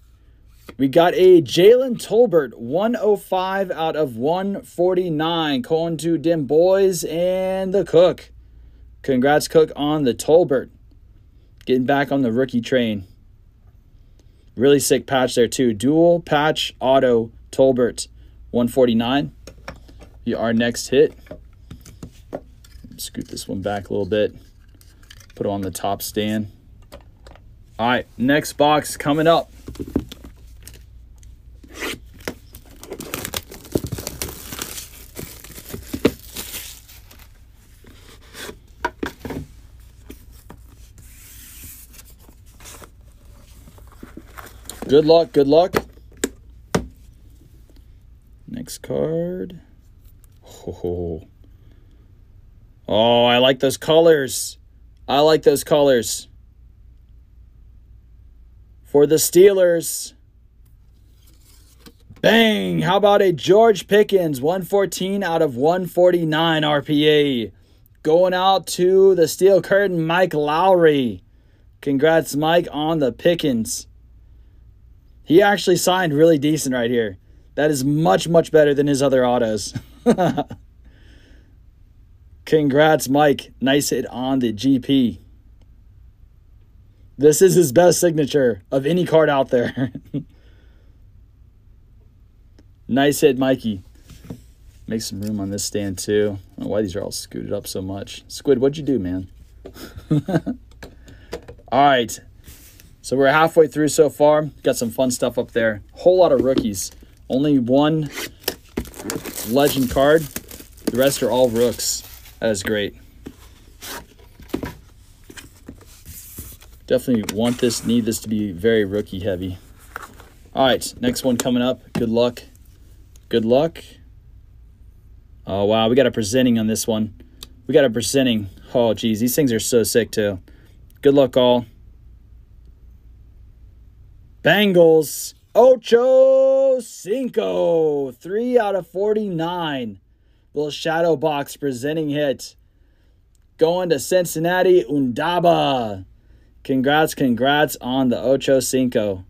we got a Jalen Tolbert, 105 out of 149. Going to Dim Boys and the Cook. Congrats, Cook, on the Tolbert. Getting back on the rookie train. Really sick patch there, too. Dual patch auto Tolbert, 149. Our next hit. Scoot this one back a little bit. Put it on the top stand. All right, next box coming up. Good luck, good luck. Next card. Oh, I like those colors. I like those colors. For the Steelers. Bang! How about a George Pickens, 114 out of 149 RPA. Going out to the Steel Curtain, Mike Lowry. Congrats, Mike, on the Pickens. He actually signed really decent right here. That is much, much better than his other autos. Congrats, Mike. Nice hit on the GP. This is his best signature of any card out there. Nice hit, Mikey. Make some room on this stand, too. I don't know why these are all scooted up so much. Squid, what'd you do, man? All right. So we're halfway through so far. Got some fun stuff up there. Whole lot of rookies. Only one legend card. The rest are all rooks. That is great. Definitely need this to be very rookie heavy. All right, next one coming up. Good luck. Good luck. Oh, wow, we got a presenting on this one. We got a presenting. Oh, geez, these things are so sick, too. Good luck, all. Bengals. Ocho Cinco. 3 out of 49. Little shadow box presenting hit. Going to Cincinnati, Undaba. Congrats on the Ocho Cinco.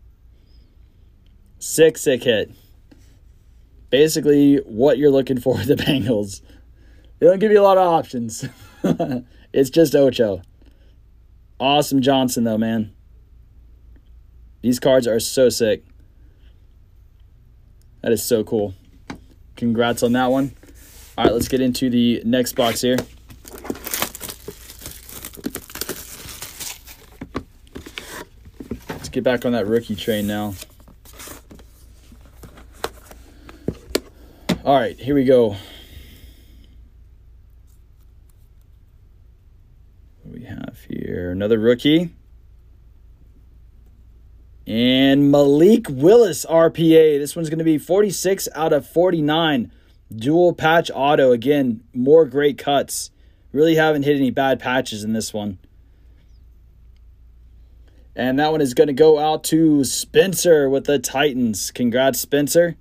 Sick hit. Basically, what you're looking for with the Bengals. They don't give you a lot of options. It's just Ocho. Awesome Johnson, though, man. These cards are so sick. That is so cool. Congrats on that one. All right, let's get into the next box here. Let's get back on that rookie train now. All right, here we go. What do we have here? Another rookie. And Malik Willis RPA. This one's going to be 46 out of 49. Dual patch auto. Again, more great cuts. Really haven't hit any bad patches in this one. And that one is going to go out to Spencer with the Titans. Congrats, Spencer,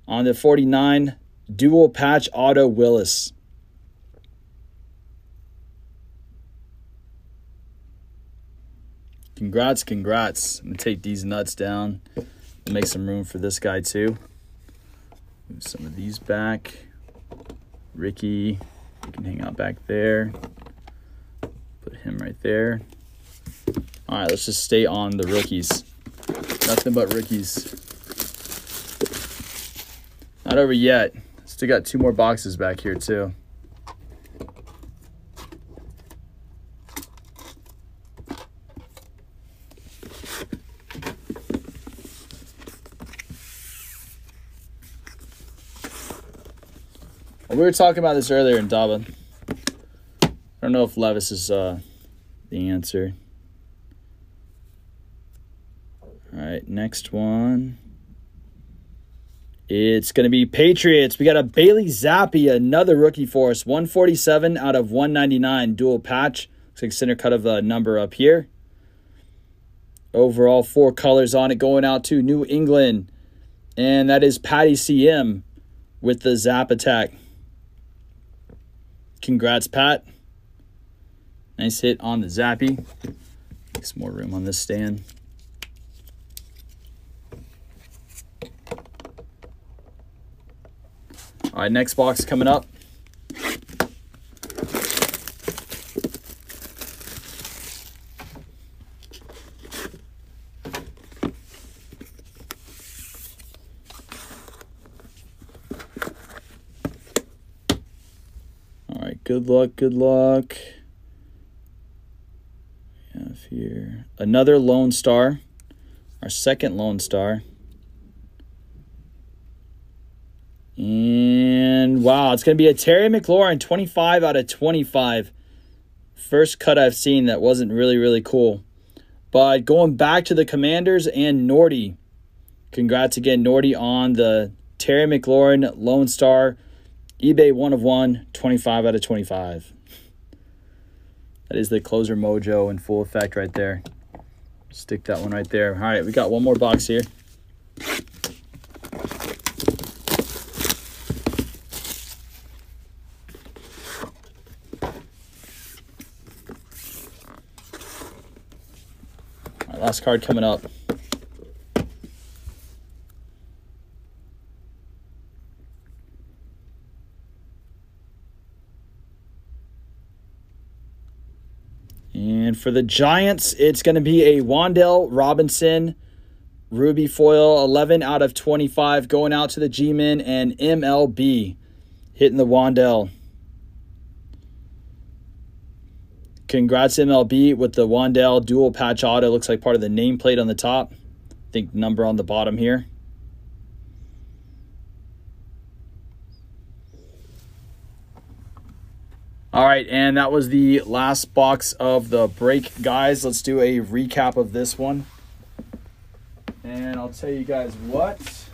on the 49 dual patch auto Willis. Congrats. I'm going to take these nuts down. Make some room for this guy too. Move some of these back. Ricky, you can hang out back there. Put him right there. All right, let's just stay on the rookies. Nothing but rookies. Not over yet. Still got 2 more boxes back here too. Well, we were talking about this earlier in Daba. I don't know if Levis is the answer. All right, next one. It's going to be Patriots. We got a Bailey Zappi, another rookie for us. 147 out of 199, dual patch. Looks like center cut of a number up here. Overall, 4 colors on it, going out to New England. And that is Patty CM with the Zap attack. Congrats, Pat. Nice hit on the Zappy. Make some more room on this stand. All right, next box coming up. All right, good luck. We have here another Lone Star, our second Lone Star. And wow, it's going to be a Terry McLaurin, 25 out of 25. First cut I've seen that wasn't really cool. But going back to the Commanders and Nordy. Congrats again, Nordy, on the Terry McLaurin Lone Star eBay 1 of 1, 25 out of 25. That is the closer mojo in full effect right there. Stick that one right there. All right, we got one more box here. Last card coming up. And for the Giants, it's going to be a Wan'Dale Robinson Ruby Foil 11 out of 25 going out to the G-Men and MLB hitting the Wan'Dale. Congrats MLB with the Wan'Dale dual patch auto. Looks like part of the nameplate on the top. I think number on the bottom here. All right, and that was the last box of the break, guys. Let's do a recap of this one. And I'll tell you guys what.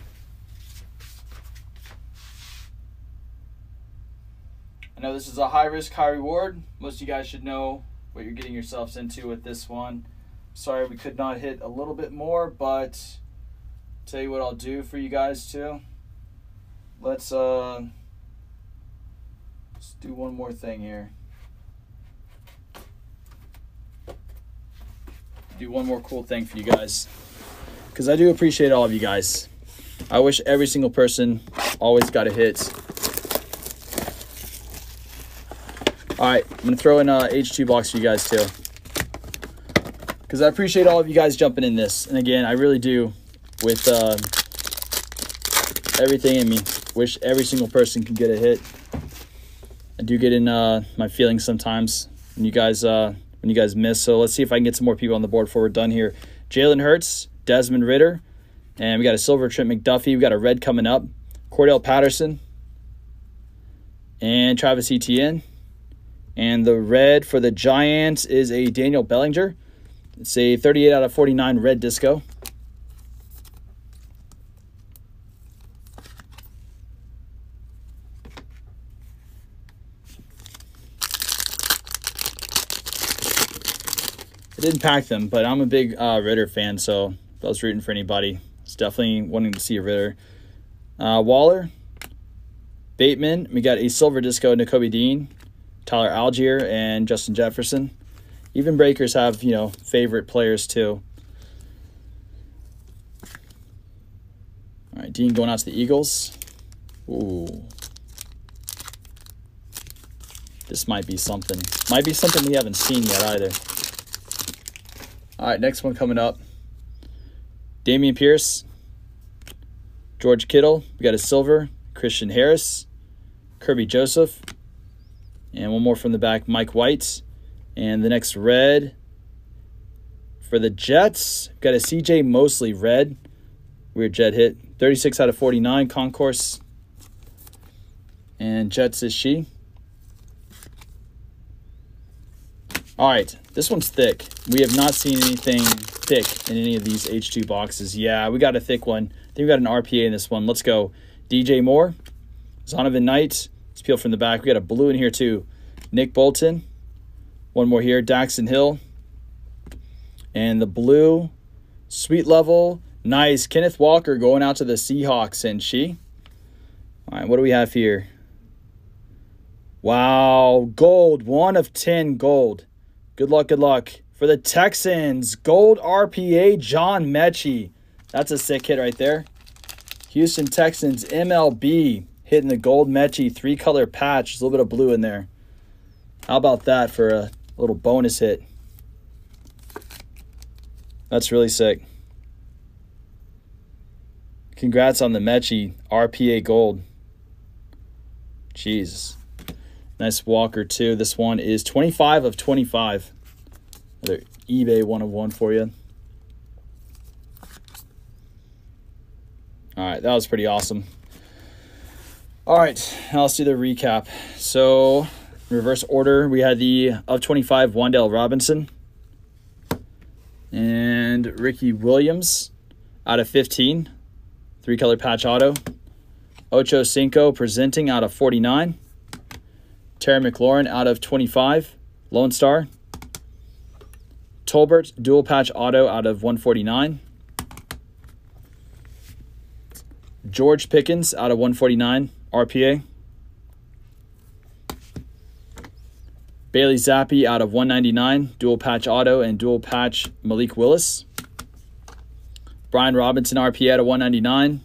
I know this is a high risk, high reward. Most of you guys should know what you're getting yourselves into with this one. Sorry we could not hit a little bit more, but tell you what I'll do for you guys too. Let's do one more thing here. Do one more cool thing for you guys, because I do appreciate all of you guys. I wish every single person always got a hit. All right, I'm going to throw in a H2 box for you guys too, because I appreciate all of you guys jumping in this. And again, I really do, with everything in me, wish every single person could get a hit. I do get in my feelings sometimes when you guys miss. So let's see if I can get some more people on the board before we're done here. Jalen Hurts, Desmond Ridder, and we got a silver Trent McDuffie. We got a red coming up, Cordell Patterson, and Travis Etienne. And the red for the Giants is a Daniel Bellinger. It's a 38 out of 49 red disco. I didn't pack them, but I'm a big Ritter fan, so if I was rooting for anybody, it's definitely wanting to see a Ritter. Waller, Bateman. We got a silver disco, Nakobe Dean, Tyler Algier, and Justin Jefferson. Even breakers have, favorite players too. All right, Dean going out to the Eagles. Ooh. This might be something. Might be something we haven't seen yet either. All right, next one coming up. Dameon Pierce, George Kittle. We got a silver, Christian Harris, Kirby Joseph, and one more from the back, Mike White. And the next red for the Jets, we've got a CJ Mosley red. Weird jet hit. 36 out of 49, concourse. And Jets is she. All right, this one's thick. We have not seen anything thick in any of these H2 boxes. Yeah, we got a thick one. I think we got an RPA in this one. Let's go. DJ Moore, Zonovan Knight. Let's peel from the back. We got a blue in here too. Nick Bolton. One more here. Daxton Hill. And the blue, sweet level. Nice. Kenneth Walker going out to the Seahawks, and she. All right, what do we have here? Wow, gold. 1 of 10 gold. Good luck, good luck. For the Texans, gold RPA, John Mechie. That's a sick hit right there. Houston Texans, MLB, hitting the gold Mechie 3-color patch. There's a little bit of blue in there. How about that for a little bonus hit? That's really sick. Congrats on the Mechie RPA gold. Jesus. Nice Walker, too. This one is 25 of 25. Another eBay 1 of 1 for you. All right, that was pretty awesome. All right, now let's do the recap. So, reverse order, we had the of 25 Wan'Dale Robinson and Ricky Williams out of 15. 3-color patch auto. Ocho Cinco presenting out of 49. Terry McLaurin out of 25. Lone Star. Tolbert dual patch auto out of 149. George Pickens out of 149 RPA. Bailey Zappi out of 199 dual patch auto and dual patch Malik Willis. Brian Robinson RPA out of 199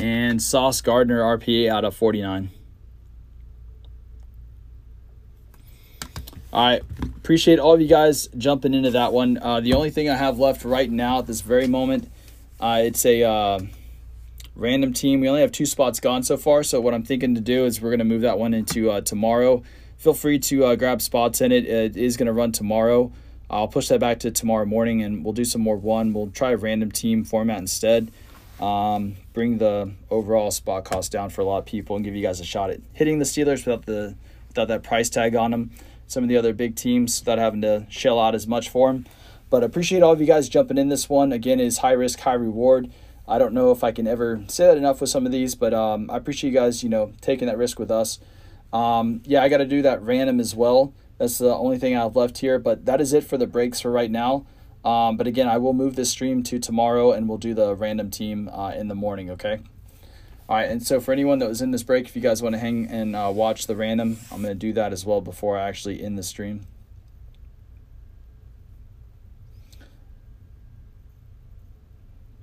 and Sauce Gardner RPA out of 49. All right, appreciate all of you guys jumping into that one. The only thing I have left right now at this very moment, it's a random team. We only have 2 spots gone so far, so what I'm thinking to do is we're going to move that one into tomorrow. Feel free to grab spots in it. It is going to run tomorrow. I'll push that back to tomorrow morning, and we'll do some more one. We'll try a random team format instead. Bring the overall spot cost down for a lot of people and give you guys a shot at hitting the Steelers without that price tag on them. Some of the other big teams without having to shell out as much for them. But I appreciate all of you guys jumping in this one. Again, it is high risk, high reward. I don't know if I can ever say that enough with some of these, but I appreciate you guys, taking that risk with us. Yeah, I got to do that random as well. That's the only thing I have left here, but that is it for the breaks for right now. But again, I will move this stream to tomorrow, and we'll do the random team in the morning, okay? All right, and so for anyone that was in this break, if you guys want to hang and watch the random, I'm going to do that as well before I actually end the stream.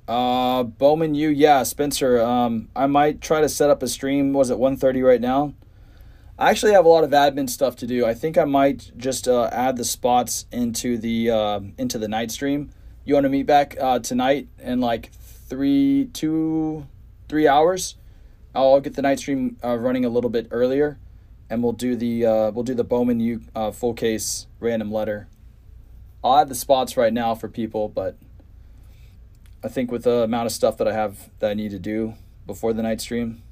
Bowman U, yeah, Spencer, I might try to set up a stream. Was it 1:30 right now? I actually have a lot of admin stuff to do. I think I might just add the spots into the night stream. You want to meet back tonight in like 3 hours? I'll get the night stream running a little bit earlier, and we'll do the Bowman U full case random letter. I'll add the spots right now for people, but I think with the amount of stuff that I have that I need to do before the night stream,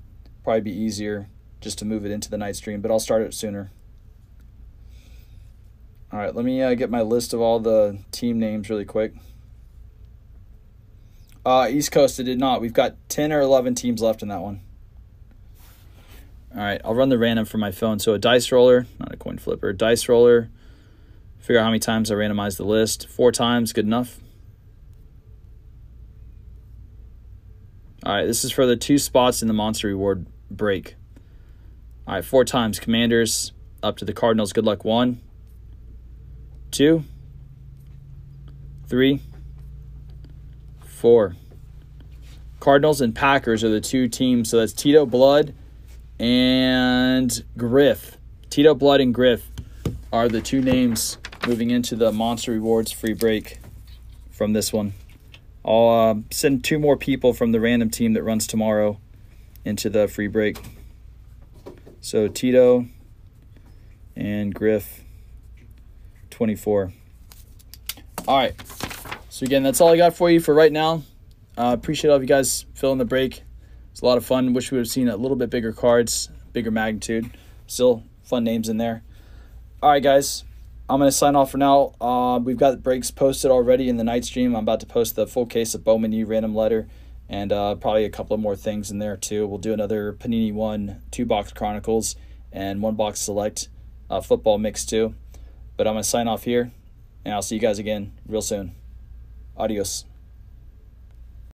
probably be easier just to move it into the night stream, but I'll start it sooner. All right, let me get my list of all the team names really quick. East Coast, I did not. We've got 10 or 11 teams left in that one. All right, I'll run the random for my phone. So a dice roller, not a coin flipper, dice roller. Figure out how many times I randomized the list. 4 times, good enough. All right, this is for the 2 spots in the Monster Reward break. All right, 4 times. Commanders up to the Cardinals. Good luck. 1, 2, 3, 4. Cardinals and Packers are the 2 teams. So that's Tito Blood and Griff. Tito Blood and Griff are the 2 names moving into the Monster Rewards free break from this one. I'll send 2 more people from the random team that runs tomorrow into the free break. So Tito and Griff, 24. All right. So again, that's all I got for you for right now. Appreciate all of you guys filling the break. It's a lot of fun. Wish we would have seen a little bit bigger cards, bigger magnitude. Still fun names in there. All right, guys. I'm going to sign off for now. We've got breaks posted already in the night stream. I'm about to post the full case of Bowman U random letter. And probably a couple of more things in there, too. We'll do another Panini One 2-box Chronicles and 1-box Select football mix, too. But I'm going to sign off here, and I'll see you guys again real soon. Adios.